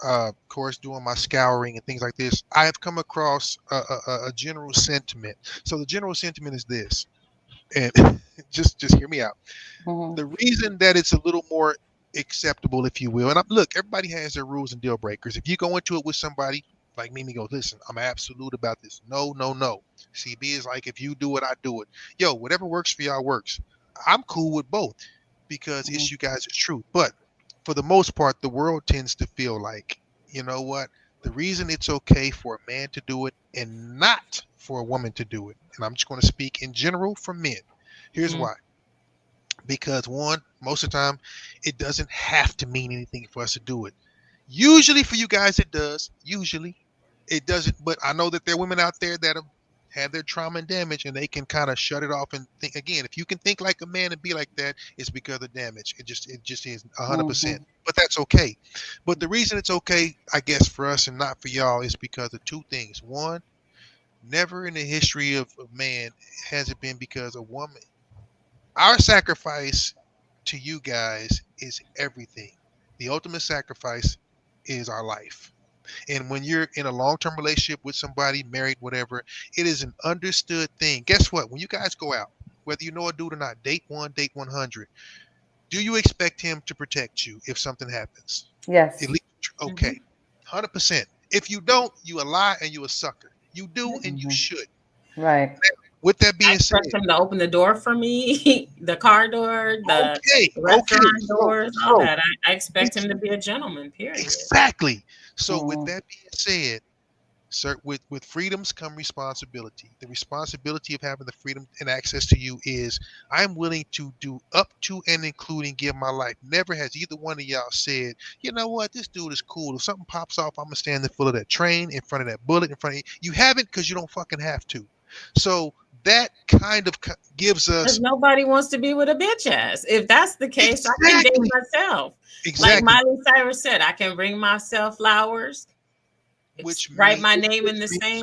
of course, doing my scouring and things like this, I have come across a general sentiment. So the general sentiment is this, and just hear me out. The reason that it's a little more acceptable, if you will, and look, everybody has their rules and deal breakers. If you go into it with somebody like Mimi goes, listen, I'm absolute about this. No. CB is like, if you do it, I do it. Yo, whatever works for y'all works. I'm cool with both because it's you guys' truth. But for the most part, the world tends to feel like, you know what? The reason it's okay for a man to do it and not for a woman to do it, and I'm just going to speak in general for men. Here's why. Because one, most of the time, it doesn't have to mean anything for us to do it. Usually for you guys, it does. Usually it doesn't. But I know that there are women out there that have had their trauma and damage and they can kind of shut it off and think again. If you can think like a man and be like that, it's because of damage. It just is 100%. But that's okay. But the reason it's okay, I guess, for us and not for y'all is because of two things. One, never in the history of man has it been because a woman. Our sacrifice to you guys is everything. The ultimate sacrifice is our life. And when you're in a long-term relationship with somebody, married, whatever, it is an understood thing. Guess what? When you guys go out, whether you know a dude or not, date one, date 100, do you expect him to protect you if something happens? Yes. At least, okay. 100%. If you don't, you a lie and you a sucker. You do and you should. Right. Now, with that being said, him to open the door for me, the car door, the restaurant doors, all that. I expect him to be a gentleman, period. Exactly. So with that being said, Sir, with freedoms come responsibility. The responsibility of having the freedom and access to you is I'm willing to do up to and including give my life. Never has either one of y'all said, you know what, this dude is cool. If something pops off, I'm gonna stand in the full of that train, in front of that bullet, in front of you. You haven't because you don't fucking have to. So that kind of gives us. Because nobody wants to be with a bitch ass. If that's the case, I can date myself. Exactly. Like Miley Cyrus said, I can bring myself flowers, Which write means- my name in the so- sand,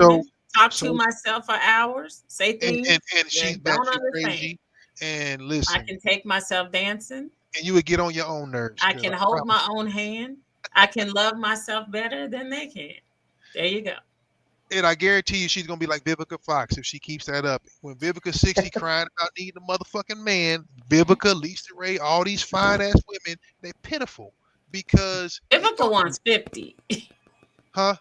talk so- to myself for hours, say things. and that she's don't batshit understand. crazy. And listen, I can take myself dancing. and you would get on your own nerves. I girl, can hold promise my you. own hand. I can love myself better than they can. There you go. And I guarantee you, she's gonna be like Vivica Fox if she keeps that up. When Vivica's 60, crying about needing a motherfucking man, Vivica, Lisa Ray, all these fine ass women, they're pitiful because Vivica wants 50. huh?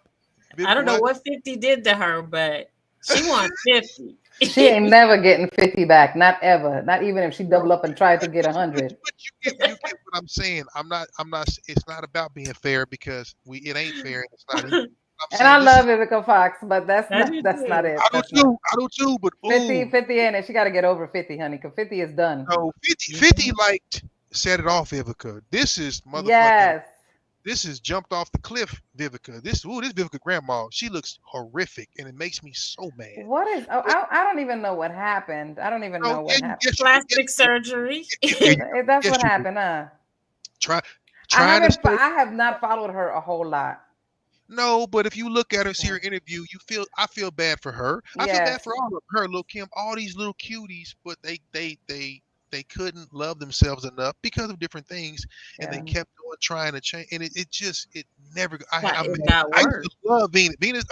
I don't know what 50 did to her, but she wants 50. She ain't never getting 50 back, not ever. Not even if she double up and try to get 100. But you get what I'm saying. I'm not. It's not about being fair because it ain't fair. And it's not. And I love Vivica Fox, but that's I do not it. I do too. But 50 ain't it. She got to get over 50, honey, because 50 is done. No, 50 like set it off, Vivica. This is motherfucking. Yes. This is jumped off the cliff, Vivica. This Vivica grandma. She looks horrific, and it makes me so mad. What is? Oh, I don't even know what happened. I don't even know what happened. Yes, Plastic surgery. That's yes, what you happened, huh? Trying I to. I have not followed her a whole lot. No, but if you look at her, see her interview, I feel bad for her. I feel bad for all of her, Lil' Kim, all these little cuties, but they couldn't love themselves enough because of different things, and they kept on trying to change, and it never. I used to love Venus.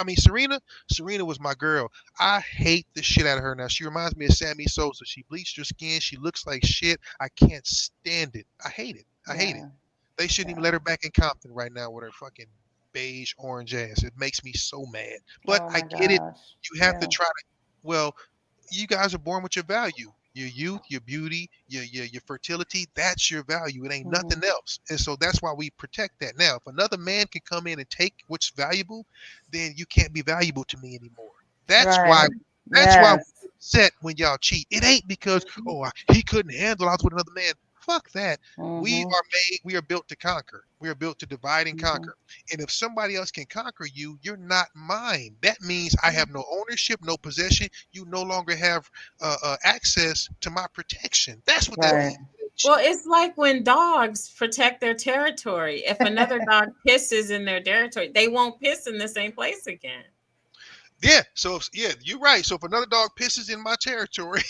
Serena was my girl. I hate the shit out of her now. She reminds me of Sammy Sosa. She bleached her skin. She looks like shit. I can't stand it. I hate it. I hate it. They shouldn't even let her back in Compton right now with her fucking beige orange ass. It makes me so mad. But I get it. You have to try to. Well, you guys are born with your value. Your youth, your beauty, your fertility, that's your value. It ain't nothing else. And so that's why we protect that. Now, if another man can come in and take what's valuable, then you can't be valuable to me anymore. That's why we're upset when y'all cheat. It ain't because, he couldn't handle I was with another man. Fuck that. We are built to conquer. We are built to divide and conquer. And if somebody else can conquer you, you're not mine. That means I have no ownership, no possession. You no longer have access to my protection. That's what that means. Well, it's like when dogs protect their territory. If another dog pisses in their territory, they won't piss in the same place again. Yeah. So you're right. So if another dog pisses in my territory,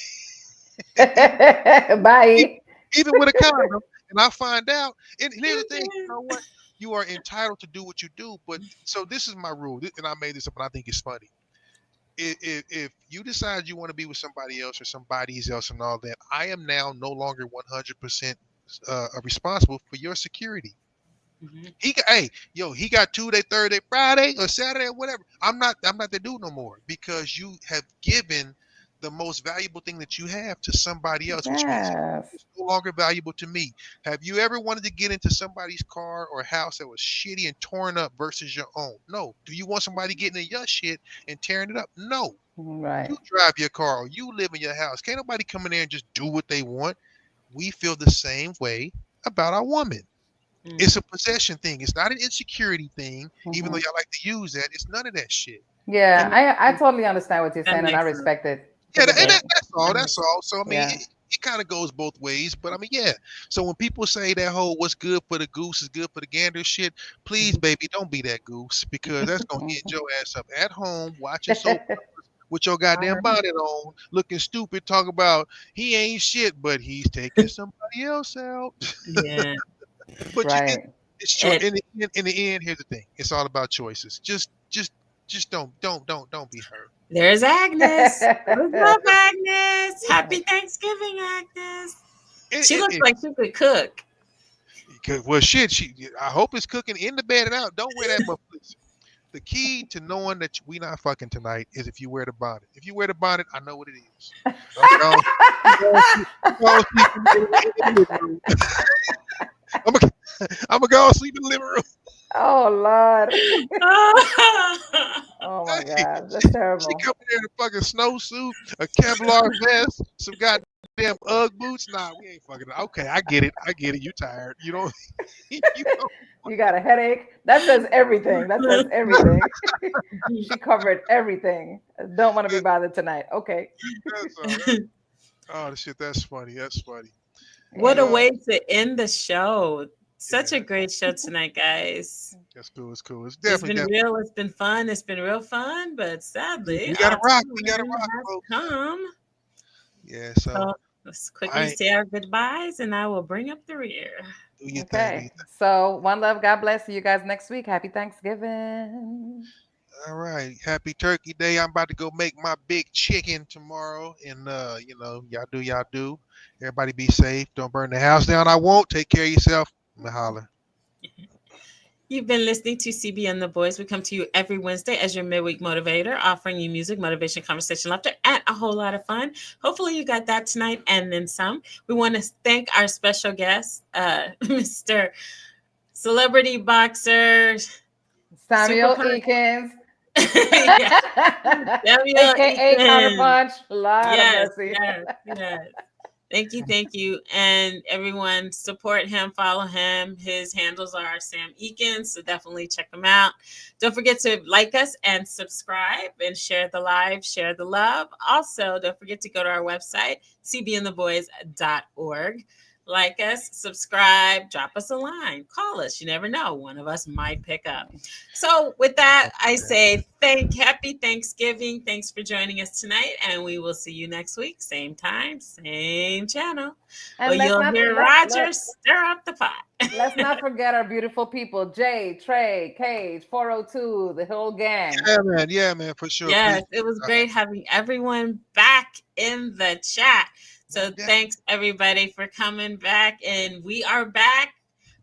bye. Even with a condom, and I find out, and here's the thing, you know what? You are entitled to do what you do, but so this is my rule, and I made this up, and I think it's funny. If you decide you want to be with somebody else or somebody's else and all that, I am now no longer 100% responsible for your security. He got Tuesday, Thursday, Friday, or Saturday, or whatever. I'm not the dude no more because you have given the most valuable thing that you have to somebody else, which means it's no longer valuable to me. Have you ever wanted to get into somebody's car or house that was shitty and torn up versus your own? No. Do you want somebody getting in your shit and tearing it up? No. Right. You drive your car or you live in your house. Can't nobody come in there and just do what they want. We feel the same way about our woman. It's a possession thing. It's not an insecurity thing, even though y'all like to use that. It's none of that shit. Yeah, I totally understand what you're saying, and I respect it. Yeah, that's all. That's all. So I mean, it kind of goes both ways. But I mean, yeah. So when people say that whole "what's good for the goose is good for the gander" shit, please, baby, don't be that goose because that's gonna get your ass up at home watching soap with your goddamn bonnet on, looking stupid, talking about he ain't shit, but he's taking somebody else out. Yeah. But it's true. In the end, here's the thing: it's all about choices. Just don't be hurt. There's Agnes. What's up, Agnes? Happy Thanksgiving, Agnes. She looks like she could cook. Well, shit. I hope it's cooking in the bed and out. Don't wear that muffler. The key to knowing that we not fucking tonight is if you wear the bonnet. If you wear the bonnet, I know what it is. I'm gonna go sleep in the living room. Oh Lord. Oh my God, that's terrible. She come in a fucking snowsuit, a Kevlar vest, some goddamn UGG boots. Nah, we ain't fucking. Okay, I get it. You tired. You don't. You don't. You got a headache. That says everything. That says everything. She covered everything. Don't want to be bothered tonight. Okay. That's all. Oh shit, that's funny. That's funny. What a Yeah. way to end the show. Such Yeah. a great show tonight, guys. That's cool. It's cool. It's It's definitely. been definitely real. It's been fun. It's been real fun, but sadly, we gotta our rock. We gotta time rock, has folks. come. Yeah. So So let's I quickly ain't- say our goodbyes, and I will bring up the rear. do your Okay. thing. So one love. God bless. See you guys next week. Happy Thanksgiving. All right. Happy Turkey Day. I'm about to go make my big chicken tomorrow. And y'all do. Everybody be safe. Don't burn the house down. I won't. Take care of yourself. I'm gonna holler. You've been listening to CB and the Boys. We come to you every Wednesday as your midweek motivator, offering you music, motivation, conversation, laughter, and a whole lot of fun. Hopefully you got that tonight and then some. We want to thank our special guest, Mr. Celebrity Boxer Samuel Super- Eakins. Yeah. Samuel AKA Eakins. Counterpunch. Lord Yes, of mercy. yes. Thank you. And everyone support him, follow him. His handles are Sam Eakins, so definitely check him out. Don't forget to like us and subscribe and share the live, share the love. Also, don't forget to go to our website, cbandtheboys.org. Like us, subscribe, drop us a line, call us. You never know. One of us might pick up. So with that, I say happy Thanksgiving. Thanks for joining us tonight. And we will see you next week. Same time, same channel. And Well, you'll hear Roger let's stir up the pot. not forget our beautiful people. Jay, Trey, Cage, 402, the whole gang. Yeah, man, for sure. Yes, Please. it was great having everyone back in the chat. So Yeah. thanks everybody for coming back. And we are back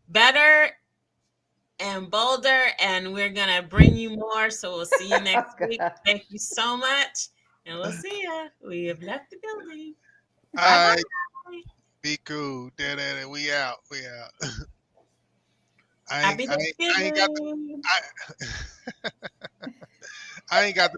better and bolder, and we're gonna bring you more. So we'll see you next week. Thank you so much, and we'll see ya. We have left the building. All right. Be cool. We out. Happy I ain't got the Thanksgiving. I ain't got the